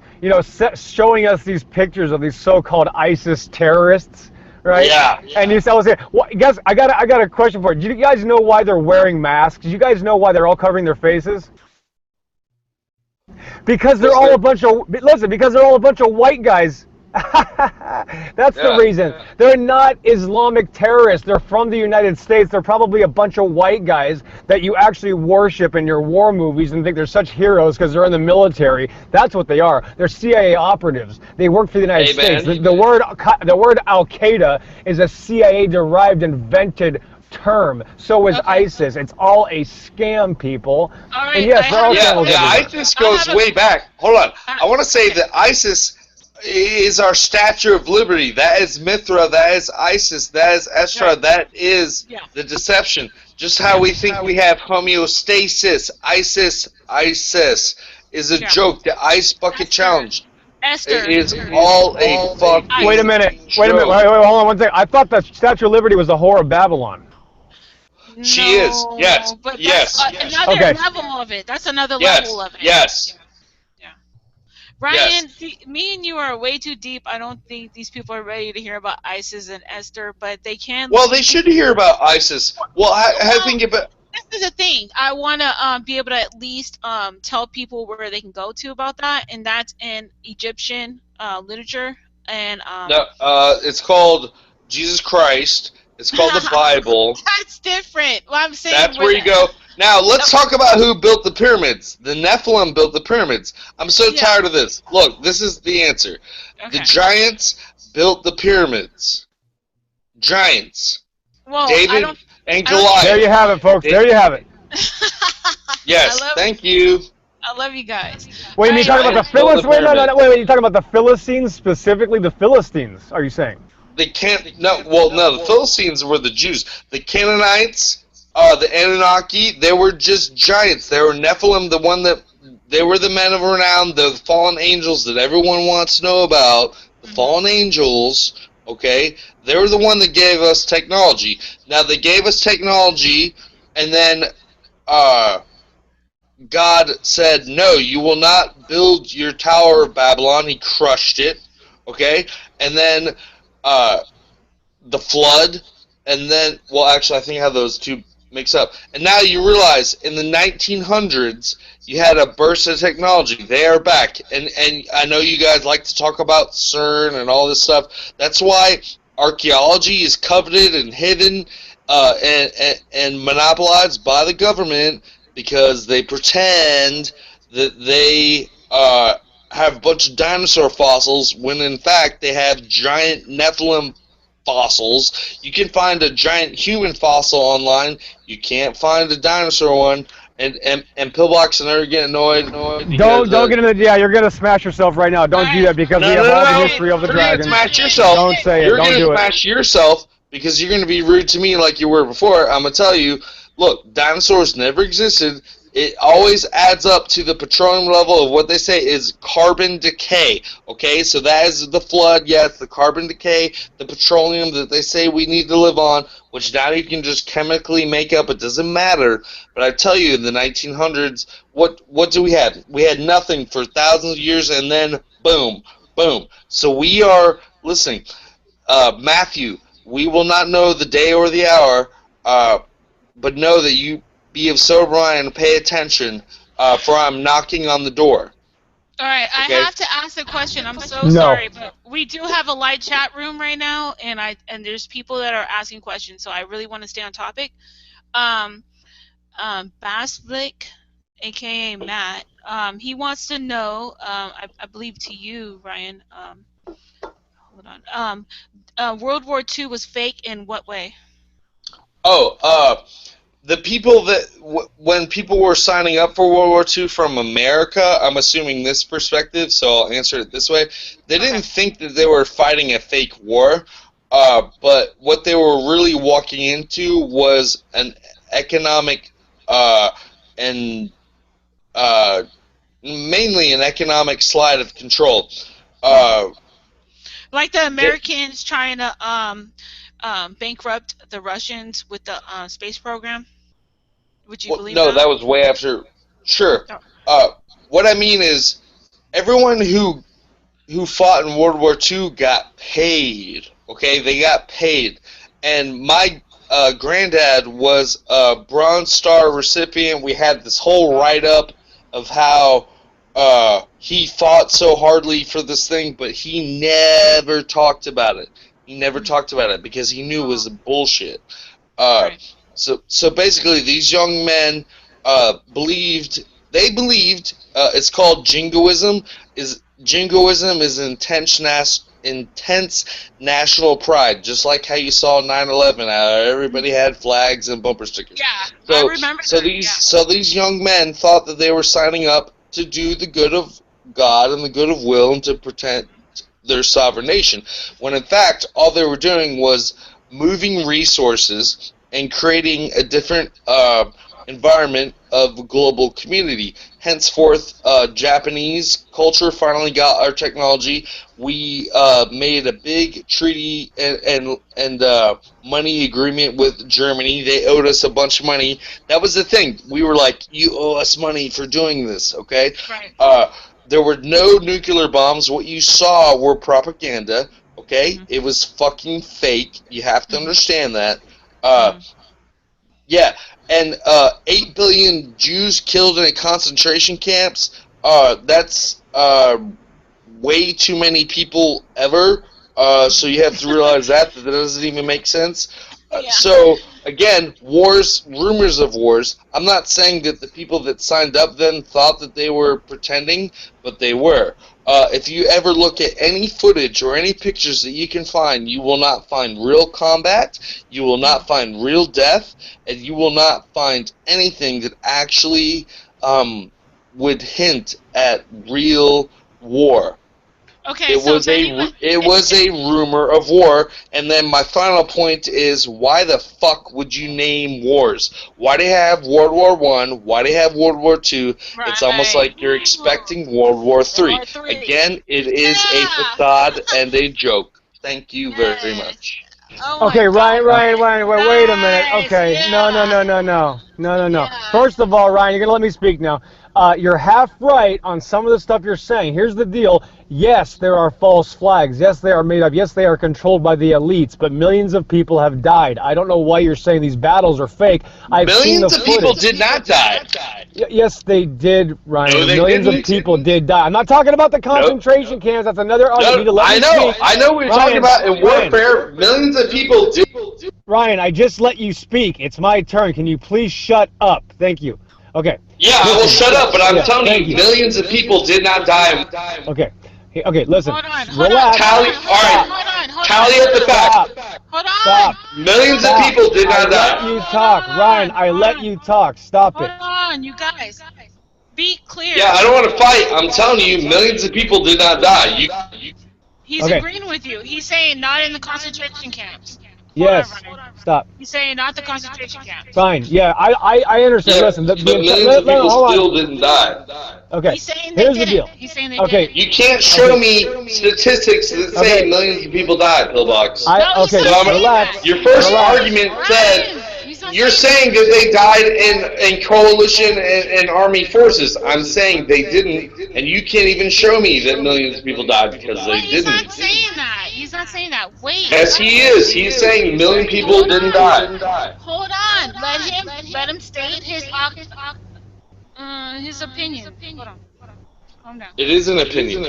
Showing us these pictures of these so-called ISIS terrorists, right? Yeah. And you say, guys, I got a question for you. Do you guys know why they're wearing masks? Do you guys know why they're all covering their faces? Because they're all a bunch of white guys. That's the reason. They're not Islamic terrorists. They're from the United States. They're probably a bunch of white guys that you actually worship in your war movies and think they're such heroes because they're in the military. That's what they are. They're CIA operatives. They work for the United States. The word Al-Qaeda is a CIA-derived invented term. So is ISIS. It's all a scam, people. All right, and yes, ISIS goes way back. Hold on. I want to say that ISIS is our Statue of Liberty. That is Mithra. That is Isis. That is Estra. That is the deception. Just how we think we have homeostasis. ISIS is a joke. The Ice Bucket Challenge. It is all a fucking Wait a minute. Wait, hold on one second. I thought the Statue of Liberty was the whore of Babylon. She is. Yes. But yes. That's another level of it. That's another level of it. Yes. Yes. Ryan, me and you are way too deep. I don't think these people are ready to hear about Isis and Esther, but they can. Well, they We can. should hear about ISIS. Well, I Well, think about. this is the thing. I want to be able to at least tell people where they can go to about that, and that's in Egyptian literature. And No, it's called Jesus Christ. It's called the Bible. that's different. Well, I'm saying That's where where the you go. Now, let's talk about who built the pyramids. The Nephilim built the pyramids. I'm so yeah. tired of this. Look, this is the answer. The Okay. giants built the pyramids. Giants. Well, David and I don't There think. you Goliath. have it, folks. It- There you have it. I yes, love. thank you. I love you guys. Wait, All you right. talking about the Giants built the Philistines? Wait, no, no, pyramids. no, wait. You talking about the Philistines specifically? The Philistines? Are you saying? They can't. No, well, no. The Philistines were the Jews. The Canaanites, the Anunnaki, they were just giants. They were Nephilim, the one that they were the men of renown, the fallen angels that everyone wants to know about. The fallen angels. Okay, they were the one that gave us technology. Now they gave us technology, and then God said, "No, you will not build your Tower of Babylon." He crushed it. Okay, and then. Uh, the flood, and then, well, actually, I think I have those two mixed up. And now you realize in the 1900s, you had a burst of technology. They are back, and I know you guys like to talk about CERN and all this stuff. That's why archaeology is coveted and hidden and monopolized by the government because they pretend that they have a bunch of dinosaur fossils when in fact they have giant Nephilim fossils. You can find a giant human fossil online. You can't find a dinosaur one. And Pillbox and I are getting annoyed because Don't get into the. Yeah, you're gonna smash yourself right now. Don't do Alright. that because no we no have all the no. history of the You're gonna dragons. smash yourself. Don't say it. You're Don't gonna do it. smash yourself because you're gonna be rude to me like you were before. I'm gonna tell you. Look, dinosaurs never existed. It always adds up to the petroleum level of what they say is carbon decay. Okay, so that is the flood. Yes, the carbon decay, the petroleum that they say we need to live on, which now you can just chemically make up. It doesn't matter. But I tell you, in the 1900s, what do we have? We had nothing for thousands of years, and then boom, boom. So we are listening. Matthew, we will not know the day or the hour, but know that you be of sober mind and pay attention, for I'm knocking on the door. All right, I Okay? have to ask a question. I'm so No. sorry, but we do have a live chat room right now, and there's people that are asking questions, so I really want to stay on topic. Um, Baslick, aka Matt, he wants to know. I believe to you, Ryan. Hold on. World War II was fake in what way? Oh, the people that when people were signing up for World War II from America, I'm assuming this perspective, so I'll answer it this way. They didn't think that they were fighting a fake war, but what they were really walking into was an economic and mainly an economic slide of control. Like the Americans trying to bankrupt the Russians with the space program. Would you believe No, that? that was way after. Sure. What I mean is, everyone who fought in World War II got paid. Okay, they got paid, and my granddad was a Bronze Star recipient. We had this whole write-up of how he fought so hardly for this thing, but he never talked about it. He never talked about it because he knew it was bullshit. Right. So basically, these young men believed. They believed it's called jingoism. Jingoism is intense national pride, just like how you saw 9/11. Everybody had flags and bumper stickers. Yeah, So I remember. so these young men thought that they were signing up to do the good of God and the good of will and to protect their sovereign nation, when in fact all they were doing was moving resources and creating a different environment of global community. Henceforth, Japanese culture finally got our technology. We made a big treaty and money agreement with Germany. They owed us a bunch of money. That was the thing. We were like, you owe us money for doing this, okay? Right. There were no nuclear bombs. What you saw were propaganda. Okay, Mhm. it was fucking fake. You have to Mhm. understand that. Mhm. Yeah, and 8 billion Jews killed in concentration camps. That's way too many people ever. So you have to realize that doesn't even make sense. Yeah. So again, wars, rumors of wars. I'm not saying that the people that signed up then thought that they were pretending, but they were. If you ever look at any footage or any pictures that you can find, you will not find real combat, you will not find real death, and you will not find anything that actually would hint at real war. Okay, so if anyone, It was a rumor of war, and then my final point is why the fuck would you name wars? Why do you have World War One? Why do you have World War Two? It's almost right? like you're expecting World War World Three. War Three. Again, it is a Yeah. facade and a joke. Thank you very Yes. much. Oh my Okay, God, Ryan, Ryan. wait a minute. Nice. Okay, no, no, Yeah. no, no, no, no, no, no. Yeah. First of all, Ryan, you're gonna let me speak now. You're half right on some of the stuff you're saying. Here's the deal. Yes, there are false flags. Yes, they are made up. Yes, they are controlled by the elites. But millions of people have died. I don't know why you're saying these battles are fake. I've seen the Millions of people footage. did not die. Yes, they did, No, Ryan. they Millions of didn't. people did die. I'm not talking about the Nope. concentration camps. That's another argument. You No, need to let me speak. I know what you're talking Ryan, about in Ryan, warfare. Millions of people did. Ryan, I just let you speak. It's my turn. Can you please shut up? Thank you. Okay. Yeah, I will shut up, but I'm telling thank you, millions of people did not die. Okay. Okay, listen. Hold on, Relax. Tally, hold all on, right, hold on, hold on, tally hold up the on, Stop. facts. hold Stop. on, Millions of Stop. people did I not let die. you talk. Ryan, I let you talk. Stop hold it. on, you guys. Be Yeah, clear. I don't want to fight. I'm telling you, millions of people did not die. He's Okay. agreeing with you. He's saying not in the concentration camps. Hold on, Yes. Ryan. Stop. He's saying not the concentration camps. Fine. Yeah, I understand. Yeah, Listen, but millions of people hold still on. didn't die. Okay. He's saying they Here's the didn't. deal. He's saying they Okay. didn't. You can't show me statistics that say Okay. millions of people died, Pillbox. No, he's Okay. So not saying that. Relax. your first Relax. argument said Ryan, he's not you're saying that. saying that they died in coalition and army forces. I'm saying they didn't, and you can't even show me that millions of people died because But they he's didn't. not saying that. He's not saying that. Wait. Yes, he is. He's saying a million people Hold didn't on. die. Hold on. Let him state his opinion. Hold on. Calm down. It is an opinion.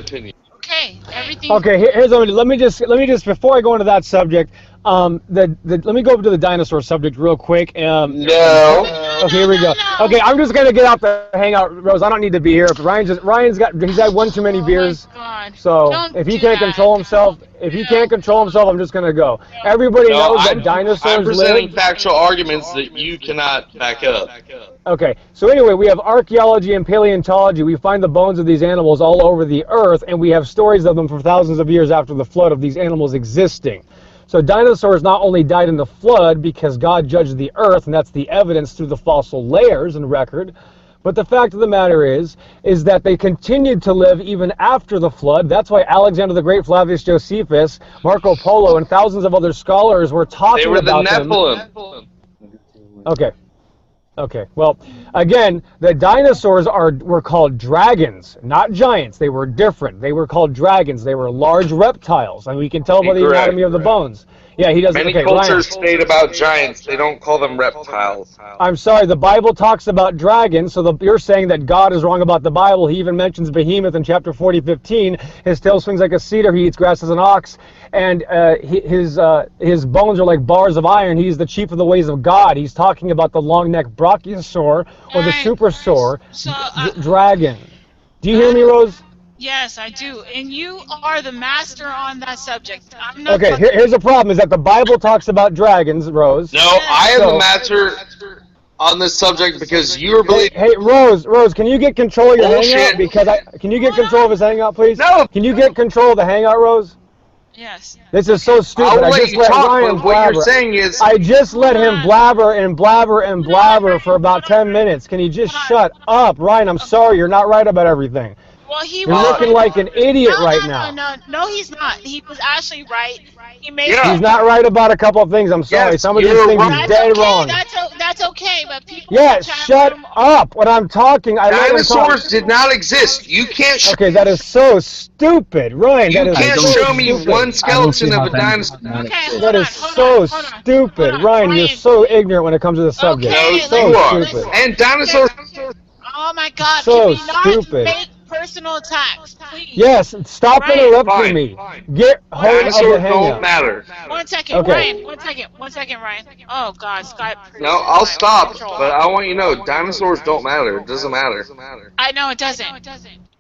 Okay. Everything's Okay, here's what let me just before I go into that subject, let me go over to the dinosaur subject real quick. No. Okay, here we go. No. Okay, I'm just gonna get out the hangout, Rose. I don't need to be here. But he's had one too many Oh my beers. God. So Don't if he do can't that. control himself, I'm just gonna go. Everybody No, knows that I'm dinosaurs presenting lived. factual arguments that you cannot back up. Okay, so anyway, we have archaeology and paleontology. We find the bones of these animals all over the earth, and we have stories of them for thousands of years after the flood of these animals existing. So dinosaurs not only died in the flood because God judged the earth, and that's the evidence through the fossil layers and record, but the fact of the matter is that they continued to live even after the flood. That's why Alexander the Great, Flavius Josephus, Marco Polo, and thousands of other scholars were They talking were the about them. Nephilim. Okay. Okay, well, again, the dinosaurs were called dragons, not giants. They were different. They were called dragons. They were large reptiles, and we can tell by the Incorrect. anatomy of the bones. Yeah, he doesn't. Many Okay, Ryan. cultures state about giants. They don't call them reptiles. I'm sorry, the Bible talks about dragons, so you're saying that God is wrong about the Bible. He even mentions Behemoth in chapter 40:15. His tail swings like a cedar, he eats grass as an ox, and his bones are like bars of iron. He's the chief of the ways of God. He's talking about the long-necked brachiosaur or the Alright. supersaur So, dragon. Do you hear me, Rose? yes, I do. And you are the master on that subject. I'm not Okay, fucking. here's the problem, is that the Bible talks about dragons, Rose. No, I am So- the master on this subject because you are believing. Hey, Rose, can you get control of your Bullshit. hangout? Can you get control of his hangout, please? No. Can you get control of the hangout, Rose? Yes. This is so stupid. I'll I let just you let talk, Ryan but what blabber. you're saying is I just let him blabber and blabber and blabber for about 10 minutes. Can you just shut up, Ryan? I'm sorry, you're not right about everything. Well, he You're was looking right. like an idiot No, right no, no, now. no, no. He's not. He was actually right. He made Yeah. He's some. not right about a couple of things. I'm sorry. Yes, Some of these you're things he's wrong. That's dead okay. wrong. That's okay. But people in the Yeah, chat shut room. up. When I'm talking, I let him talk. Dinosaurs did not exist. You can't. Okay, that is so stupid, Ryan. That You is I can't don't so show me see. stupid. one I don't see skeleton of how a dinosaurs dinosaur. did not Okay, exist. That is so stupid, Ryan. You're Brian. so ignorant when it comes to the subject. No, Okay, So you are. let's. stupid. And dinosaurs. Oh my God! Can So we not stupid. make personal attacks, please? Yes, stop Ryan, interrupting Fine. me. Get hold Ryan. of the Dinosaurs don't hangout. matter. 1 second, Okay. Ryan. 1 second. 1 second, Ryan. Oh God, Skype No, is I'll out of stop. control. But I want you to know, dinosaurs don't matter. It doesn't matter. I know it doesn't.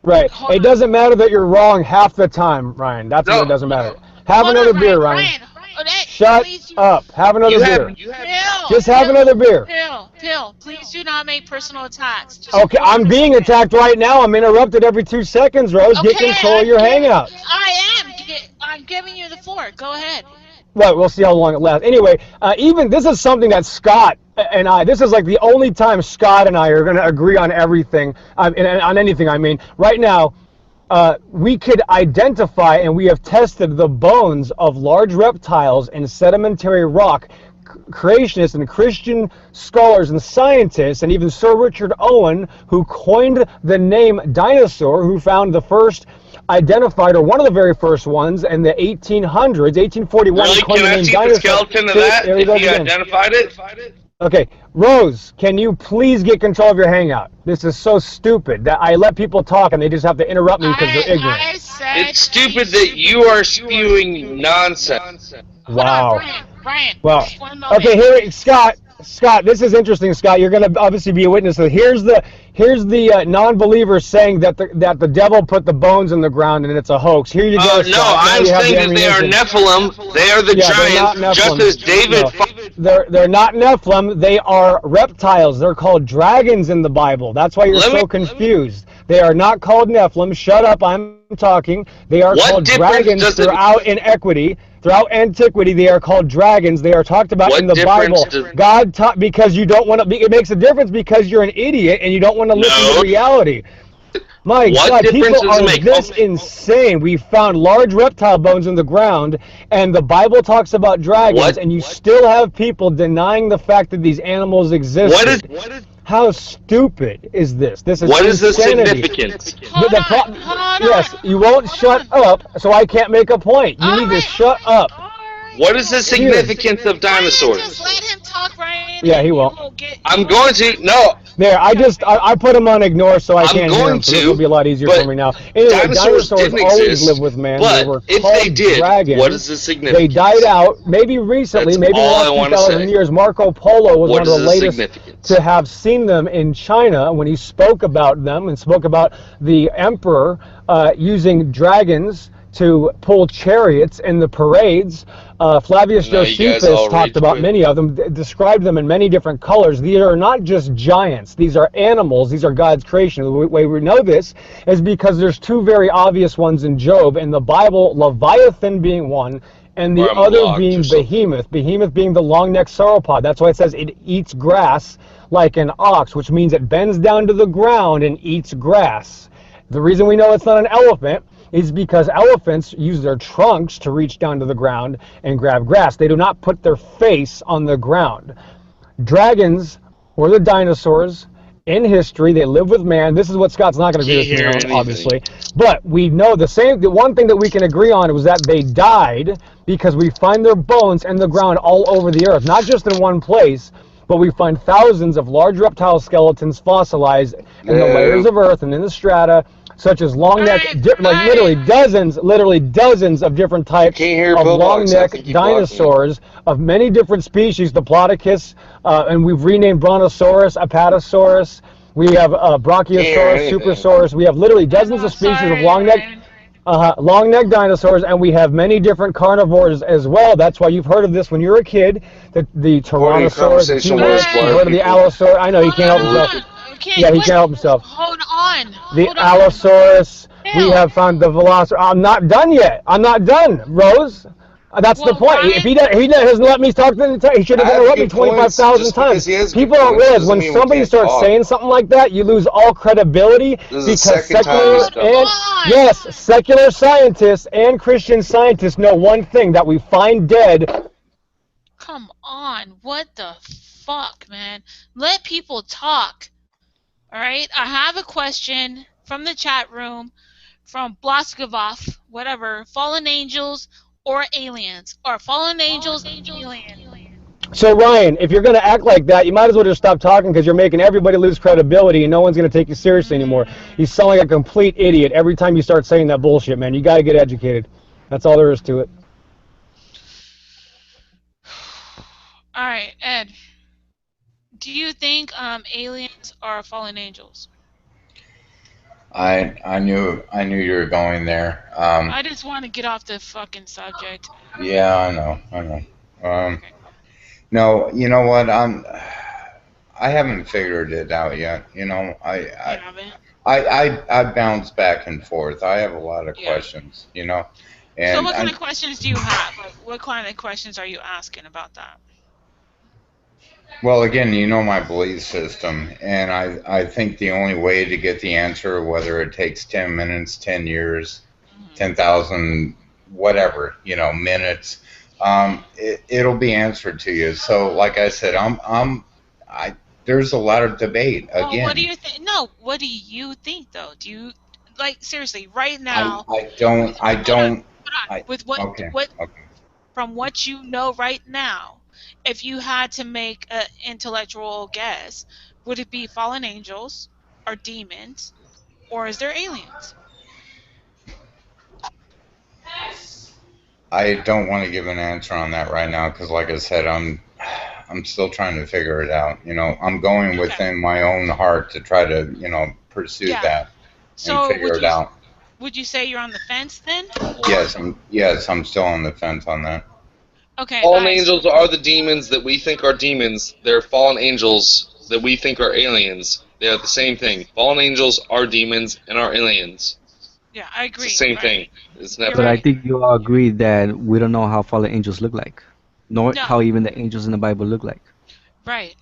Right. Hold It on. doesn't matter that you're wrong half the time, Ryan. That's what it No, doesn't matter. Have Hold another on, beer, Ryan. Ryan. Ryan. Oh, hey, Shut please, you. up. Have another you have. beer. Pill. Just have another beer. Pill. Please do not make personal attacks. Just Okay, one I'm per being second. attacked right now. I'm interrupted every 2 seconds, Rose. Get Okay, control of your hangout. I'm giving you the floor. Go ahead. Well, we'll see how long it lasts. Anyway, even this is something that Scott and I, this is like the only time Scott and I are going to agree on everything, and on anything, I mean. Right now, we could identify and we have tested the bones of large reptiles in sedimentary rock. Creationists and Christian scholars and scientists, and even Sir Richard Owen, who coined the name dinosaur, who found the first identified, or one of the very first ones in the 1800s, 1841. Really? He coined Can the I name see the dinosaur. skeleton of See, that there he if goes he again. identified it? Okay, Rose, can you please get control of your hangout? This is so stupid that I let people talk and they just have to interrupt me because they're ignorant. I said. It's stupid that you are spewing nonsense. Hold on, Wow. Brian. Well, Just 1 moment. okay, here, Scott, this is interesting, Scott. You're going to obviously be a witness. So here's the non-believers saying that the devil put the bones in the ground and it's a hoax. Here you go, No, Scott. Now I'm you have the saying that they are ammunition. Nephilim. They are the Yeah, they're not giants, just Nephilim. as David. No. They're not Nephilim. They are reptiles. They're called dragons in the Bible. That's why you're so confused. They are not called Nephilim. Shut up. I'm talking. They are What called difference dragons does it- throughout antiquity. They are called dragons. They are talked about What in the difference Bible. does- God taught because you don't want to. It makes a difference because you're an idiot and you don't want to listen No. to reality. My What God, difference people does it are make? this insane. We found large reptile bones in the ground, and the Bible talks about dragons, What? and you still have people denying the fact that these animals exist. What is How stupid is this? This is what is the insanity. significance? Hold The on. Hold on. Yes, you won't shut up, so I can't make a point. You need to shut up. What is the significance of Ryan, dinosaurs? just let him talk, Ryan. Yeah, he and won't. you will get- I'm going to no. There, I put him on ignore so I I'm can't hear going him, so this to, will be a lot easier but for me now. Anyway, dinosaurs dinosaurs didn't always exist, lived with man. but They were if called they did, dragons. what is the significance? They died out, maybe recently, That's maybe in the all I last wanna 2,000 say. years. Marco Polo was What one of is the the latest significance? to have seen them in China when he spoke about them and spoke about the emperor using dragons to pull chariots in the parades. Flavius No, you guys Josephus all talked rage about quit. many of them, described them in many different colors. These are not just giants. These are animals. These are God's creation. The way we know this is because there's two very obvious ones in Job. In the Bible, Leviathan being one, and the Or I'm other blocked being or something. Behemoth. Behemoth being the long-necked sauropod. That's why it says it eats grass like an ox, which means it bends down to the ground and eats grass. The reason we know it's not an elephant is because elephants use their trunks to reach down to the ground and grab grass. They do not put their face on the ground. Dragons were the dinosaurs in history. They live with man. This is what Scott's not going to agree with me Can't on, hear anything. obviously. But we know the one thing that we can agree on was that they died because we find their bones in the ground all over the earth, not just in one place, but we find thousands of large reptile skeletons fossilized in the layers of earth and in the strata, such as long neck, like literally dozens of different types Can't hear of Bobox. long I neck think you blocked me. dinosaurs of many different species, Diplodocus, and we've renamed Brontosaurus, Apatosaurus. We have Brachiosaurus, anything. Supersaurus. We have literally dozens of species of long neck dinosaurs, and we have many different carnivores as well. That's why you've heard of this when you were a kid. The Tyrannosaurus, conversation you've was heard of the Allosaurus. I know he can't help himself. Yeah, he can't help himself. Hold on. The Hold on. Allosaurus. We Hell. have found the Velociraptor. I'm not done yet. I'm not done, Rose. That's the Well, point. Ryan, If he doesn't let me talk, then he should have I have interrupted me good points. 25,000 Just because times. he has good People don't points realize doesn't when mean we somebody can't starts talk. saying something like that, you lose all credibility This is the because second time he's done and this. on! yes, secular scientists and Christian scientists know one thing that we find dead. Come on. What the fuck, man? Let people talk. All right? I have a question from the chat room from Bloskavov, whatever. Fallen angels or aliens? Or fallen angels aliens? So Ryan, if you're going to act like that, you might as well just stop talking because you're making everybody lose credibility and no one's going to take you seriously anymore. You sound like a complete idiot every time you start saying that bullshit, man. You got to get educated. That's all there is to it. All right, Ed. Do you think aliens are fallen angels? I knew you were going there. I just want to get off the fucking subject. Yeah, I know. Um, Okay. no, you know what? I haven't figured it out yet. You haven't? I bounce back and forth. I have a lot of Yeah. questions. So And what kind of questions do you have? Like, what kind of questions are you asking about that? well, again, my belief system, and I think the only way to get the answer, whether it takes 10 minutes, 10 years, Hmm. 10,000, whatever, minutes, it'll be answered to you. So, like I said, I there's a lot of debate Well, what do again. you think? No, what do you think though? Do you like seriously right I now I don't with I don't hold on I with okay, what okay. from what you know right now, if you had to make an intellectual guess, would it be fallen angels or demons or is there aliens? I don't want to give an answer on that right now because, like I said, I'm still trying to figure it out. I'm going Okay. within my own heart to try to, pursue Yeah. that and So figure it out. would you say you're on the fence then? Or Yes, I'm still on the fence on that. okay, all Fallen right. angels are the demons that we think are demons. They're fallen angels that we think are aliens. They are the same thing. Fallen angels are demons and are aliens. Yeah, I It's the agree. same Right. thing. It's You're But never. I right. think you all agree that we don't know how fallen angels look like, nor No, how even the angels in the Bible look like. right.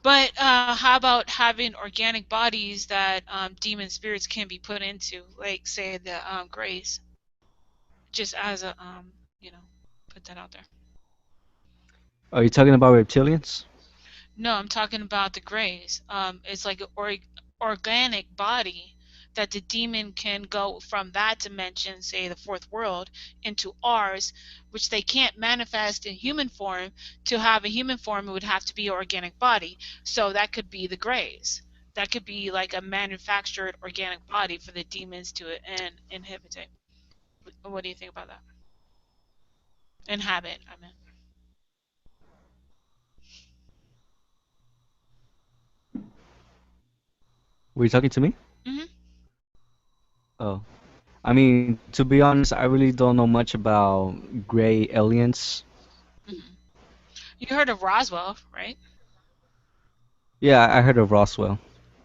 But how about having organic bodies that demon spirits can be put into, like say the Grays, just as a put that out there. Are you talking about reptilians? No, I'm talking about the Greys. It's like an organic body that the demon can go from that dimension, say the fourth world, into ours, which they can't manifest in human form. To have a human form, it would have to be an organic body. So that could be the Greys. That could be like a manufactured organic body for the demons to inhibit. What do you think about that? Inhabit, I mean. Were you talking to me? Hmm. Oh, I mean, to be honest, I really don't know much about gray aliens. Hmm. You heard of Roswell, right? Yeah, I heard of Roswell.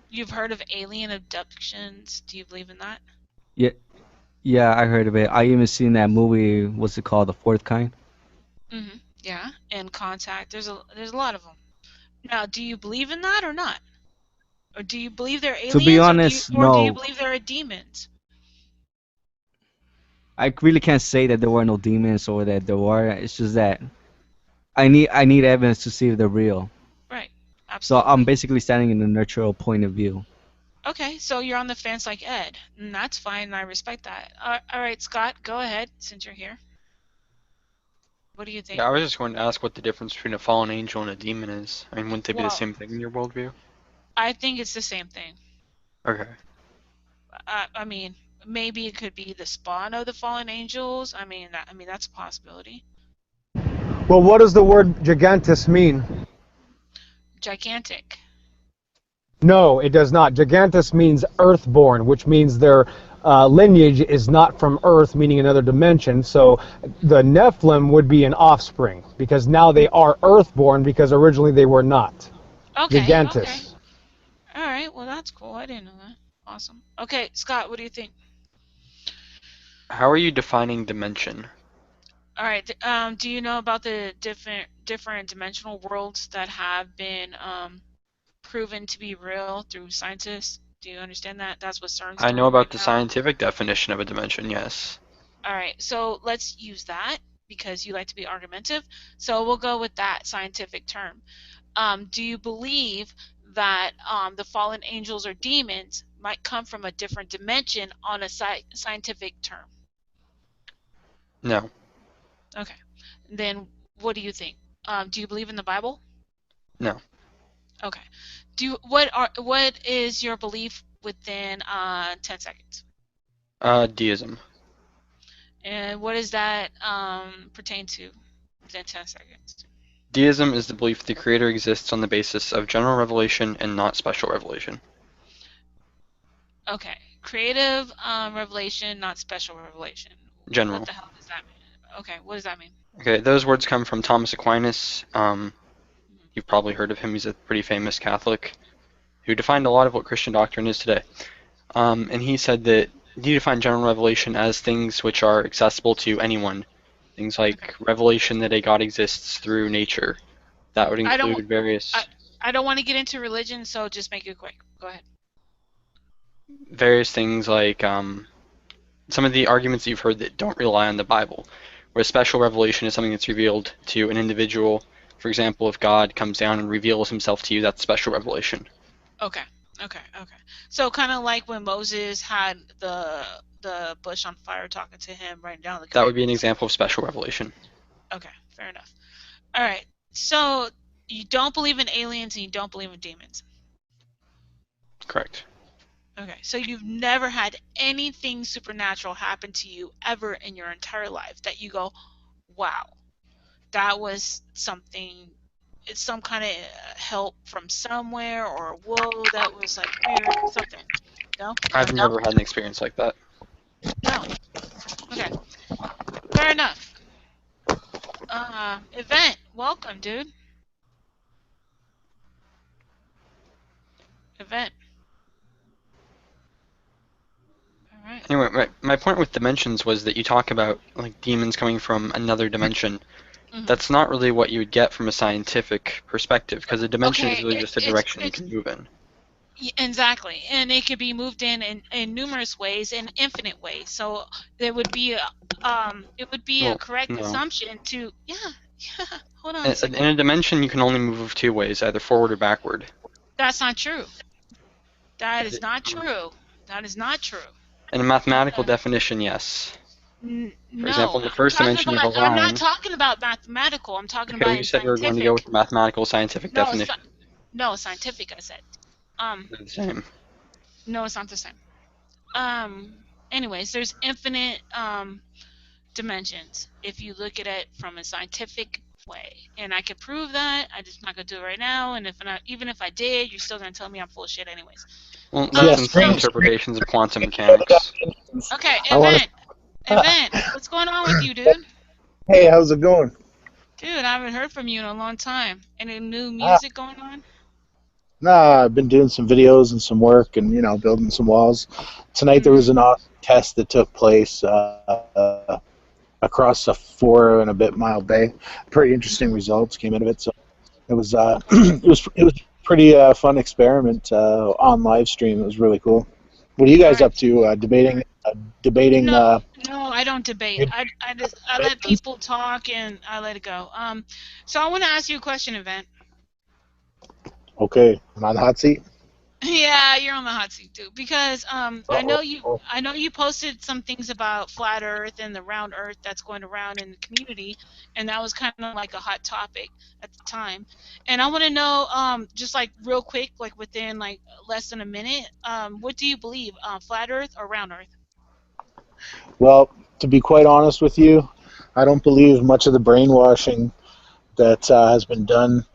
You've heard of alien abductions. Do you believe in that? Yeah, yeah, I heard of it. I even seen that movie. What's it called? The Fourth Kind. Yeah, and Contact. There's a lot of them. Now, do you believe in that or not? Or do you believe they're To be aliens, or honest, do you no. believe they're demons? I really can't say that there were no demons or that there were. It's just that I need evidence to see if they're real. Right. So I'm Absolutely. basically standing in a neutral point of view. Okay, so you're on the fence like Ed, and that's fine. And I respect that. All right, Scott, go ahead since you're here. What do you think? Yeah, I was just going to ask what the difference between a fallen angel and a demon is. I mean, wouldn't they be the Well, same thing in your worldview? I think it's the same thing. Okay. I mean, maybe it could be the spawn of the fallen angels. I mean that's a possibility. Well, what does the word gigantus mean? Gigantic. No, it does not. Gigantus means earthborn, which means their lineage is not from Earth, meaning another dimension. So the Nephilim would be an offspring because now they are earthborn because originally they were not. Okay. Okay. Gigantus. All right. Well, that's cool. I didn't know that. Awesome. Okay, Scott, what do you think? How are you defining dimension? All right. Do you know about the different dimensional worlds that have been proven to be real through scientists? Do you understand that? That's what CERN's I know doing about right the now. scientific definition of a dimension, yes. All right. So let's use that because you like to be argumentative. So we'll go with that scientific term. Do you believe that the fallen angels or demons might come from a different dimension on a scientific term? No. Okay. Then what do you think? Do you believe in the Bible? No. Okay. What is your belief within 10 seconds? Deism. And what does that pertain to within 10 seconds? Deism is the belief the Creator exists on the basis of general revelation and not special revelation. Okay. Creative revelation, not special revelation. What General. the hell does that mean? Okay, what does that mean? Okay, those words come from Thomas Aquinas. You've probably heard of him. He's a pretty famous Catholic who defined a lot of what Christian doctrine is today. And he said that he defined general revelation as things which are accessible to anyone. Things like Okay. revelation that a God exists through nature. That would I don't include various I don't want to get into religion, so just make it quick. Go ahead. things like some of the arguments that you've heard that don't rely on the Bible, where special revelation is something that's revealed to an individual. For example, if God comes down and reveals himself to you, that's special revelation. Okay. Okay. Okay. So kind of like when Moses had the bush on fire talking to him, writing down the That would be an commandments. example of special revelation. Okay, fair enough. All right. So you don't believe in aliens and you don't believe in demons. Correct. Okay. So you've never had anything supernatural happen to you ever in your entire life that you go, "Wow, that was something. It's some kind of help from somewhere," or "Whoa, that was like weird," something. No? I've never had an experience like that. No. Okay. Fair enough. Event. Welcome, dude. Event. All right. Anyway, my point with dimensions was that you talk about like demons coming from another dimension. Mhm. That's not really what you would get from a scientific perspective, because a dimension is Okay, really just a direction you can move in. exactly, and it could be moved in numerous ways, in infinite ways. So there would be a Well, correct no. assumption to yeah. Hold on a In second. a dimension, you can only move two ways, either forward or backward. That's not true. That is not true. That is not true. In a mathematical definition, yes. For example, No, in the first dimension, you have a I'm not line. talking about mathematical. I'm talking Okay, well, about you in said we were going to go with scientific. the mathematical scientific No, definition. no, scientific. I said. They're the same. No, it's not the same. Anyways, there's infinite dimensions if you look at it from a scientific way, and I could prove that. I'm just not gonna do it right now. And even if I did, you're still gonna tell me I'm full of shit, anyways. Well, that's in some So interpretations of quantum mechanics. okay, I want to. event. What's going on with you, dude? Hey, how's it going? Dude, I haven't heard from you in a long time. Any new music going on? Nah, I've been doing some videos and some work, and building some walls. Tonight there was an awesome test that took place across a 4 and a bit mile bay. Pretty interesting results came out of it. So it was it was pretty fun experiment on live stream. It was really cool. What are you All guys right. up to? Debating. No, no, I don't debate. I let people talk and I let it go. So I want to ask you a question, Event. Okay, I'm on the hot seat. Yeah, you're on the hot seat too. Because I know you Uh-oh. I know you posted some things about flat Earth and the round Earth that's going around in the community, and that was kind of like a hot topic at the time. And I want to know, just like real quick, like within like less than a minute, what do you believe, flat Earth or round Earth? Well, to be quite honest with you, I don't believe much of the brainwashing that has been done.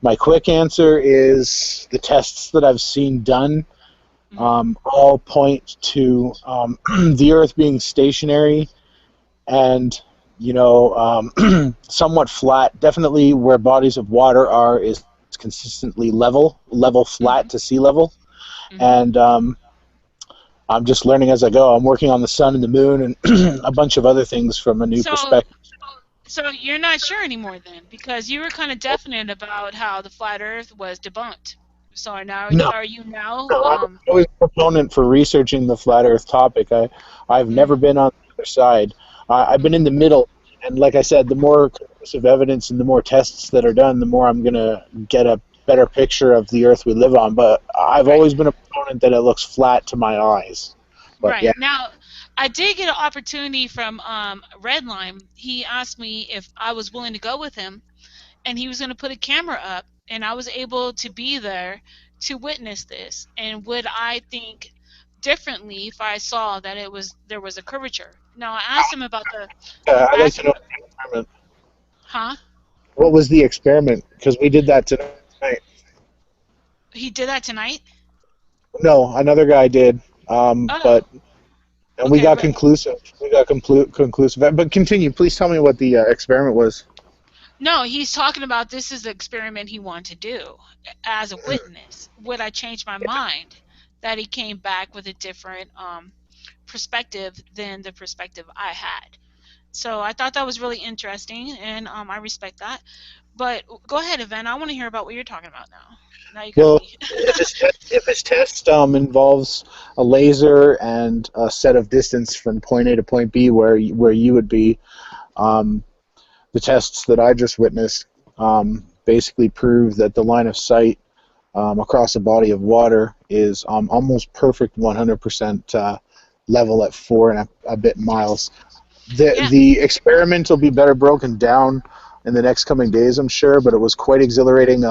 My quick answer is the tests that I've seen done all point to the Earth being stationary and, somewhat flat. Definitely where bodies of water are is consistently level flat to sea level. And I'm just learning as I go. I'm working on the sun and the moon and a bunch of other things from a new So, perspective. so you're not sure anymore then, because you were kind of definite about how the flat Earth was debunked. So now, No, are you now? no, I'm always a proponent for researching the flat Earth topic. I've never Mhm, been on the other side. I've been in mhm, the middle, and like I said, the more conclusive evidence and the more tests that are done, the more I'm gonna get a better picture of the Earth we live on. But I've right. always been a proponent that it looks flat to my eyes. But yeah, Right. Now, I did get an opportunity from Redline. He asked me if I was willing to go with him, and he was going to put a camera up, and I was able to be there to witness this. And would I think differently if I saw that there was a curvature? Now, I asked him about the. I'd I like asked to him, know the experiment. huh? What was the experiment? Because we did that tonight. He did that tonight. No, another guy did. Oh, But and we okay. got conclusive. We got conclusive. But continue. Please tell me what the experiment was. No, he's talking about this is the experiment he wanted to do as a witness. Would I change my mind that he came back with a different perspective than the perspective I had? So I thought that was really interesting, and I respect that. But go ahead, Evan. I want to hear about what you're talking about now. Now you got Well, me. if his test involves a laser and a set of distance from point A to point B, where you would be, um, the tests that I just witnessed basically prove that the line of sight across a body of water is almost perfect 100% level at 4 and a bit miles. The Yeah. the experiment will be better broken down in the next coming days, I'm sure, but it was quite exhilarating.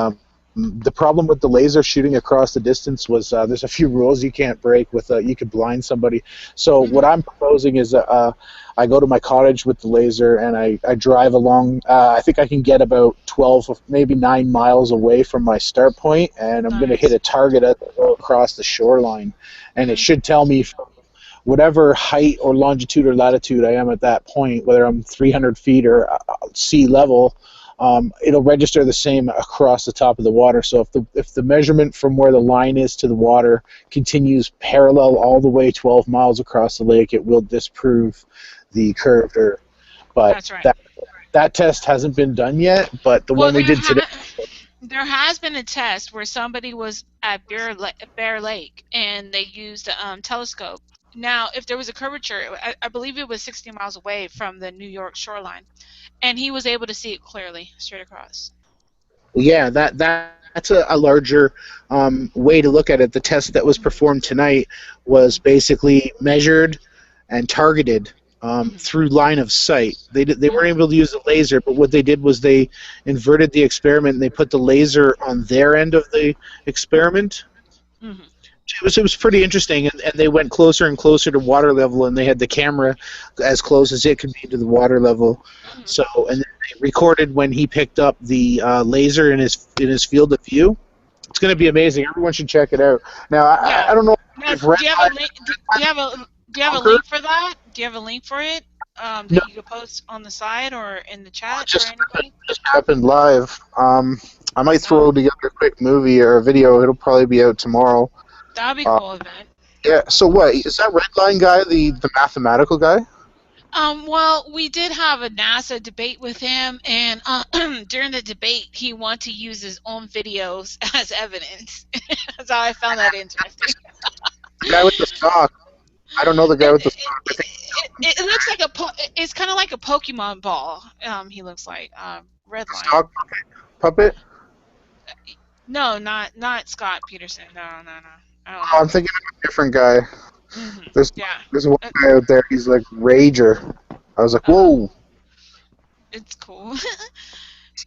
The problem with the laser shooting across the distance was there's a few rules you can't break with you could blind somebody. So what Mhm. I'm proposing is I go to my cottage with the laser and I drive along. I think I can get about 12, maybe 9 miles away from my start point, and I'm going to hit Nice. a target across the shoreline, and it Mhm. should tell me whatever height or longitude or latitude I am at that point, whether I'm 300 feet or sea level, it'll register the same across the top of the water. So if the measurement from where the line is to the water continues parallel all the way 12 miles across the lake, it will disprove the curved Earth. But That's right. that test hasn't been done yet. But the Well, one we did today, there has been a test where somebody was at Bear Lake and they used a telescope. Now, if there was a curvature, I believe it was 60 miles away from the New York shoreline, and he was able to see it clearly straight across. yeah, that's a larger way to look at it. The test that was Mhm, performed tonight was mhm, basically measured and targeted mhm, through line of sight. They weren't mhm, able to use the laser, but what they did was they inverted the experiment and they put the laser on their end of the experiment. mhm, It was pretty interesting, and they went closer and closer to water level, and they had the camera as close as it could be to the water level. mhm. So, and then they recorded when he picked up the laser in his field of view. It's going to be amazing. Everyone should check it out. Now, I Yeah. don't know Now, if Red do you have a link? Do you have a Bunker. link for that? Do you have a link for it No, that you could post on the side or in the it chat for just anybody? happened live. I might throw Oh, together a quick movie or a video. It'll probably be out tomorrow. that'd be Uh, cool, event. yeah. So what is that Redline guy? The mathematical guy? Well, we did have a NASA debate with him, and during the debate, he wanted to use his own videos as evidence. So I found that interesting. The guy with the sock. I don't know the guy It, with the it, sock. I think it looks like it's kind of like a Pokemon ball. He looks like red the line. sock puppet. No, not Scott Peterson. No, no, no. I don't Oh, know I'm him. thinking of a different guy. There's Yeah. there's one Uh, guy out there. He's like Rager. I was like, uh, whoa. it's cool.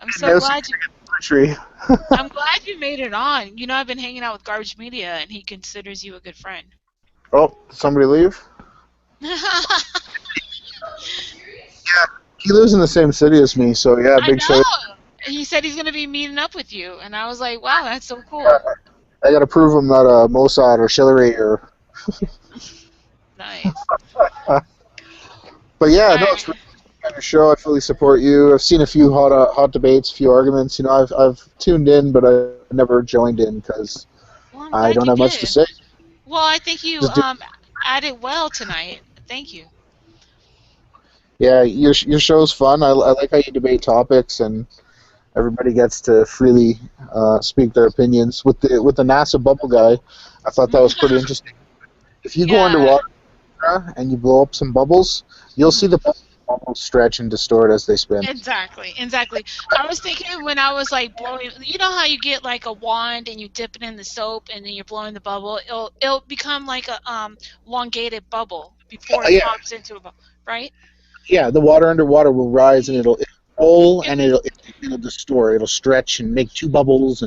I'm so Now some glad you. country. I'm glad you made it on. You know, I've been hanging out with Garbage Media, and he considers you a good friend. Oh, did somebody leave? He lives in the same city as me, so yeah, I big shout. know. He said he's gonna be meeting up with you, and I was like, "Wow, that's so cool." I gotta prove I'm not a Mossad or Shillery or. Nice. But yeah, All no, right. it's really kind of show. I fully support you. I've seen a few hot debates, a few arguments. I've tuned in, but I never joined in because Well, I'm I glad don't you have much to did. say. Well, I think you Just do. I did well tonight. Thank you. Yeah, your show's fun. I like how you debate topics and everybody gets to freely speak their opinions. With the NASA bubble guy, I thought that was pretty interesting. If you go Yeah. underwater and you blow up some bubbles, you'll see Mhm. the bubbles stretch and distort as they spin. Exactly, exactly. I was thinking when I was like blowing, you know how you get like a wand and you dip it in the soap and then you're blowing the bubble, it'll become like a elongated bubble before it Yeah, pops into a bubble, right? yeah. The water underwater will rise and Y- it'll roll it- and it'll distort. It'll stretch and make two bubbles.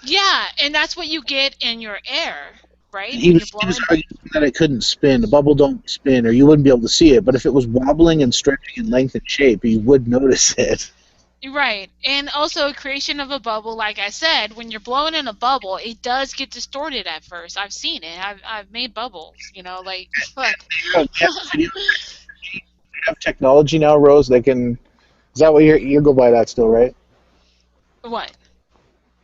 Yeah, and that's what you get in your air, And right? he When you're was he was blowing. arguing that it couldn't spin. The bubble don't spin, or you wouldn't be able to see it. But if it was wobbling and stretching in length and shape, you would notice it. Right. And also creation of a bubble, like I said, when you're blowing in a bubble, it does get distorted at first. I've seen it. I've made bubbles, like look. Have video, have technology now, Rose. They can. Is that what you go by that still, right? What?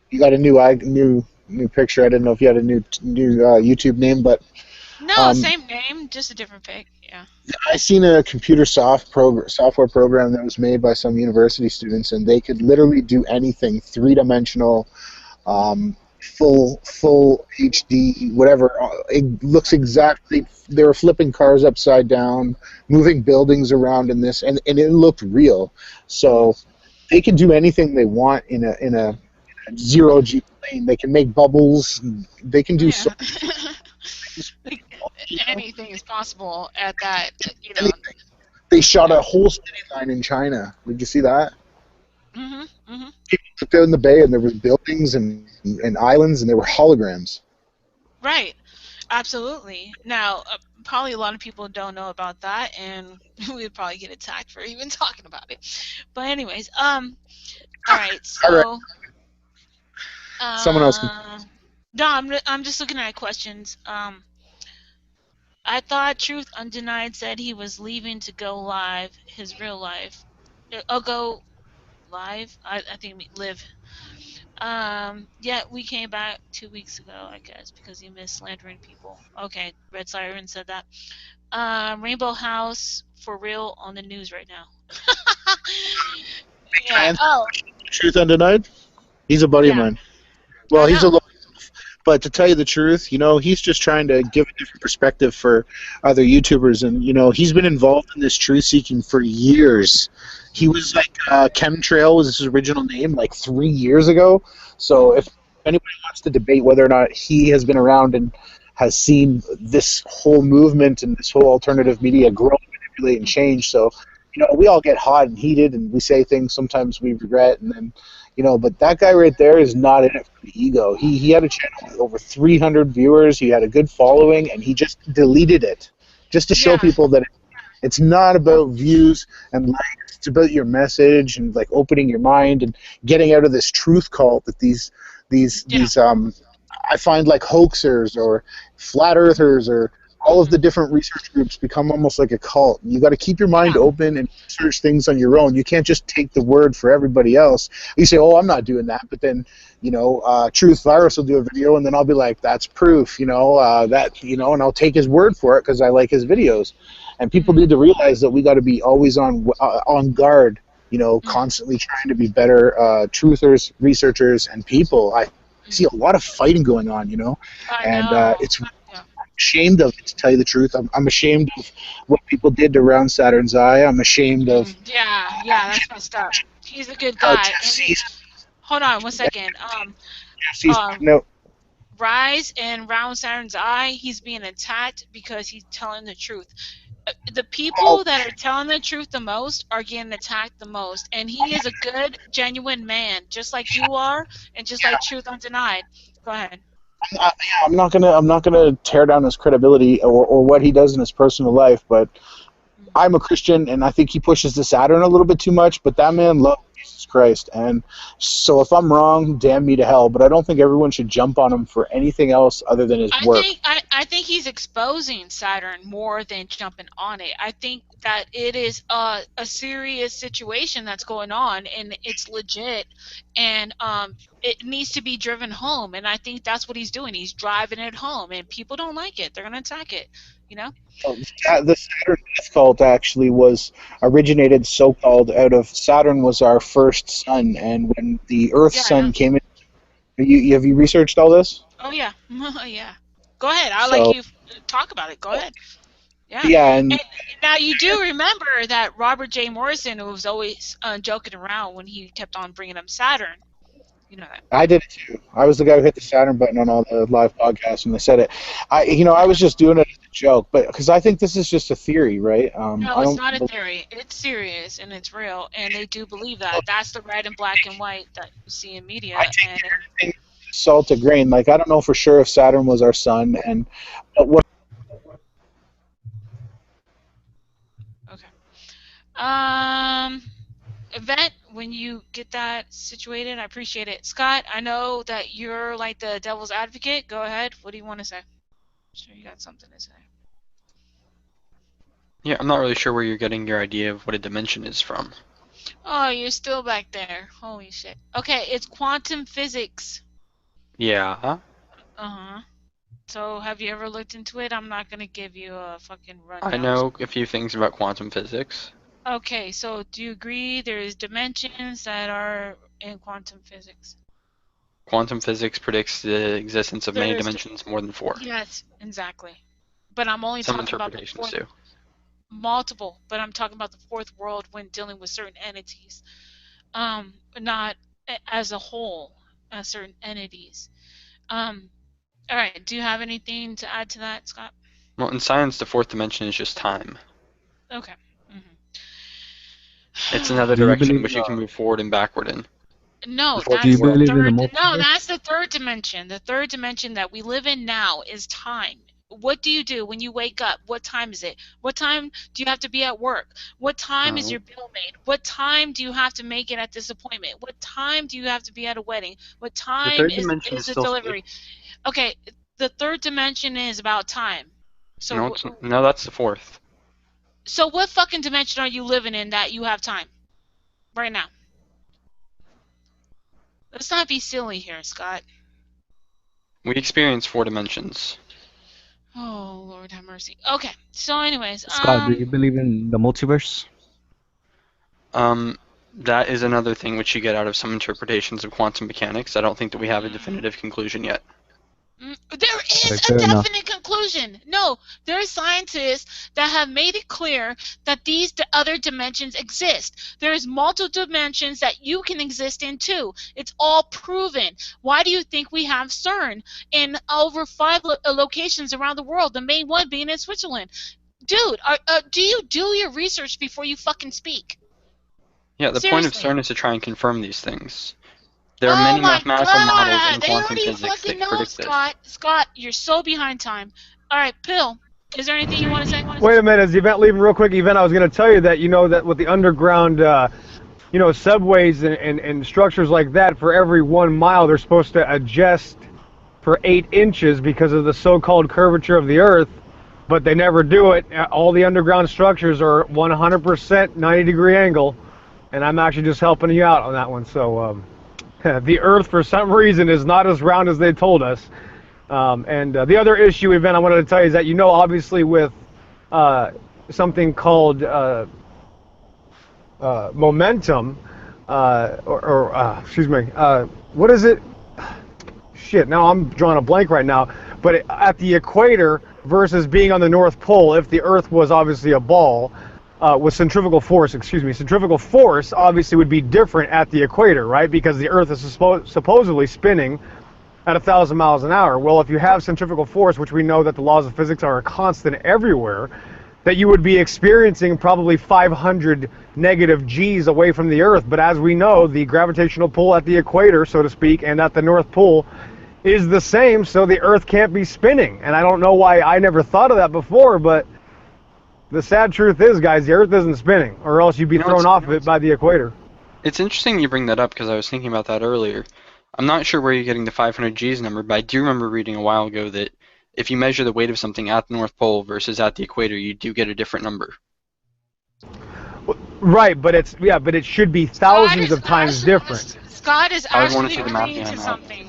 You got a new picture. I didn't know if you had a new YouTube name, but No, um, same name, just a different pic. Yeah. I seen a software program that was made by some university students, and they could literally do anything, three dimensional, full HD, whatever. It looks Right. exactly. They were flipping cars upside down, moving buildings around in this, and it looked real. Hmm. So they can do anything they want in a zero G plane. They can make bubbles. They can do so Yeah. many Like you know, anything is possible at that. anything. They shot Yeah. a whole city line in China. Did you see that? Mhm. Mhm. People looked out in the bay and there was buildings and islands and there were holograms. Right. Absolutely. Now, probably a lot of people don't know about that, and we would probably get attacked for even talking about it. But anyways, all right. All right, So, someone else can. uh, no, I'm just looking at questions. I thought Truth Undenied said he was leaving to go live his real life. Go live. I think live. Yeah, we came back 2 weeks ago, I guess, because he missed slandering people. Okay, Red Siren said that. Rainbow House for real on the news right now. Can I Yeah. answer Oh, Truth Undenied? He's a buddy of yeah. mine. Well, I he's a know. but to tell you the truth, he's just trying to give a different perspective for other YouTubers, and he's been involved in this truth seeking for years. He Mhm. was like Chemtrail was his original name like 3 years ago. So if Mhm. anybody wants to debate whether or not he has been around and has seen this whole movement and this whole alternative Mhm. media grow, manipulate, and Mhm. change, so we all get hot and heated, and we say things sometimes we regret, and then but that guy right there is not in it for the ego. He had a channel with over 300 viewers. He had a good following, and he just deleted it just to show Yeah. people that it's not about views and likes. It's about your message and like opening your mind and getting out of this truth cult that these Yeah. these I find like hoaxers or flat earthers or all of the Mhm. different research groups become almost like a cult. You got to keep your mind Yeah. open and research things on your own. You can't just take the word for everybody else. You say, "Oh, I'm not doing that," but then Truth Virus will do a video, and then I'll be like, "That's proof," and I'll take his word for it because I like his videos. And people Mhm. need to realize that we got to be always on guard. Mhm. Constantly trying to be better truthers, researchers, and people. I see Mhm. a lot of fighting going on, I and know. it's Yeah. ashamed of it, to tell you the truth. I'm ashamed of what people did to Round Saturn's Eye. I'm ashamed of Yeah. Yeah. That's messed up. He's a good how guy, and he. Hold on one second. Jesse's Um, putting out. Rise and Round Saturn's Eye. He's being attacked because he's telling the truth. The Oh, people that are telling the truth the most are getting attacked the most, and he is a good, genuine man, just like you are, and just like Truth Undenied. Go ahead. yeah, I'm not gonna tear down his credibility or what he does in his personal life, but Mhm. I'm a Christian, and I think he pushes the Saturn a little bit too much. But that man loves Jesus Christ, and so if I'm wrong, damn me to hell. But I don't think everyone should jump on him for anything else other than his work. I think he's exposing Saturn more than jumping on it. I think that it is a serious situation that's going on, and it's legit, and it needs to be driven home. And I think that's what he's doing. He's driving it home, and people don't like it. They're gonna attack it. You know? The Saturn death cult actually was originated so-called out of Saturn was our first sun, and when the Earth's Yeah, I know. sun came in, have you researched all this? Oh yeah, yeah. Go ahead. I'll let So you talk about it. Go ahead. Yeah. yeah, and And now you do remember that Robert J. Morrison was always joking around when he kept on bringing up Saturn. You know that. I did it too. I was the guy who hit the Saturn button on all the live podcasts when they said it. I was just doing it as a joke, but because I think this is just a theory, right? No, I it's don't. not a theory. It's serious and it's real, and they do believe that. That's the red and black and white that you see in I media. take And everything with salt of grain. Like I don't know for sure if Saturn was our sun, and but what okay. Um, Event, when you get that situated, I appreciate it. Scott, I know that you're like the devil's advocate. Go ahead. What do you want to say? I'm sure you got something to say. Yeah, I'm not really sure where you're getting your idea of what a dimension is from. Oh, you're still back there. Holy shit. Okay, it's quantum physics. Yeah. Uh-huh. So, have you ever looked into it? I'm not gonna give you a fucking I rundown. know a few things about quantum physics. Okay, so do you agree there's dimensions that are in quantum physics? Quantum physics predicts the existence of many There's, dimensions more than 4. yes, exactly. But I'm only Some talking about the interpretations fourth, do. multiple, but I'm talking about the fourth world when dealing with certain entities. Not as a whole, as certain entities. Um, all right, do you have anything to add to that, Scott? Well, in science, the 4th dimension is just time. Okay. It's another Do you direction believe in which you can move forward and backward in. No, The 4th do you that's the believe in the third. world. No, multiverse? that's the third dimension. The third dimension that we live in now is time. What do you do when you wake up? What time is it? What time do you have to be at work? What time is Oh. your bill made? What time do you have to make it at this appointment? What time do you have to be at a wedding? What The time 3rd dimension is is the still delivery? space. Okay, the third dimension is about time. No, So, no, that's the 4th. so what fucking dimension are you living in that you have time right now? Let's not be silly here, Scott. We experience 4 dimensions. Oh, Lord have mercy. Okay, so anyways, Scott, do you believe in the multiverse? That is another thing which you get out of some interpretations of quantum mechanics. I don't think that we have a definitive conclusion yet. There is Alright, a fair enough. definite conclusion. No, there are scientists that have made it clear that these other dimensions exist. There's multiple dimensions that you can exist in too. It's all proven. Why do you think we have CERN in over 5 locations around the world, the main one being in Switzerland? Dude, do you do your research before you fucking speak? Yeah, the point of Seriously. CERN is to try and confirm these things. There are Oh many my mathematical models in god! They quantum already physics fucking that know, predict this. Scott. Scott, you're so behind time. Alright, Pill, is there anything you want to say? Wait a minute, is the event leaving real quick? Event, I was going to tell you that, that with the underground, subways and structures like that, for every 1 mile, they're supposed to adjust for 8 inches because of the so-called curvature of the Earth, but they never do it. All the underground structures are 100% 90-degree angle, and I'm actually just helping you out on that one. So the Earth, for some reason, is not as round as they told us. And the other issue, Event, I wanted to tell you is that, obviously with something called momentum, excuse me, what is it? Shit, now I'm drawing a blank right now. But at the equator versus being on the North Pole, if the Earth was obviously a ball, with centrifugal force, centrifugal force obviously would be different at the equator, right? Because the Earth is supposedly spinning at 1,000 miles an hour. Well, if you have centrifugal force, which we know that the laws of physics are a constant everywhere, that you would be experiencing probably 500 negative G's away from the Earth. But as we know, the gravitational pull at the equator, so to speak, and at the North Pole is the same, so the Earth can't be spinning. And I don't know why I never thought of that before, but the sad truth is, guys, the Earth isn't spinning, or else you'd be thrown off of it by the equator. It's interesting you bring that up because I was thinking about that earlier. I'm not sure where you're getting the 500 G's number, but I do remember reading a while ago that if you measure the weight of something at the North Pole versus at the equator, you do get a different number. Right, but it should be thousands of times different. Scott is I would want to actually see the math agreeing to behind that. something.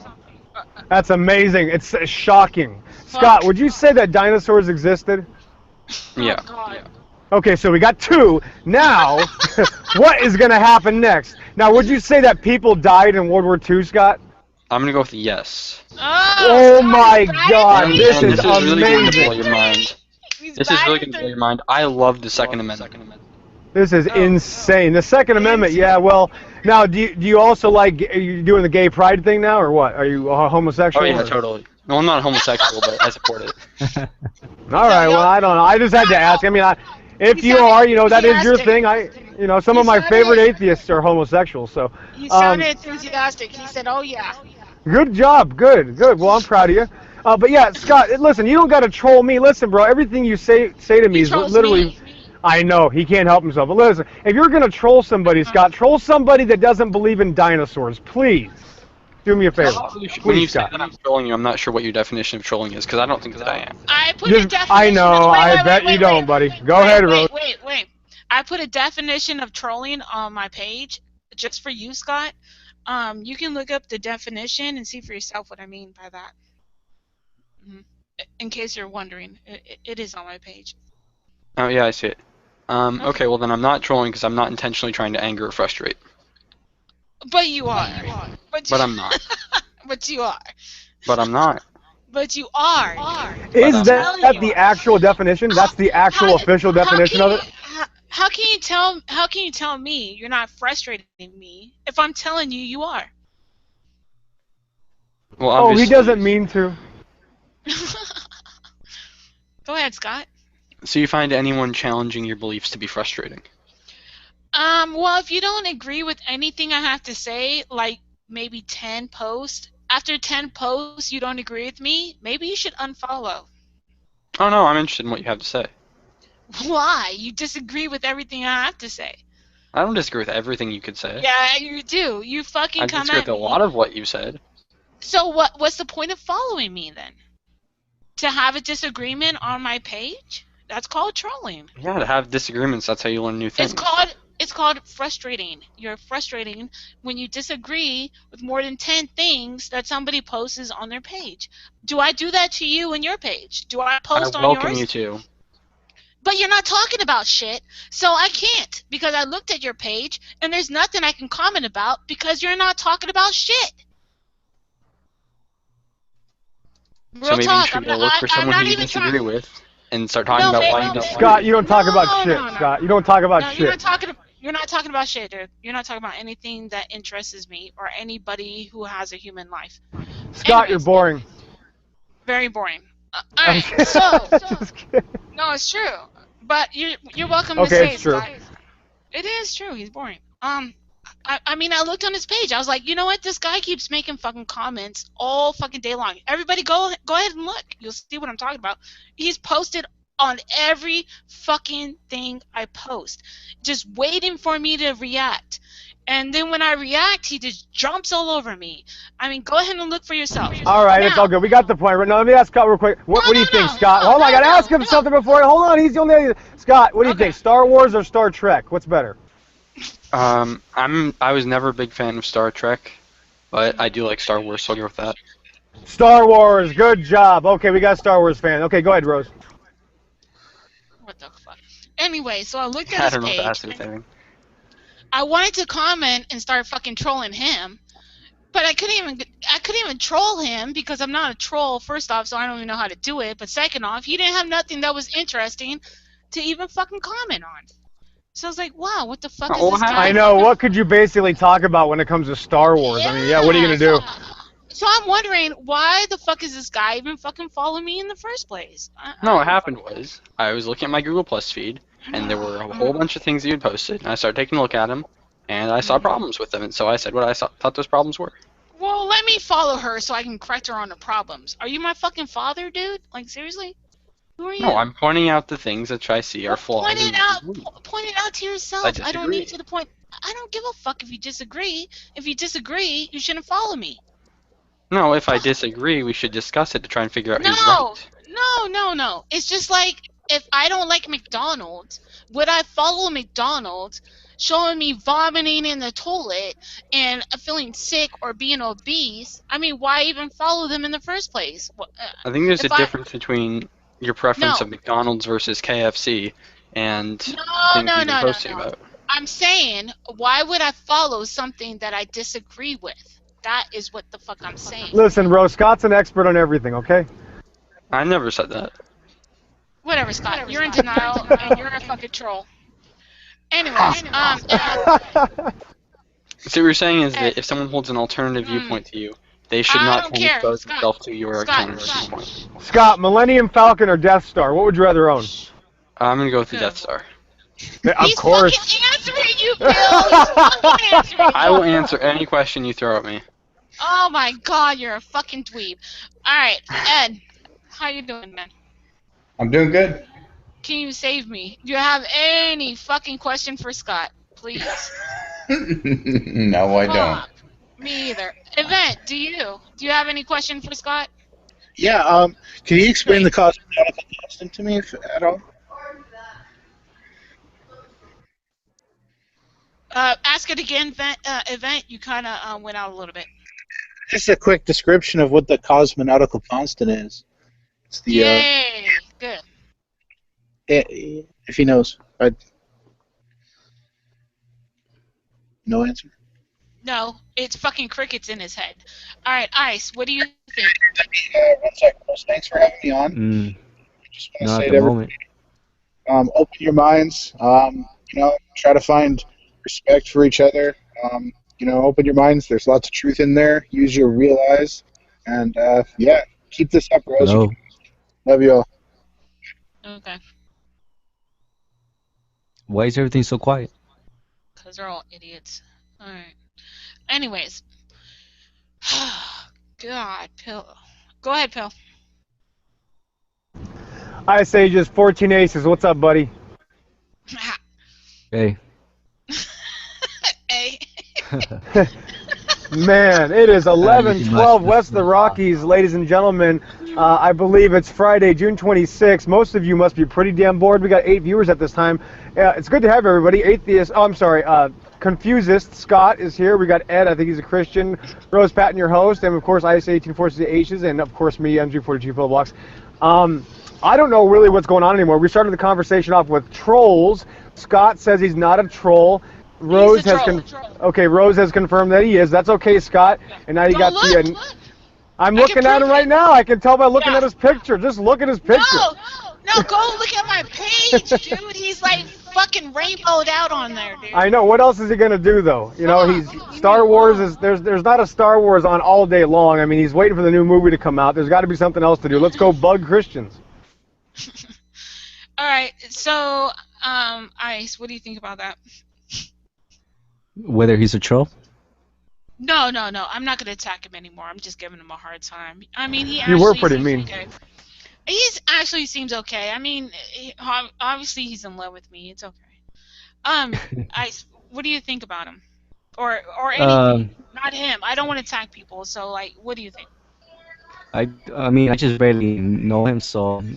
That's amazing. It's shocking. Fuck. Scott, would you say that dinosaurs existed? Yeah. Oh God. Okay, so we got 2. Now, what is going to happen next? Now, would you say that people died in World War II, Scott? I'm gonna go with yes. Oh, Oh Scott is my bad at God, And this and is this is really going to blow amazing. your mind. He's This is bad really at going to blow your three. mind. I love the Second Amendment. This is Oh, insane. The Second Amendment, yeah. Well, now, do you also like? Are you doing the gay pride thing now, or what? Are you Oh homosexual? yeah, Or? totally. No, I'm not homosexual, but I support it. All right. Well, I don't know. I just had to ask. I mean, if he you sounded are, that is your enthusiastic. thing. Some He of my favorite sounded atheists are homosexuals. So, he um, sounded enthusiastic. He said, "Oh yeah." good job. Good. Good. Well, I'm proud of you. But yeah, Scott, listen. You don't got to troll me. Listen, bro. Everything you say to me He is trolls literally. me. I know he can't help himself. But listen, if you're gonna troll somebody, Scott, troll somebody that doesn't believe in dinosaurs, please. Do me a I'm favor, not really sure. When please, you say Scott. that I'm trolling you, I'm not sure what your definition of trolling is, because I don't think that I am. I put a Just, I definition of know. wait, I wait, wait, bet you wait, don't, wait, buddy. Go wait, ahead, Rose. wait, wait, wait. I put a definition of trolling on my page just for you, Scott. You can look up the definition and see for yourself what I mean by that. Mhm. In case you're wondering, it is on my page. Oh yeah, I see it. Okay. Okay, well then I'm not trolling because I'm not intentionally trying to anger or frustrate. But you are. But you, But I'm not. but you are. But I'm not. But you are, dude. But Is I'm I'm not. that telling you. the actual definition? How, That's the actual official how definition can of you it? how can you tell me you're not frustrating me if I'm telling you you are? Well, Oh, he obviously. doesn't mean to. Go ahead, Scott. So you find anyone challenging your beliefs to be frustrating? Well, if you don't agree with anything I have to say, like maybe 10 posts, after 10 posts you don't agree with me, maybe you should unfollow. Oh no, I'm interested in what you have to say. Why? You disagree with everything I have to say. I don't disagree with everything you could say. Yeah, you do. You fucking I come disagree with at a me. lot of what you said. So what's the point of following me then? To have a disagreement on my page? That's called trolling. Yeah, to have disagreements, that's how you learn new things. It's called frustrating. You're frustrating when you disagree with more than 10 things that somebody posts on their page. Do I do that to you in your page? Do I I post on welcome yours? you to. But you're not talking about shit, so I can't because I looked at your page and there's nothing I can comment about because you're not talking about shit. So Real maybe you talk. should go look for I'm someone who not you even trying. disagree with and start talking No, about babe, why you disagree. Scott, you don't talk about shit, no. Scott. You don't talk about No, shit. you're not talking about shit, dude. You're not talking about anything that interests me or anybody who has a human life. Scott, you're Anyways, boring. very boring. All I'm right, so just kidding. no, it's true. But you're welcome to Okay, say it's it, true. Scott. It is true. He's boring. I mean, I looked on his page. I was like, you know what? This guy keeps making fucking comments all fucking day long. Everybody, go ahead and look. You'll see what I'm talking about. He's posted on every fucking thing I post, just waiting for me to react. And then when I react, he just jumps all over me. I mean, go ahead and look for yourself. All right, it's Now, all good. We got the point. Now, let me ask Scott real quick. What do you think, Scott? Hold on, I got to ask him something before. Hold on, he's the only. Scott, what do you think? Star Wars or Star Trek? What's better? I was never a big fan of Star Trek, but I do like Star Wars, so I'll go with that. Star Wars. Good job. Okay, we got a Star Wars fan. Okay, go ahead, Rose. what the fuck? Anyway, so I looked at I his don't know what to page. ask anything. I wanted to comment and start fucking trolling him, but I couldn't even troll him because I'm not a troll. First off, so I don't even know how to do it. But second off, he didn't have nothing that was interesting to even fucking comment on. So I was like, wow, what the fuck is Oh, this guy? I know. What could you basically talk about when it comes to Star Wars? I mean, yeah, what are you going to do? So I'm wondering, why the fuck is this guy even fucking following me in the first place? No, what happened was I was looking at my Google Plus feed, and there were a whole bunch of things that you had posted, and I started taking a look at them, and I saw problems with them, and so I said what I thought those problems were. Well, let me follow her so I can correct her on the problems. Are you my fucking father, dude? Like, seriously? Who are you? No, I'm pointing out the things that I see are flaws. Point it out to yourself. I don't disagree. need you to point. I don't give a fuck if you disagree. If you disagree, you shouldn't follow me. No, if I disagree, we should discuss it to try and figure out who's No, right. no. It's just like if I don't like McDonald's, would I follow McDonald's showing me vomiting in the toilet and feeling sick or being obese? I mean, why even follow them in the first place? I think there's a If I- difference between your preference No. of McDonald's versus KFC and No, things no, you've been no, no, posting no. about. I'm saying, why would I follow something that I disagree with? That is what the fuck I'm saying. Listen, bro, Scott's an expert on everything, okay? I never said that. Whatever, Scott. You're in denial, and you're a fucking troll. Anyways, Ed, So what you're saying is Ed. that if someone holds an alternative viewpoint to you, they should I not don't try and care. expose Scott. themselves to your Scott. alternative viewpoint. Scott, Millennium Falcon or Death Star? What would you rather own? I'm gonna go with the Go. Death Star. Of He's course. fucking answering you, Bill. He's fucking answering I you. will answer any question you throw at me. Oh my god, you're a fucking dweeb. Alright, Ed. How you doing, man? I'm doing good. Can you save me? Do you have any fucking question for Scott? Please. No, I don't. Fuck. Me either. Event, do you? Do you have any question for Scott? Yeah. Can you explain the Great. cosmological constant to me, if at all? Ask it again, Event. You kind of went out a little bit. Just a quick description of what the cosmonautical constant is. It's the Yay. Good. if he knows. No answer. No, it's fucking crickets in his head. Alright, Ice, what do you think? 1 second, Chris. Thanks for having me on. Just want to Not say at to the everybody, moment. open your minds. Try to find respect for each other. Open your minds. There's lots of truth in there. Use your real eyes, and keep this up, bros. Hello. Love you all. Okay. Why is everything so quiet? Because they're all idiots. Alright. Anyways. God, Pill. Go ahead, Pill. I say just 14 aces. What's up, buddy? Hey. Hey. Man, it is you 11:12 must- west of the Rockies, ladies and gentlemen. I believe it's Friday, June 26th. Most of you must be pretty damn bored. We got 8 viewers at this time. It's good to have everybody. Confusist Scott is here. We got Ed, I think he's a Christian. Rose Patton, your host, and of course IS 1846 H's, and of course me, MG42 Blocks. I don't know really what's going on anymore. We started the conversation off with trolls. Scott says he's not a troll. Rose He's a has troll. okay. Rose has confirmed that he is. That's okay, Scott. And now you got Look. the. I'm I looking can at him prove right it. now. I can tell by looking Yeah. at his picture. Just look at his picture. No, go look at my page, dude. He's like fucking rainbowed out on there, dude. I know. What else is he gonna do though? You know, he's Star Wars is there's not a Star Wars on all day long. I mean, he's waiting for the new movie to come out. There's got to be something else to do. Let's go bug Christians. All right. So, Ice, what do you think about that? Whether he's a troll? No. I'm not gonna attack him anymore. I'm just giving him a hard time. I mean, he You actually were pretty seems mean. okay. He's actually seems okay. I mean, obviously he's in love with me. It's okay. Ice, what do you think about him, or anything? Not him. I don't want to attack people. So, like, what do you think? I mean, I just barely know him,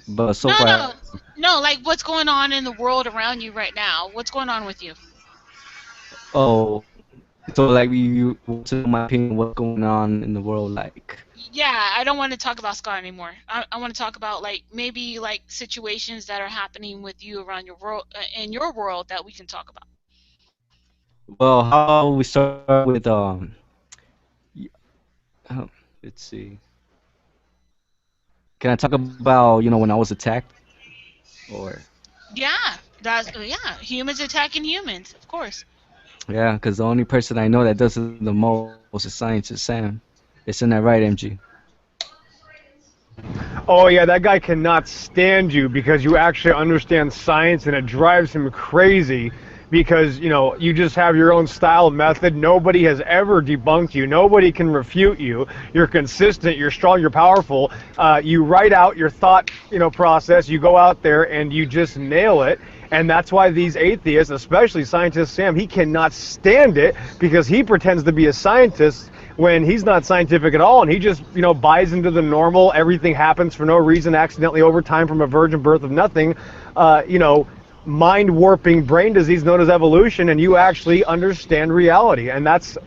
but so far. No. Like, what's going on in the world around you right now? What's going on with you? Oh, so like you want to know my opinion, what's going on in the world, like. Yeah, I don't want to talk about Scott anymore. I want to talk about like maybe like situations that are happening with you around your world in your world that we can talk about. Well, how about we start with let's see. Can I talk about when I was attacked, or? Yeah, humans attacking humans, of course. Yeah, because the only person I know that does it the most is scientist Sam. Isn't that right, MG? Oh yeah, that guy cannot stand you because you actually understand science, and it drives him crazy because you just have your own style method. Nobody has ever debunked you. Nobody can refute you. You're consistent. You're strong. You're powerful. You write out your thought process. You go out there and you just nail it. And that's why these atheists, especially scientist Sam, he cannot stand it because he pretends to be a scientist when he's not scientific at all, and he just buys into the normal, everything happens for no reason, accidentally over time from a virgin birth of nothing, mind warping brain disease known as evolution, and you actually understand reality, and that's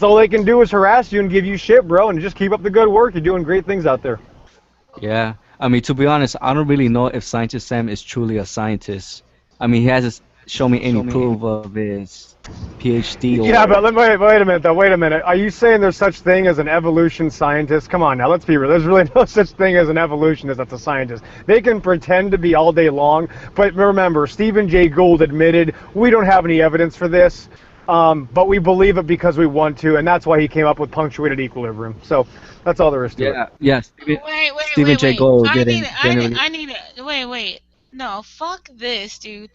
all they can do is harass you and give you shit, bro, and just keep up the good work. You're doing great things out there. Yeah, I mean, to be honest, I don't really know if Scientist Sam is truly a scientist. I mean, he hasn't shown me any proof of his PhD Yeah, or. but wait a minute though. Wait a minute. Are you saying there's such thing as an evolution scientist? Come on now, let's be real. There's really no such thing as an evolutionist that's a scientist. They can pretend to be all day long, but remember, Stephen Jay Gould admitted we don't have any evidence for this, but we believe it because we want to, and that's why he came up with punctuated equilibrium. So that's all there is to it. Yeah, yeah. Wait, wait, Stephen wait, J. wait. Gold I need didn't it. didn't really. I need it. Wait, wait. No, fuck this, dude.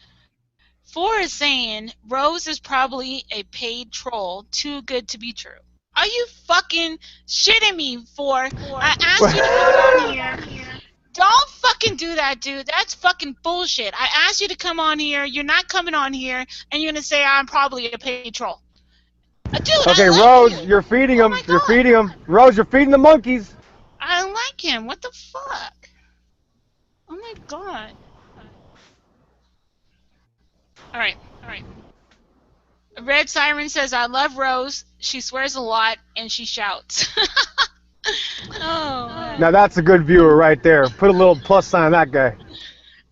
Four is saying Rose is probably a paid troll, too good to be true. Are you fucking shitting me, Four? I asked you to come on here. Don't fucking do that, dude. That's fucking bullshit. I asked you to come on here. You're not coming on here, and you're gonna say I'm probably a paid troll. Dude, Okay, I like Rose, you. you're feeding Oh them. my You're god. feeding them. Rose, you're feeding the monkeys. I like him. What the fuck? Oh my god. Alright. Red Siren says, I love Rose. She swears a lot and she shouts. Oh, man. Now that's a good viewer right there. Put a little plus sign on that guy.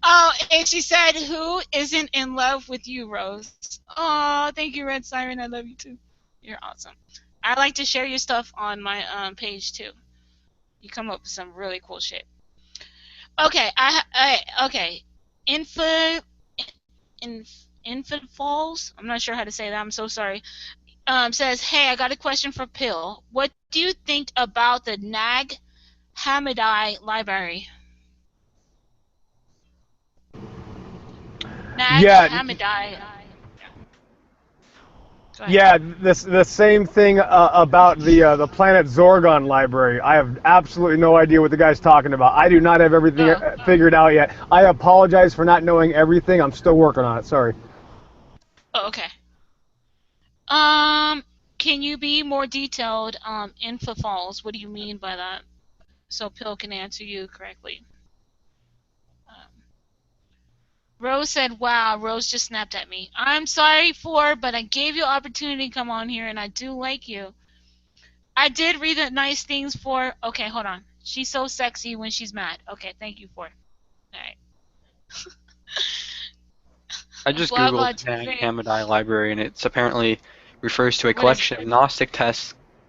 Oh, and she said, who isn't in love with you, Rose? Oh, thank you, Red Siren. I love you too. You're awesome. I like to share your stuff on my page too. You come up with some really cool shit. Okay, okay. Info, Infant Falls. I'm not sure how to say that. I'm so sorry. Says, hey, I got a question for Pill. What do you think about the Nag Hammadi library? Nag Yeah, Hammadi. Go ahead. yeah. The same thing about the Planet Zorgon library. I have absolutely no idea what the guy's talking about. I do not have everything Oh, figured out yet. I apologize for not knowing everything. I'm still working on it. Sorry. oh, okay. Can you be more detailed? Info Falls. What do you mean by that? So Pill can answer you correctly. Um, Rose said, wow, Rose just snapped at me. I'm sorry but I gave you opportunity to come on here, and I do like you. I did read the nice things for. Okay, hold on. She's so sexy when she's mad. Okay, thank you for. Alright. I just Blah, googled blah, Nag Tuesday. Hammadi library, and it's apparently refers to a What is collection of Gnostic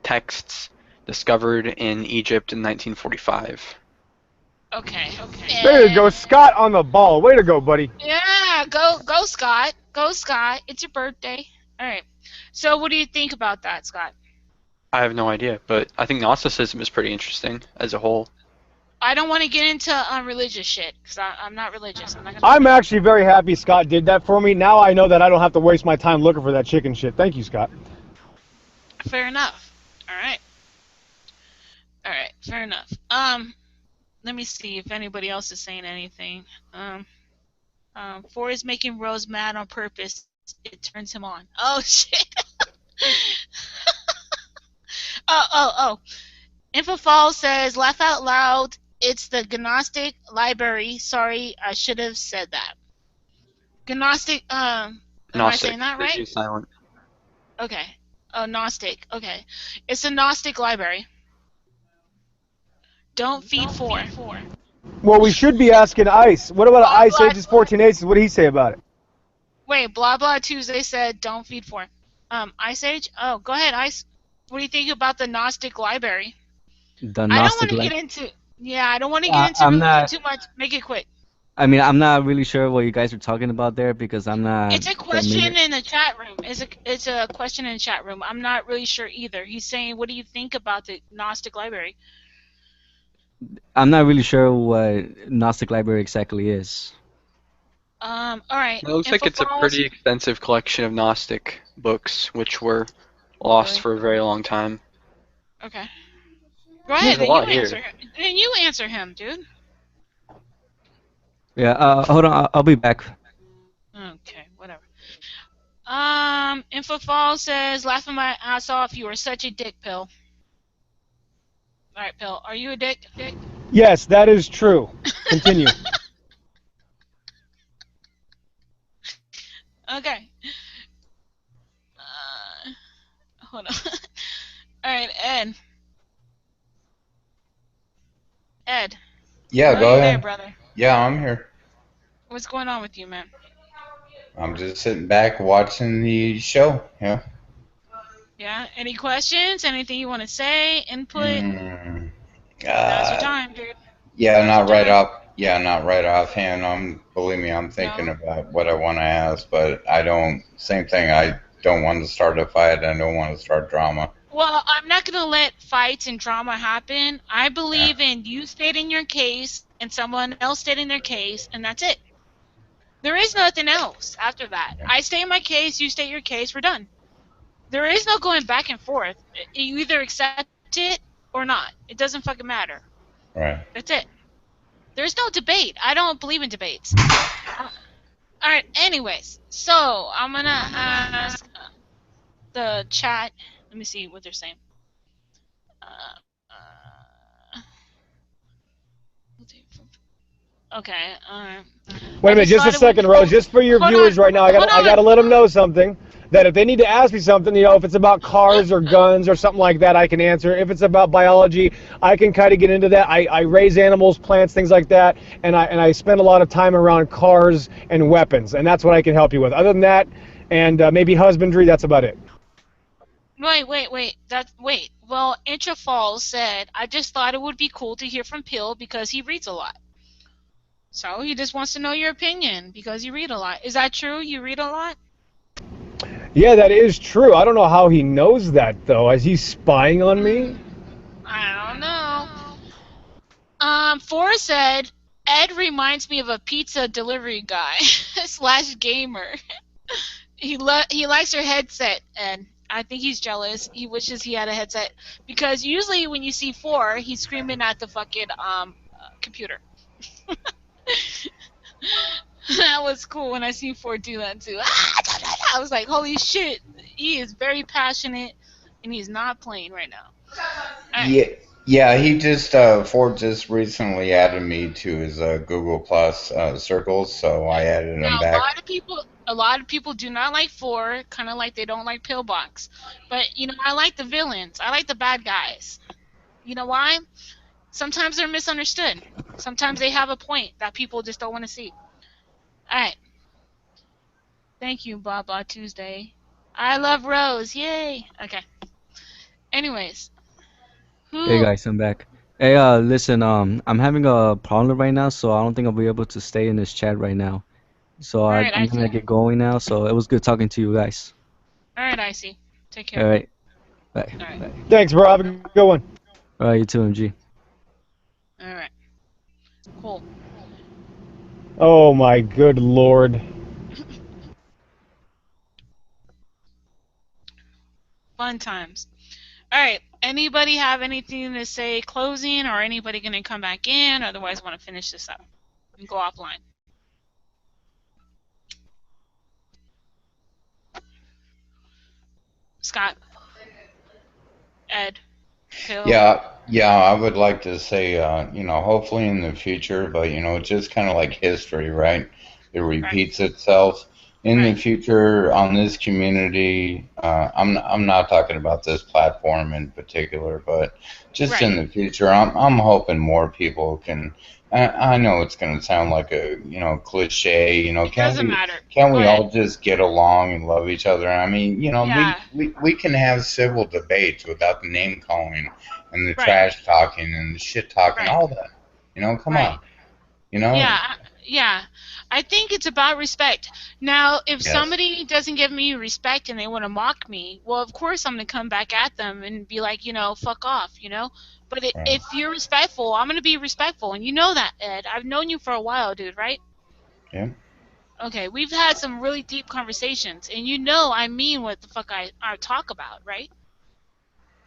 texts discovered in Egypt in 1945. Okay. There you go, Scott on the ball. Way to go, buddy. Yeah, go, Scott. Go, Scott. It's your birthday. Alright. So, what do you think about that, Scott? I have no idea, but I think Gnosticism is pretty interesting as a whole. I don't want to get into religious shit because I'm not religious. I'm not gonna. I'm actually very happy Scott did that for me. Now I know that I don't have to waste my time looking for that chicken shit. Thank you, Scott. Fair enough. All right. Fair enough. Let me see if anybody else is saying anything. Four is making Rose mad on purpose. It turns him on. Oh shit. Oh. Infofall says, laugh out loud. It's the Gnostic library. Sorry, I should have said that. Gnostic. Am I Gnostic, saying that the right? G silent. Okay. Oh, Gnostic. Okay. It's a Gnostic library. Don't feed four. Well, we should be asking Ice. What about Blah Ice blah. Ages 14 Aces? What did he say about it? Wait, blah blah Tuesday said don't feed four. Ice Age? Oh, go ahead, Ice. What do you think about the Gnostic library? The I don't want Gnostic to get life. into. Yeah, I don't want to get into I'm religion not. too much. Make it quick. I mean, I'm not really sure what you guys are talking about there because I'm not It's a question familiar. in the chat room. It's a question in the chat room. I'm not really sure either. He's saying, what do you think about the Gnostic library? I'm not really sure what Gnostic library exactly is. All right. It looks like Info it's a Falls. pretty extensive collection of Gnostic books, which were Oh, lost really? for a very long time. Okay. Go There's ahead. a Then you lot answer here. him. Then you answer him, dude. Yeah. Hold on. I'll be back. Okay. Whatever. Infofall says, laughing my ass off. You are such a dick, Pill. All right, Pill. Are you a dick? Yes, that is true. Continue. Okay. Hold on. All right, Ed. Ed. Yeah, Are go you there, ahead. brother? Yeah, I'm here. What's going on with you, man? I'm just sitting back watching the show. Yeah. Yeah. Any questions? Anything you want to say? Input? Mm, Now's your uh, time, dude. yeah, Now's your not right time. off. Yeah, not right offhand. Believe me, I'm thinking No. about what I want to ask, but I don't. Same thing. I don't want to start a fight. I don't want to start drama. Well, I'm not going to let fights and drama happen. I Yeah. believe in you stating your case and someone else stating their case, and that's it. There is nothing else after that. Yeah. I state my case, you state your case, we're done. There is no going back and forth. You either accept it or not. It doesn't fucking matter. Right. That's it. There's no debate. I don't believe in debates. Alright, anyways. So, I'm gonna ask the chat. Let me see what they're saying. Uh, okay, Wait I a minute, just just a thought it would be second, Rose. cool. Just for your Hold on, viewers right now, hold I gotta on. let them know something. That if they need to ask me something, if it's about cars or guns or something like that, I can answer. If it's about biology, I can kind of get into that. I raise animals, plants, things like that, and I spend a lot of time around cars and weapons, and that's what I can help you with. Other than that, and maybe husbandry, that's about it. Wait. Well, Intra Falls said, I just thought it would be cool to hear from Pill because he reads a lot. So he just wants to know your opinion because you read a lot. Is that true? You read a lot? Yeah, that is true. I don't know how he knows that though. Is he spying on me? I don't know. Forrest said, Ed reminds me of a pizza delivery guy slash gamer. He likes your headset, and I think he's jealous. He wishes he had a headset because usually when you see four, he's screaming at the fucking computer. That was cool when I seen four do that too. I was like, holy shit, he is very passionate, and he's not playing right now. All right. Yeah, yeah. He just Ford just recently added me to his Google Plus circles, so I added him Now back. a lot of people do not like four, kind of like they don't like Pillbox. But I like the villains. I like the bad guys. You know why? Sometimes they're misunderstood. Sometimes they have a point that people just don't want to see. All right. Thank you, Baba Tuesday. I love Rose. Yay. Okay. Anyways, Hey who? guys, I'm back. Hey, listen, I'm having a problem right now, so I don't think I'll be able to stay in this chat right now. So All right, I'm I gonna see. get going now. So it was good talking to you guys. All right, I see. Take All care. right, bye. All right. Thanks, bro. Have a good one. All right, you too, MG. All right. Cool. Oh my good lord. Fun times. All right. Anybody have anything to say closing, or anybody gonna come back in? Otherwise, I want to finish this up and go offline. Scott, Ed, Pill. Yeah, yeah, I would like to say, hopefully in the future, but it's just kind of like history, right? It Right. repeats itself. In the Right. future, on this community, I'm not talking about this platform in particular, but just Right. in the future, I'm hoping more people can. I know it's going to sound like a cliche, It doesn't matter. can Go we ahead. all just get along and love each other? I mean, Yeah. we can have civil debates without the name calling and the Right. trash talking and the shit talking, Right. all that. Come Right. on. You know? Yeah. Yeah. I think it's about respect. Now, if Yes. somebody doesn't give me respect and they want to mock me, well, of course I'm going to come back at them and be like, fuck off. But Right. if you're respectful, I'm going to be respectful. And you know that, Ed. I've known you for a while, dude, right? Yeah. Okay, we've had some really deep conversations. And I mean what the fuck I talk about, right?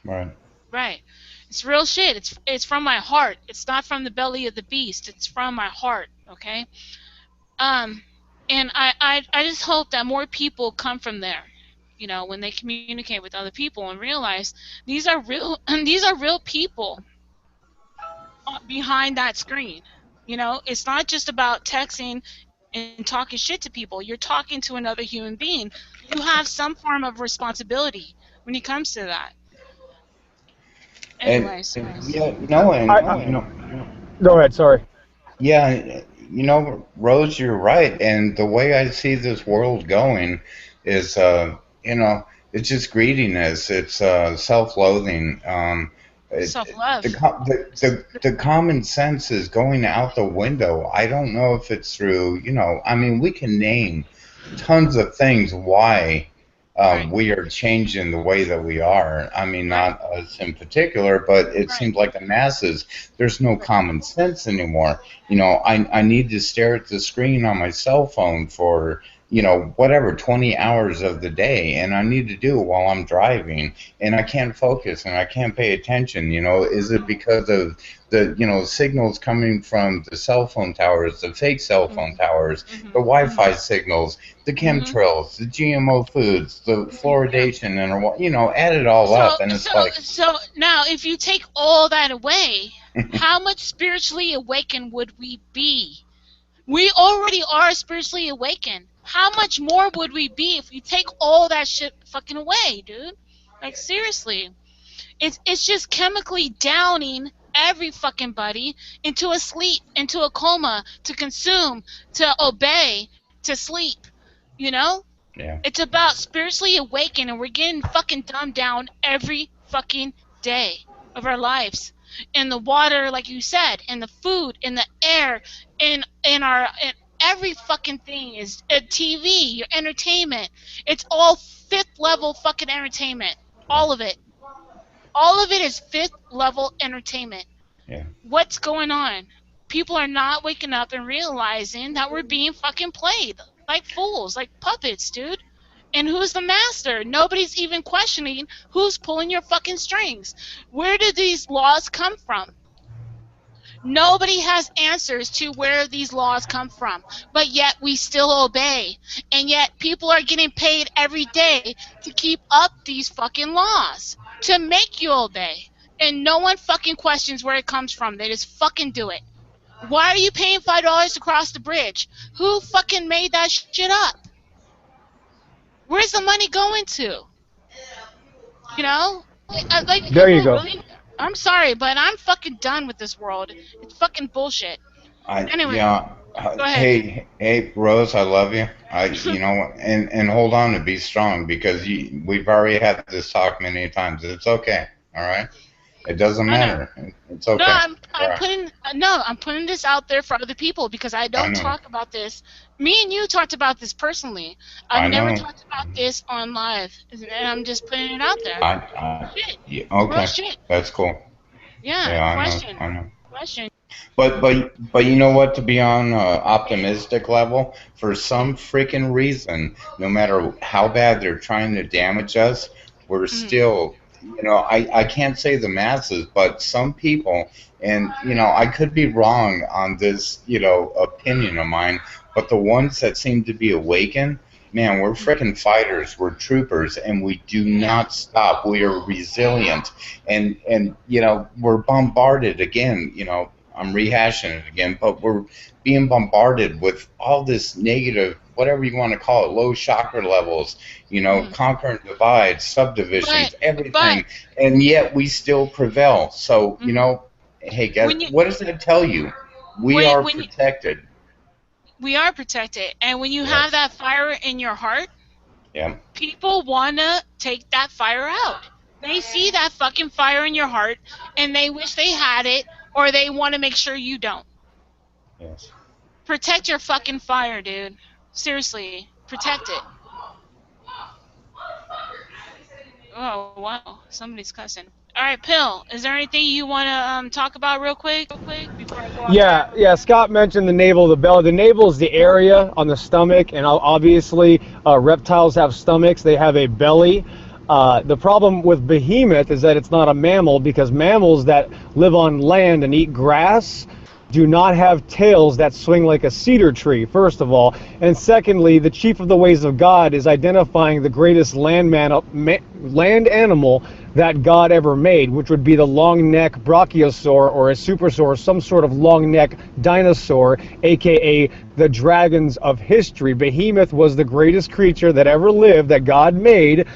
Right. Right. It's real shit. It's from my heart. It's not from the belly of the beast. It's from my heart, okay? Um, and I just hope that more people come from there. When they communicate with other people and realize these are real these are real people behind that screen. It's not just about texting and talking shit to people. You're talking to another human being. You have some form of responsibility when it comes to that. And Anyways, yeah, no, and I, Go ahead. Sorry. Yeah, Rose, you're right. And the way I see this world going is, it's just greediness. It's self-loathing. Self-love. The common sense is going out the window. I don't know if it's through, I mean, we can name tons of things why Right. we are changing the way that we are. I mean, Right. not us in particular, but it Right. seems like the masses, there's no Right. common sense anymore. I need to stare at the screen on my cell phone for, whatever, 20 hours of the day, and I need to do it while I'm driving, and I can't focus and I can't pay attention. Is it because of the, signals coming from the cell phone towers, the fake cell phone Mhm. towers, Mhm. the Mhm. Wi-Fi signals, the Mhm. chemtrails, the GMO foods, the Yeah. fluoridation, and, add it all So up, and so it's like, so now, if you take all that away, how much spiritually awakened would we be? We already are spiritually awakened. How much more would we be if we take all that shit fucking away, dude? Like, seriously. It's just chemically downing every fucking body into a sleep, into a coma, to consume, to obey, to sleep. You know? yeah, It's about spiritually awakened, and we're getting fucking dumbed down every fucking day of our lives. In the water, like you said, in the food, in the air, in every fucking thing is TV, your entertainment. It's all fifth level fucking entertainment. All of it. All of it is fifth level entertainment. yeah. What's going on? People are not waking up and realizing that we're being fucking played like fools, like puppets, dude. And who's the master? Nobody's even questioning who's pulling your fucking strings. Where did these laws come from? Nobody has answers to where these laws come from, but yet we still obey. And yet people are getting paid every day to keep up these fucking laws, to make you obey. And no one fucking questions where it comes from. They just fucking do it. Why are you paying $5 to cross the bridge? Who fucking made that shit up? Where's the money going to? You know? Like, There you people go. really. I'm sorry, but I'm fucking done with this world. It's fucking bullshit. Anyway, Yeah. go ahead. Hey, Rose, I love you. And hold on and be strong because we've already had this talk many times. It's okay. All right. It doesn't I know. matter. It's No, okay. All I'm right. putting no, I'm putting this out there for other people because I I don't know. talk about this. Me and you talked about this personally. I've I never know. talked about this on live, and I'm just putting it out there. Shit, Yeah, real okay. shit. That's cool. Yeah, Yeah, I know. question, I know. question. But you know what? To be on an optimistic level, for Mm, some freaking reason, no matter how bad they're trying to damage us, we're mm, still, I can't say the masses, but some people, and I could be wrong on this, opinion of mine, but the ones that seem to be awakened, man, we're mm. freaking fighters, we're troopers, and we do Yeah. not stop. We are resilient, and we're bombarded again. I'm rehashing it again, but we're being bombarded with all this negative, whatever you want to call it, low chakra levels, Mm. conquer and divide, But subdivisions, but everything, and yet we still prevail. So, mm, hey guys, when you what does that tell you? We when are when you, protected. we are protected, and when you have Yes. that fire in your heart, Yeah. people wanna take that fire out. They see that fucking fire in your heart, and they wish they had it, or they want to make sure you don't. Yes. Protect your fucking fire, dude. Seriously, protect it. Oh wow, somebody's cussing. All right, Pill. Is there anything you want to talk about real quick before I go off track? Yeah. Scott mentioned the navel, the belly. The navel is the area on the stomach, and obviously, reptiles have stomachs. They have a belly. The problem with behemoth is that it's not a mammal because mammals that live on land and eat grass do not have tails that swing like a cedar tree, first of all. And secondly, the chief of the ways of God is identifying the greatest land animal that God ever made, which would be the long neck brachiosaur or a supersaur, some sort of long neck dinosaur, aka the dragons of history. Behemoth was the greatest creature that ever lived that God made.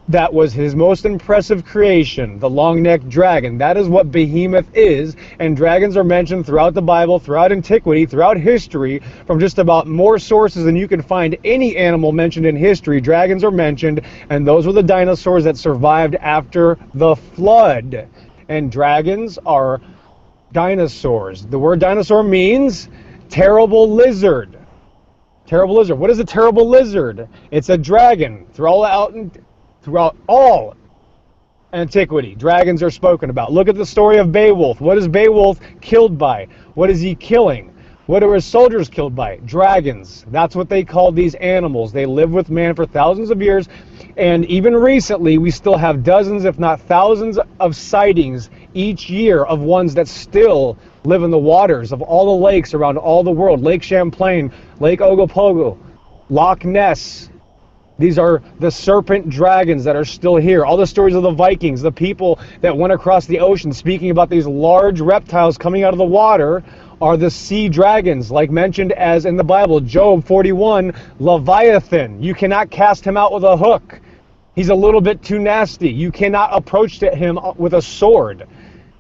That was his most impressive creation, the long-necked dragon. That is what behemoth is, and dragons are mentioned throughout the Bible, throughout antiquity, throughout history, from just about more sources than you can find any animal mentioned in history. Dragons are mentioned, and those were the dinosaurs that survived after the flood. And dragons are dinosaurs. The word dinosaur means terrible lizard. Terrible lizard. What is a terrible lizard? It's a dragon. Throughout all antiquity, dragons are spoken about. Look at the story of Beowulf. What is Beowulf killed by? What is he killing? What are his soldiers killed by? Dragons. That's what they call these animals. They live with man for thousands of years, and even recently we still have dozens, if not thousands, of sightings each year of ones that still live in the waters of all the lakes around all the world. Lake Champlain, Lake Ogopogo, Loch Ness. These are the serpent dragons that are still here. All the stories of the Vikings, the people that went across the ocean speaking about these large reptiles coming out of the water, are the sea dragons, like mentioned as in the Bible, Job 41, Leviathan. You cannot cast him out with a hook. He's a little bit too nasty. You cannot approach him with a sword.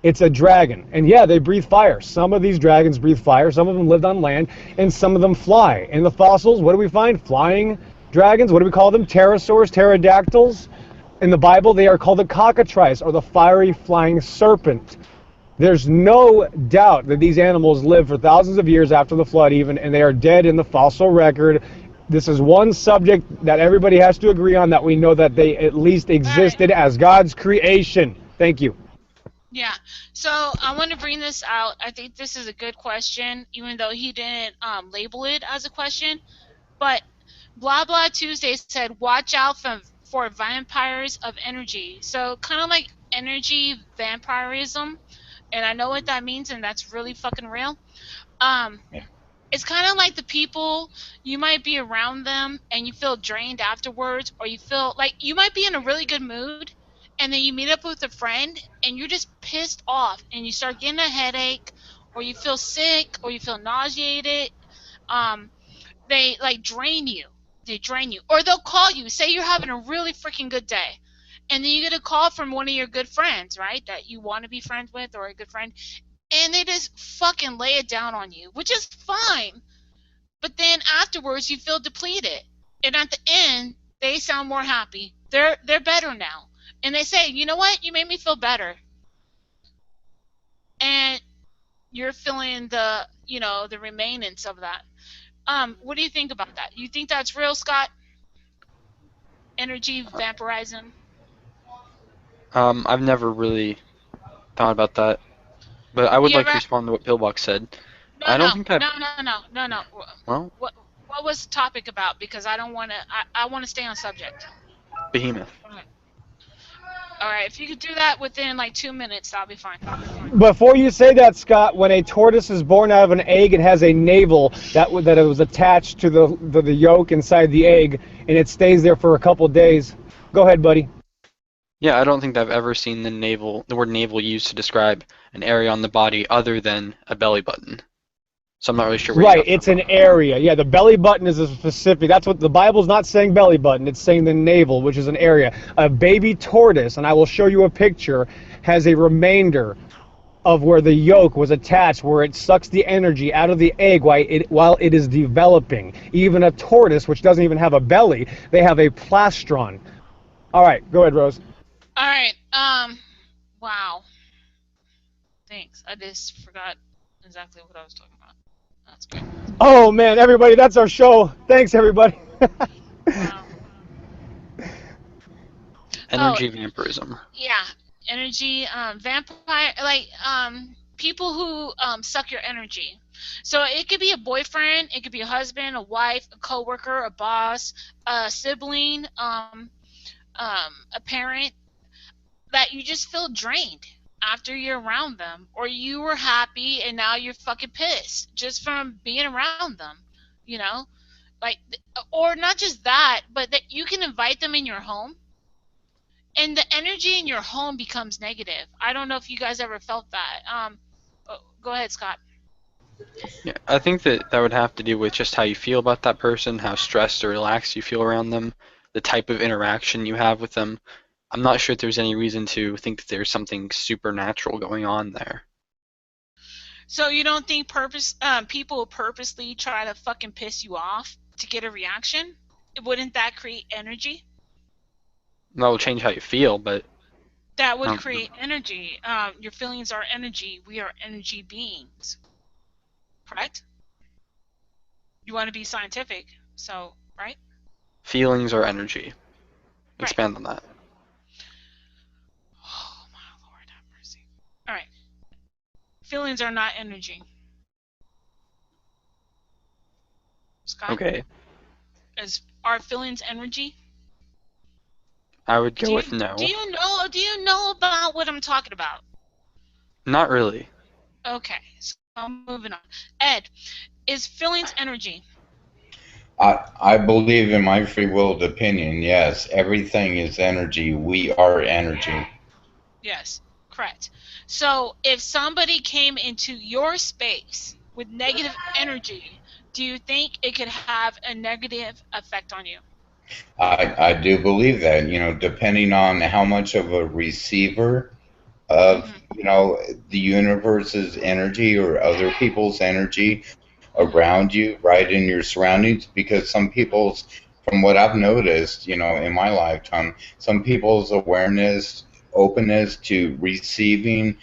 It's a dragon. And yeah, they breathe fire. Some of these dragons breathe fire. Some of them lived on land, and some of them fly. In the fossils, what do we find? Flying dragons. What do we call them? Pterosaurs, pterodactyls. In the Bible, they are called the cockatrice, or the fiery flying serpent. There's no doubt that these animals lived for thousands of years after the flood even, and they are dead in the fossil record. This is one subject that everybody has to agree on, that we know that they at least existed as God's creation. Thank you. Yeah. So I want to bring this out. I think this is a good question, even though he didn't label it as a question. But Blah Blah Tuesday said, "Watch out for vampires of energy." So kind of like energy vampirism, and I know what that means, and that's really fucking real. Um, it's kind of like the people, you might be around them and you feel drained afterwards, or you feel like you might be in a really good mood, and then you meet up with a friend and you're just pissed off and you start getting a headache, or you feel sick, or you feel nauseated. Um, they like drain you. They drain you. Or they'll call you. Say you're having a really freaking good day. And then you get a call from one of your good friends, right? That you want to be friends with, or a good friend. And they just fucking lay it down on you, which is fine. But then afterwards you feel depleted. And at the end, they sound more happy. They're better now. And they say, "You know what? You made me feel better." And you're feeling the remainance of that. What do you think about that? You think that's real, Scott? Energy vampirism? I've never really thought about that, but I would You like ever? to respond to what Pillbox said. No, I don't no, think I've. no, no, no, no, no. Well, What was the topic about? Because I don't want to. I want to stay on subject. Behemoth. All right. If you could do that within like 2 minutes, that'll be fine. Before you say that, Scott, when a tortoise is born out of an egg, it has a navel that it was attached to the yolk inside the egg, and it stays there for a couple days. Go ahead, buddy. Yeah, I don't think I've ever seen the word navel used to describe an area on the body other than a belly button. So I'm not really sure where you Right, got it's that an area. Yeah, the belly button is a specific. That's what the Bible's not saying belly button. It's saying the navel, which is an area. A baby tortoise, and I will show you a picture, has a remainder of where the yolk was attached, where it sucks the energy out of the egg while it is developing. Even a tortoise, which doesn't even have a belly, they have a plastron. All right, go ahead, Rose. All right. Wow. Thanks. I just forgot exactly what I was talking about. That's good. Oh man, everybody, that's our show. Thanks, everybody. Wow. Oh, energy vampirism. yeah. Energy, vampire, like people who suck your energy. So it could be a boyfriend, it could be a husband, a wife, a coworker, a boss, a sibling, a parent, that you just feel drained after you're around them, or you were happy and now you're fucking pissed just from being around them, you know? Like, or not just that, but that you can invite them in your home and the energy in your home becomes negative. I don't know if you guys ever felt that. Go ahead, Scott. Yeah, I think that would have to do with just how you feel about that person, how stressed or relaxed you feel around them, the type of interaction you have with them, I'm not sure if there's any reason to think that there's something supernatural going on there. So you don't think people purposely try to fucking piss you off to get a reaction? Wouldn't that create energy? That will change how you feel, but That would um, create energy. Your feelings are energy. We are energy beings. Correct? You want to be scientific, so, right? feelings are energy. Right. Expand on that. Oh, my Lord, have mercy. All right. Feelings are not energy. Scott, Okay, are feelings energy? I would go Do you with do no. you know do you know about what I'm talking about? Not really. Okay, so I'm moving on. Ed, is feelings energy? I believe in my free willed opinion, yes. Everything is energy. We are energy. Yes, correct. So if somebody came into your space with negative energy, do you think it could have a negative effect on you? I do believe that, depending on how much of a receiver of, Mhm. the universe's energy or other people's energy Mhm. around you, right in your surroundings, because some Mhm. people's, from what I've noticed, in my lifetime, some people's awareness, openness to receiving,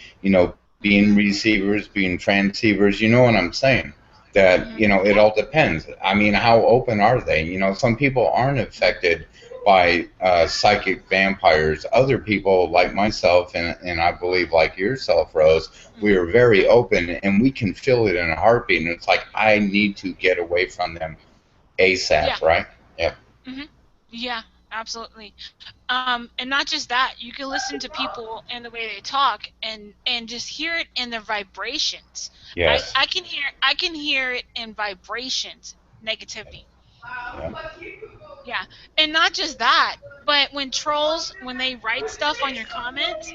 being receivers, being transceivers, you know what I'm saying? That, Mhm. it all depends. I mean, how open are they? Some people aren't affected by psychic vampires. Other people, like myself, and I believe like yourself, Rose, we Mhm. are very open and we can feel it in a heartbeat. And it's like, I need to get away from them Yeah. ASAP, right? Yep. Mhm. Yeah, absolutely. And not just that, you can listen to people and the way they talk and just hear it in their vibrations. Yes. I can hear it in vibrations, negativity. Yep. Yeah. And not just that, but when trolls when they write stuff on your comments,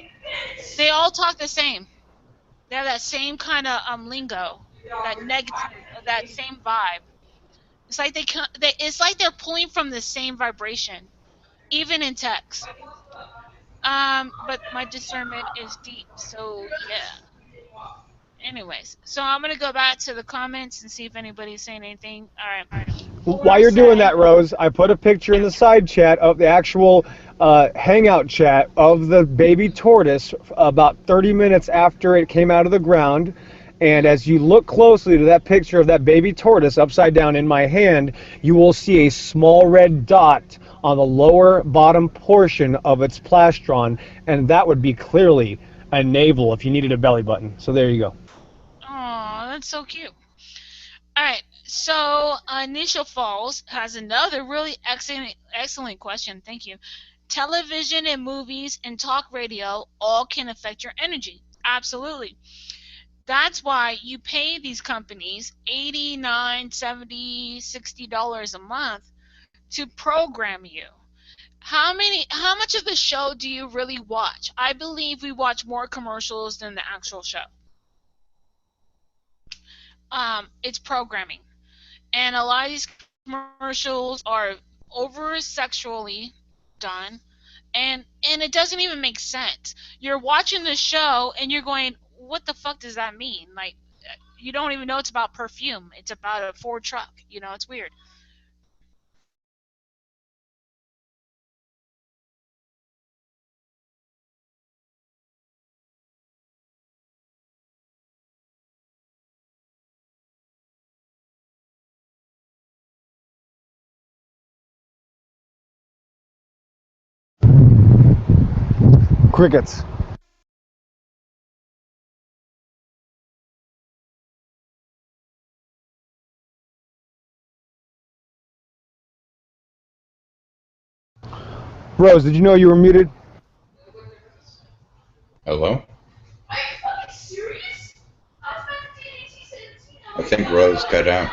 they all talk the same. They have that same kind of lingo, that negative, that same vibe. It's like it's like they're pulling from the same vibration, even in text. But my discernment is deep, so yeah. Anyways, so I'm gonna go back to the comments and see if anybody's saying anything. All right. While Rose you're doing said, that, Rose, I put a picture in the yes. side chat of the actual hangout chat of the baby tortoise about 30 minutes after it came out of the ground. And Mhm. as you look closely to that picture of that baby tortoise upside down in my hand, you will see a small red dot on the lower bottom portion of its plastron, and that would be clearly a navel if you needed a belly button. So there you go. Oh, that's so cute. All right. So Initial Falls has another really excellent question. Thank you. Television and movies and talk radio all can affect your energy. Absolutely. That's why you pay these companies 89, 70, $60 a month to program you. How much of the show do you really watch? I believe we watch more commercials than the actual show. It's programming. And a lot of these commercials are over sexually done, and it doesn't even make sense. You're watching the show and you're going, what the fuck does that mean? Like, you don't even know it's about perfume. It's about a Ford truck. It's weird. Crickets. Rose, did you know you were muted? Hello? I think Rose cut out.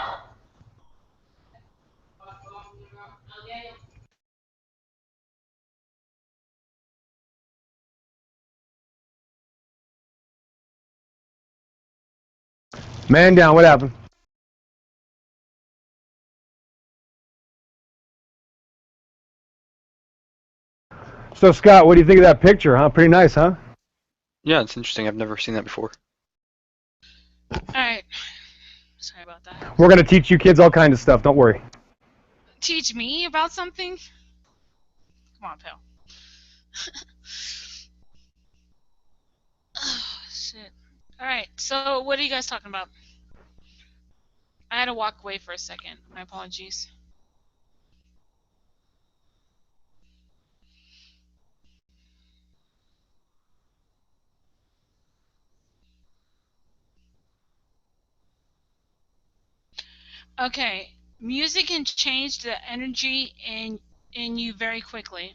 Man down, what happened? So Scott, what do you think of that picture? Huh? Pretty nice, huh? Yeah, it's interesting. I've never seen that before. All right. Sorry about that. We're gonna teach you kids all kinds of stuff. Don't worry. Teach me about something? Come on, pal. Oh, shit. All right. So, what are you guys talking about? I had to walk away for a second. My apologies. Okay. Music can change the energy in you very quickly.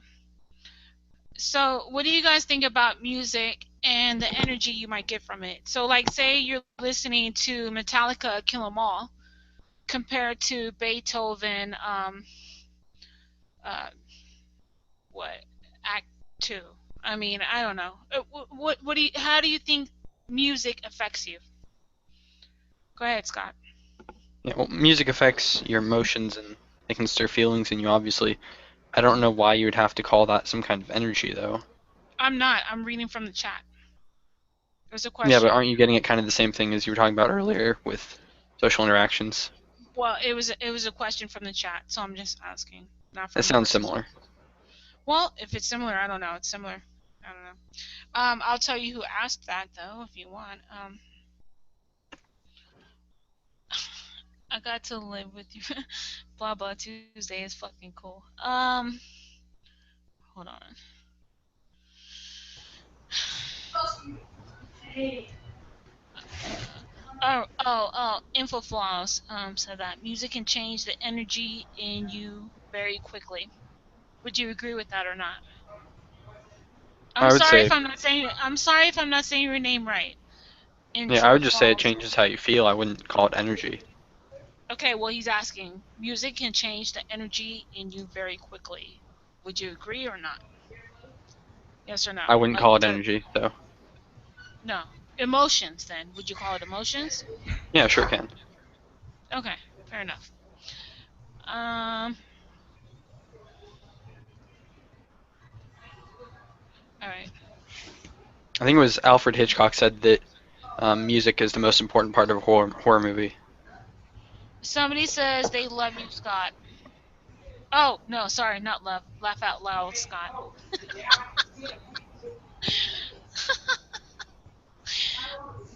So, what do you guys think about music and the energy you might get from it? So, like, say you're listening to Metallica, Kill 'Em All, compared to Beethoven, uh, what, Act Two. I mean, I don't know. What do you? How do you think music affects you? Go ahead, Scott. Yeah, well, music affects your emotions and it can stir feelings in you, obviously. I don't know why you would have to call that some kind of energy, though. I'm not. I'm reading from the chat. There's a Yeah, but question. aren't you getting at kind of the same thing as you were talking about earlier with social interactions? Well, it was a question from the chat, so I'm just asking, not That from the sounds person's. similar. Well, if it's similar, I don't know. It's similar. I don't know. I'll tell you who asked that though, if you want. I got to live with you. Blah blah Tuesday is fucking cool. Hold on. Infoflaws said that music can change the energy in you very quickly. Would you agree with that or not? I'm I would sorry if say, I'm not saying. I'm sorry if I'm not saying your name right. yeah, I would just say it Infoflaws. changes how you feel. I wouldn't call it energy. Okay, well he's asking. Music can change the energy in you very quickly. Would you agree or not? Yes or no? I wouldn't Like call it to energy, though. no emotions. Then would you call it emotions? Yeah, sure can. Okay, fair enough. Um. All right. I think it was Alfred Hitchcock said that music is the most important part of a horror movie. Somebody says they love you, Scott. Oh no, sorry, not love. Laugh out loud, Scott.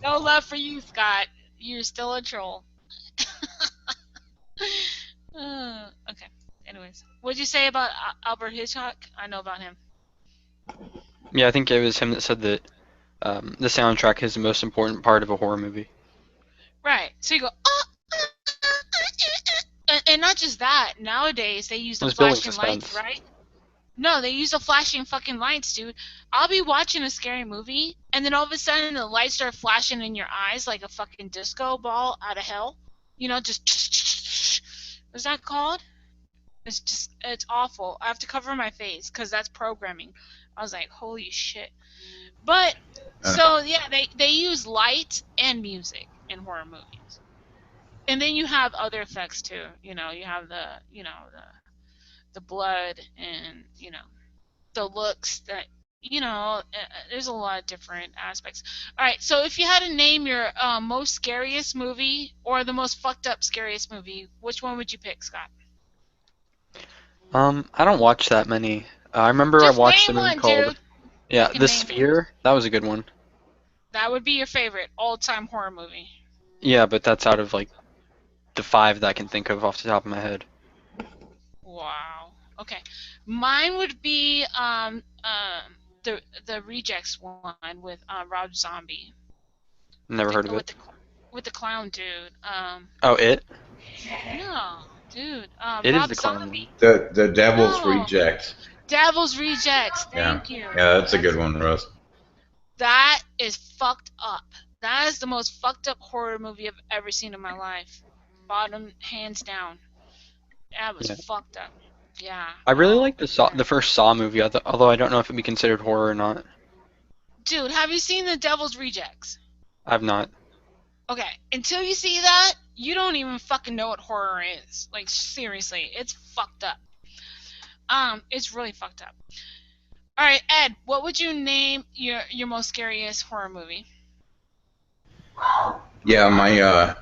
No love for you, Scott. You're still a troll. Okay. Anyways, what'd you say about Albert Hitchcock? I know about him. Yeah, I think it was him that said that the soundtrack is the most important part of a horror movie. Right. So you go, and not just that. Nowadays they use It the was building flashing lights, suspense. right? No, they use the flashing fucking lights, dude. I'll be watching a scary movie, and then all of a sudden the lights start flashing in your eyes like a fucking disco ball out of hell. You know, just what's that called? It's awful. I have to cover my face because that's programming. I was like, holy shit. But so yeah, they use light and music in horror movies, and then you have other effects too. You know, you have the blood and the looks that there's a lot of different aspects. All right, so if you had to name your most scariest movie or the most fucked up scariest movie, which one would you pick, Scott? I don't watch that many. I remember I Just watched a name movie one, called, dude. You yeah, can The name one. Sphere. That was a good one. That would be your favorite all-time horror movie. Yeah, but that's out of like the five that I can think of off the top of my head. Wow. Okay. Mine would be the Rejects one with Rob Zombie Never heard of with it. the clown dude. Oh, It? No, dude. It is Rob the clown one. Zombie. The Devil's No. Reject. Devil's Rejects. Yeah, Thank you. yeah, that's a That's good one, Russ. that is fucked up. That is the most fucked up horror movie I've ever seen in my life. Bottom hands down. That was Yeah. fucked up. Yeah. I really Oh like the man. first Saw movie, although I don't know if it'd be considered horror or not. Dude, have you seen the Devil's Rejects? I've not. Okay, until you see that, you don't even fucking know what horror is. Like seriously, it's fucked up. It's really fucked up. All right, Ed, what would you name your most scariest horror movie? Yeah,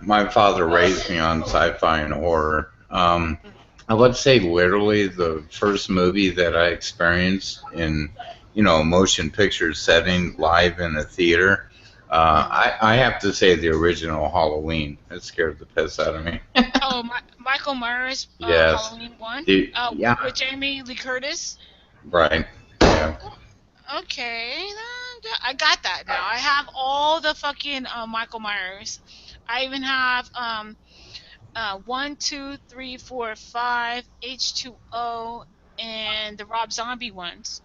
my father raised me on sci-fi and horror. I would say literally the first movie that I experienced in, motion picture setting live in a theater. I have to say the original Halloween. It scared the piss out of me. Oh, Michael Myers, Yes. Halloween one, Yeah. with Jamie Lee Curtis. Right. Yeah. Okay, I got that now. I have all the fucking Michael Myers. I even have 1, 2, 3, 4, 5, H2O, and the Rob Zombie ones.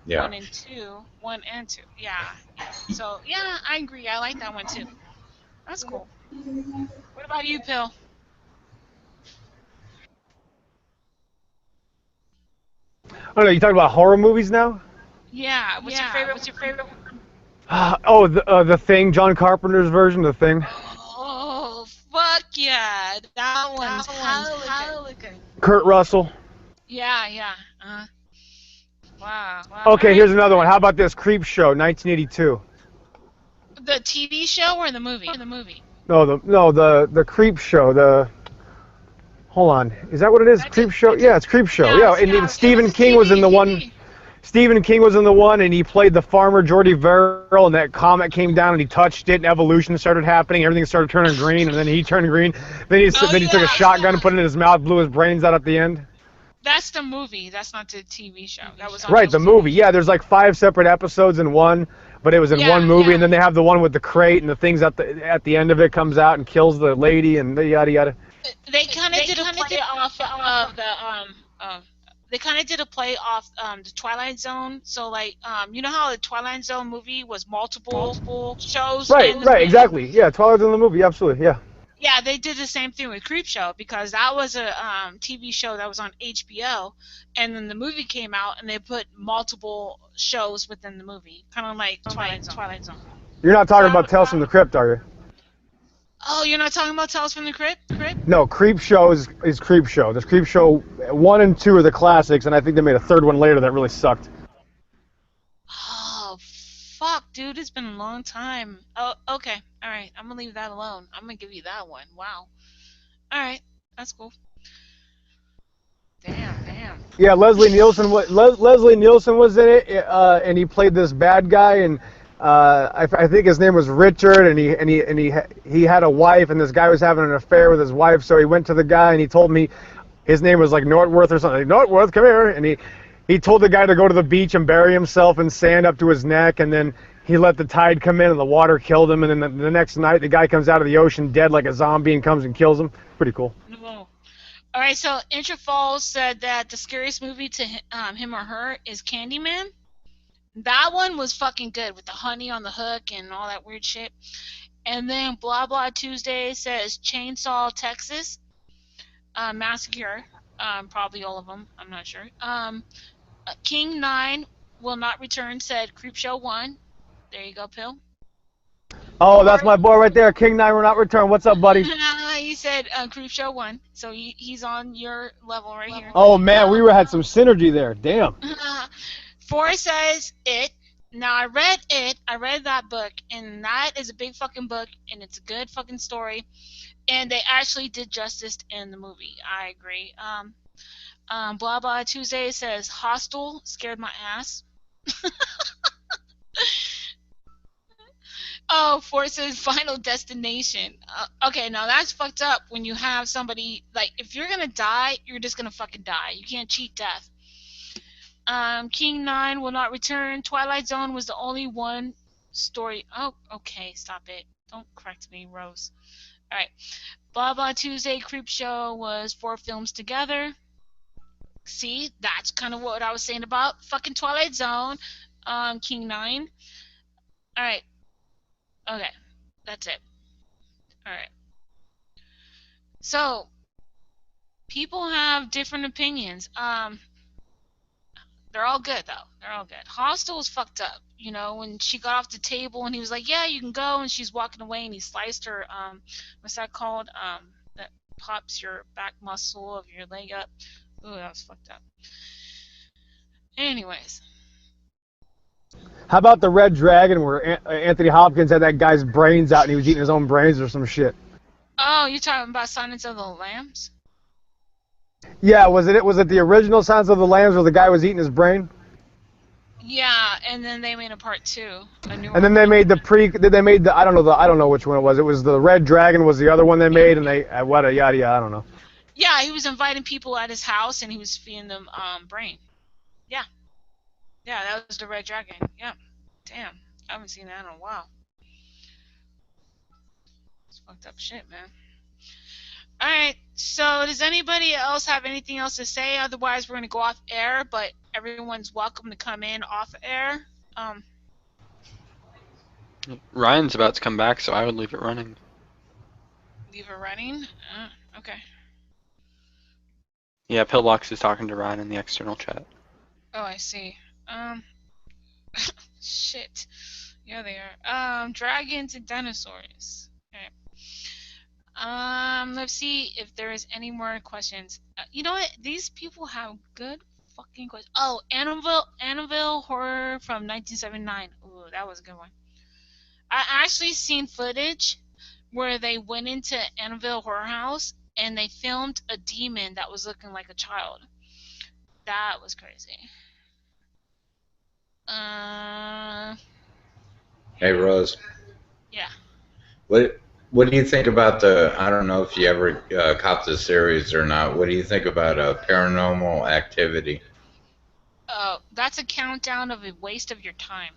Yeah. 1 and 2. Yeah, yeah. So yeah, I agree. I like that one too. That's cool. What about you, Pill? I don't know. You talking about horror movies now? Yeah. What's your favorite? Oh, the Thing, John Carpenter's version, The Thing. Oh, fuck yeah. That one's hella good. Kurt Russell. Yeah, yeah. Wow. All Okay, right. here's another one. How about this Creep Show, 1982? The TV show or the movie? No, the Creep Show. Hold on, is that what it is? Creep Show? Yeah, it's Creep Show. Yeah, and then Stephen King was in the one. Stephen King was in the one, and he played the farmer Jordy Verrill, and that comet came down, and he touched it, and evolution started happening. Everything started turning green, and then he turned green. Then he took a shotgun and put it in his mouth, blew his brains out at the end. That's the movie. That's not the TV show. That was on Right, the HBO. movie. Yeah, there's like 5 separate episodes in one, but it was in one movie, and then they have the one with the crate, and the things at the end of it comes out and kills the lady, and yada yada. They kind of did a play off of the they kind of did a play off the Twilight Zone. So like you know how the Twilight Zone movie was multiple shows Right, in the right, movie? exactly. Yeah, Twilight's in the movie, absolutely, yeah. Yeah, they did the same thing with Creepshow because that was a TV show that was on HBO, and then the movie came out and they put multiple shows within the movie, kind of like Twilight Zone. You're not So talking about Tales from the Crypt, are you? oh, you're not talking about Tales from the Crypt? No, Creep Show is Creep Show. There's Creep Show 1 and 2 are the classics, and I think they made a third one later that really sucked. Oh, fuck, dude, it's been a long time. Oh, okay, all right, I'm gonna leave that alone. I'm gonna give you that one. Wow. All right, that's cool. Damn. Yeah, Leslie Nielsen was in it, and he played this bad guy, and I think his name was Richard, and he had a wife, and this guy was having an affair with his wife, so he went to the guy and he told me his name was like Nortworth or something. Nortworth, come here, and he told the guy to go to the beach and bury himself in sand up to his neck, and then he let the tide come in and the water killed him, and then the next night the guy comes out of the ocean dead like a zombie and comes and kills him. Pretty cool. No. All right, so Intra Falls said that the scariest movie to him or her is Candyman. That one was fucking good with the honey on the hook and all that weird shit. And then Blah Blah Tuesday says Chainsaw Texas Massacre. Probably all of them. I'm not sure. King 9 will not return said Creepshow 1. There you go, Pill. Oh, that's my boy right there. King 9 will not return. What's up, buddy? He said Creepshow 1. So he's on your level right here. Oh, man, we had some synergy there. Damn. 4 says It. Now, I read It. I read that book, and that is a big fucking book, and it's a good fucking story. And they actually did justice in the movie. I agree. Blah Blah Tuesday says Hostel scared my ass. Oh, 4 says Final Destination. Okay, now that's fucked up when you have somebody, like, if you're gonna die, you're just gonna fucking die. You can't cheat death. King 9 will not return. Twilight Zone was the only one story. Oh, okay, stop it. Don't correct me, Rose. Alright. Blah Blah Tuesday Creep Show was 4 films together. See, that's kind of what I was saying about fucking Twilight Zone. King 9. Alright. Okay. That's it. Alright. So, people have different opinions. They're all good, though. They're all good. Hostel was fucked up. You know, when she got off the table and he was like, yeah, you can go, and she's walking away and he sliced her, what's that called? That pops your back muscle of your leg up. Ooh, that was fucked up. Anyways. How about the Red Dragon where Anthony Hopkins had that guy's brains out and he was eating his own brains or some shit? Oh, you're talking about Silence of the Lambs? Yeah, was it the original Silence of the Lambs where the guy was eating his brain? Yeah, and then they made a part 2, a And newer then they one. made the I don't know which one it was. It was the Red Dragon was the other one they made, and they what a yada yada I don't know. Yeah, he was inviting people at his house and he was feeding them brain. Yeah. Yeah, that was the Red Dragon. Yeah. Damn. I haven't seen that in a while. It's fucked up shit, man. Alright, so does anybody else have anything else to say? Otherwise we're gonna go off air, but everyone's welcome to come in off air. Ryan's about to come back, so I would leave it running. Leave it running? Okay. Yeah, Pillbox is talking to Ryan in the external chat. Oh, I see. Shit. Yeah, they are. Dragons and dinosaurs. Okay. Let's see if there is any more questions. You know what? These people have good fucking questions. Oh, Annabelle horror from 1979. Ooh, that was a good one. I actually seen footage where they went into Annabelle horror house and they filmed a demon that was looking like a child. That was crazy. Hey, Rose. Yeah. What do you think about the? I don't know if you ever caught the series or not. What do you think about Paranormal Activity? That's a countdown of a waste of your time.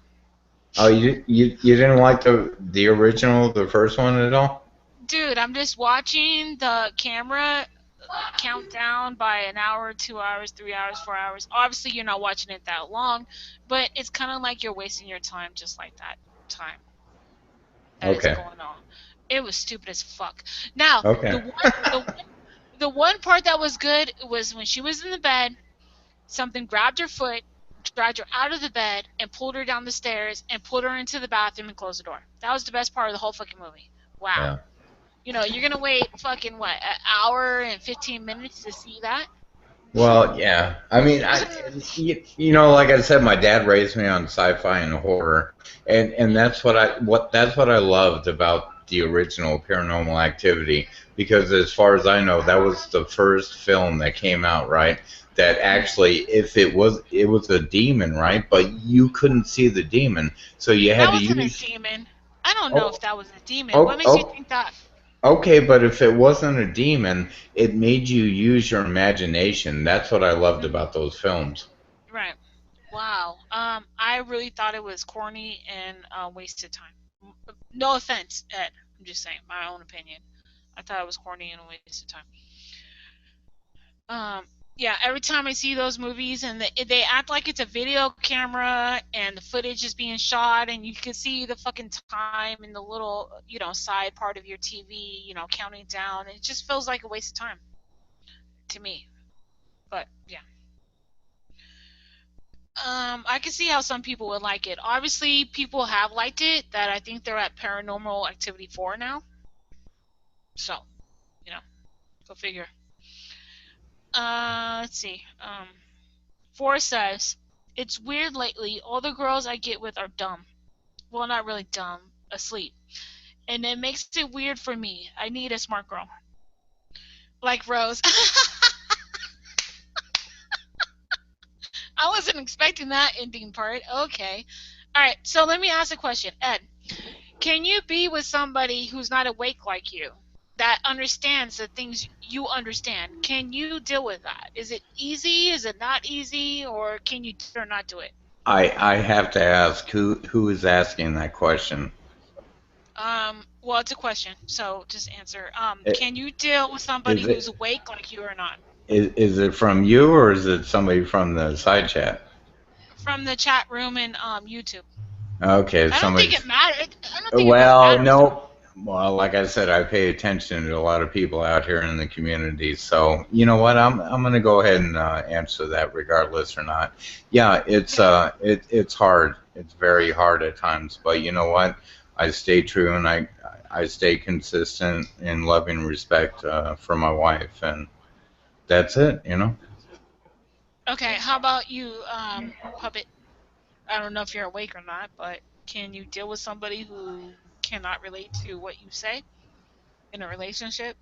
Oh, you didn't like the original, the first one at all? Dude, I'm just watching the camera count down by an hour, 2 hours, 3 hours, 4 hours. Obviously, you're not watching it that long, but it's kind of like you're wasting your time just like that time that is Okay. going on. It was stupid as fuck. Now, Okay. the one part that was good was when she was in the bed, something grabbed her foot, dragged her out of the bed, and pulled her down the stairs, and pulled her into the bathroom and closed the door. That was the best part of the whole fucking movie. Wow. Yeah. You know, you're gonna wait fucking what, an hour and 15 minutes to see that? Well, yeah. I mean, you know, like I said, my dad raised me on sci-fi and horror, and that's what I loved about the original Paranormal Activity, because as far as I know, that was the first film that came out, right? That actually, if it was a demon, right? But you couldn't see the demon, so you had That to wasn't a use. demon. I don't know if Oh, that was a demon. What oh, makes you oh. think that? Okay, but if it wasn't a demon, it made you use your imagination. That's what I loved about those films. Right. Wow. I really thought it was corny and a waste of time. No offense, Ed. I'm just saying my own opinion. I thought it was corny and a waste of time. Yeah, every time I see those movies and they act like it's a video camera and the footage is being shot and you can see the fucking time in the little, side part of your TV, counting down. It just feels like a waste of time to me. But yeah. I can see how some people would like it. Obviously, people have liked it. That I think they're at Paranormal Activity 4 now. So, go figure. Let's see. 4 says, it's weird lately. All the girls I get with are dumb. Well, not really dumb, asleep. And it makes it weird for me. I need a smart girl. Like Rose. I wasn't expecting that ending part. Okay. Alright, so let me ask a question. Ed, can you be with somebody who's not awake like you? That understands the things you understand. Can you deal with that? Is it easy? Is it not easy? Or can you or not do it? I have to ask who is asking that question. Well, it's a question, so just answer. I- Can you deal with somebody Is who's it awake like you or not? is it from you or is it somebody from the side chat? From the chat room and YouTube. Okay, I don't think somebody. it matters. I don't think it really Well, matters though. no. Well, like I said, I pay attention to a lot of people out here in the community. So you know what? I'm gonna go ahead and answer that, regardless or not. Yeah, it's hard. It's very hard at times. But you know what? I stay true and I stay consistent in loving respect for my wife, and that's it. You know. Okay, how about you, Puppet? I don't know if you're awake or not, but can you deal with somebody who cannot relate to what you say in a relationship?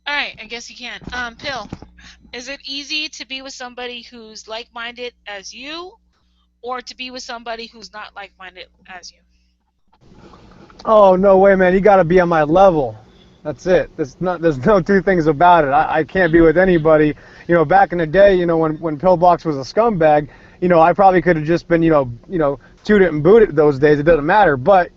All right, I guess you can. Pill, is it easy to be with somebody who's like-minded as you, or to be with somebody who's not like-minded as you? Oh no way, man! You got to be on my level. That's it. There's no two things about it. I can't be with anybody. Back in the day, when Pillbox was a scumbag, I probably could have just been, toot it and boot it those days. It doesn't matter. But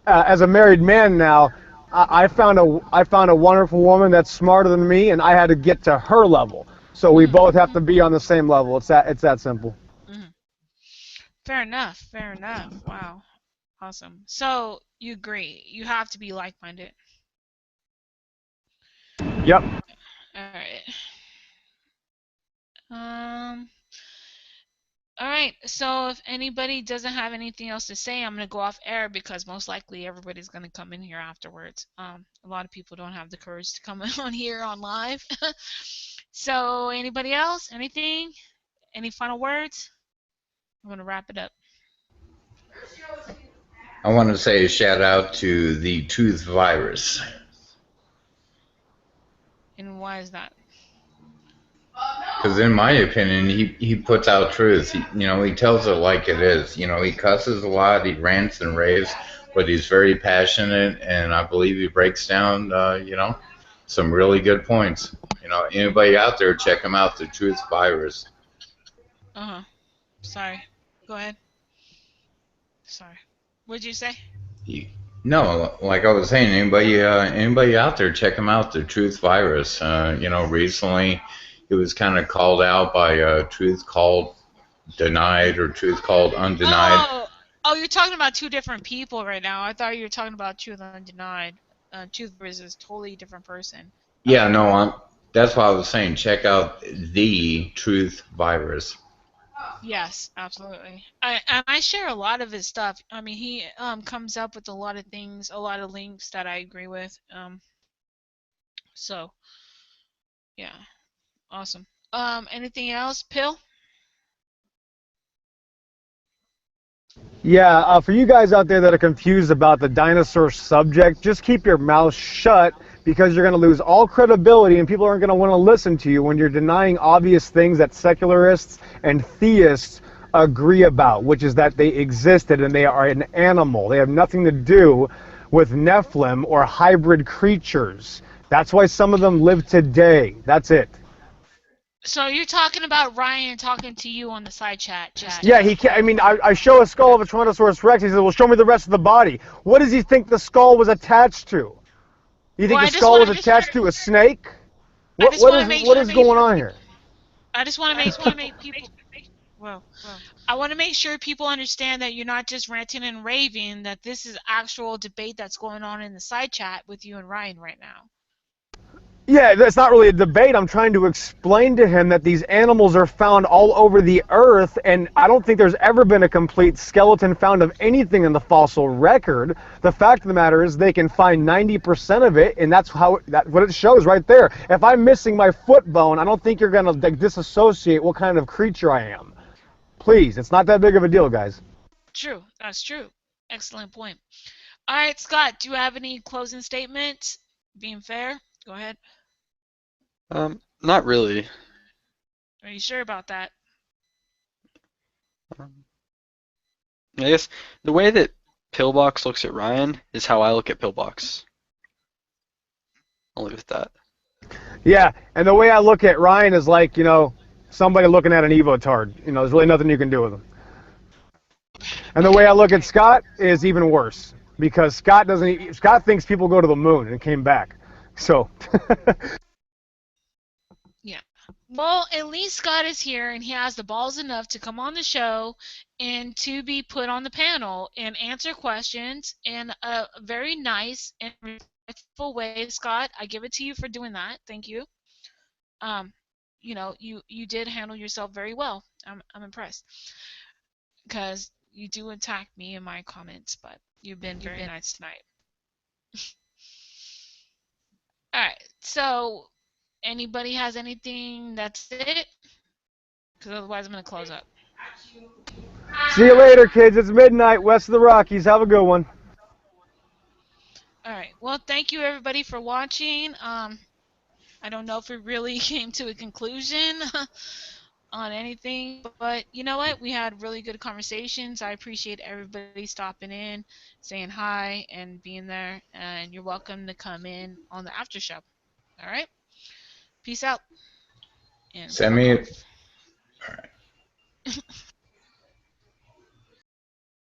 as a married man now, I found a wonderful woman that's smarter than me, and I had to get to her level. So we both have to be on the same level. It's that simple. Mm-hmm. Fair enough. Fair enough. Wow. Awesome. So you agree. You have to be like-minded. Yep. All right. Um. All right. So if anybody doesn't have anything else to say, I'm gonna go off air because most likely everybody's gonna come in here afterwards. A lot of people don't have the courage to come on here on live. So anybody else? Anything? Any final words? I'm gonna wrap it up. I want to say a shout out to the Truth Virus. And why is that? Because in my opinion, he puts out truth. He tells it like it is. He cusses a lot, he rants and raves, but he's very passionate, and I believe he breaks down, some really good points. Anybody out there, check him out, the Truth Virus. Uh-huh. Sorry. Go ahead. Sorry. What'd you say? He, no, like I was saying, anybody out there, check him out, the Truth Virus. Recently it was kind of called out by Truth Called Denied or Truth Called Undenied. Oh, you're talking about two different people right now. I thought you were talking about Truth Undenied. Truth is a totally different person. Yeah, no, that's why I was saying check out the Truth Virus. Yes, absolutely. I share a lot of his stuff. I mean, he comes up with a lot of things, a lot of links that I agree with. So yeah, awesome. Anything else, Pill? Yeah, for you guys out there that are confused about the dinosaur subject, just keep your mouth shut because you're going to lose all credibility and people aren't going to want to listen to you when you're denying obvious things that secularists and theists agree about, which is that they existed and they are an animal. They have nothing to do with Nephilim or hybrid creatures. That's why some of them live today. That's it. So you're talking about Ryan talking to you on the side chat, just Yeah, he can't. I mean, I show a skull of a Tyrannosaurus Rex. He says, "Well, show me the rest of the body." What does he think the skull was attached to? You Well, think the skull was attached to a snake? I What just what want to is make what sure is going on here? I just want to make people well, I want to make sure people understand that you're not just ranting and raving, that this is actual debate that's going on in the side chat with you and Ryan right now. Yeah, that's not really a debate. I'm trying to explain to him that these animals are found all over the earth, and I don't think there's ever been a complete skeleton found of anything in the fossil record. The fact of the matter is they can find 90% of it, and that's what it shows right there. If I'm missing my foot bone, I don't think you're going to disassociate what kind of creature I am. Please, it's not that big of a deal, guys. True, that's true. Excellent point. All right, Scott, do you have any closing statements? Being fair, go ahead. Not really. Are you sure about that? Um, I guess the way that Pillbox looks at Ryan is how I look at Pillbox. I'll leave it at that. Yeah, and the way I look at Ryan is like, somebody looking at an Evotard. There's really nothing you can do with him. And the way I look at Scott is even worse because Scott thinks people go to the moon and came back. So Yeah. Well, at least Scott is here and he has the balls enough to come on the show and to be put on the panel and answer questions in a very nice and respectful way. Scott, I give it to you for doing that. Thank you. You did handle yourself very well. I'm impressed because you do attack me in my comments, but you've been very nice tonight. All right. So, anybody has anything? That's it. Because otherwise, I'm gonna close up. See you later, kids. It's midnight west of the Rockies. Have a good one. All right. Well, thank you everybody for watching. I don't know if we really came to a conclusion on anything, but you know what? We had really good conversations. I appreciate everybody stopping in, saying hi, and being there. And you're welcome to come in on the after show. All right. Peace out and Send fuck me. off. All right.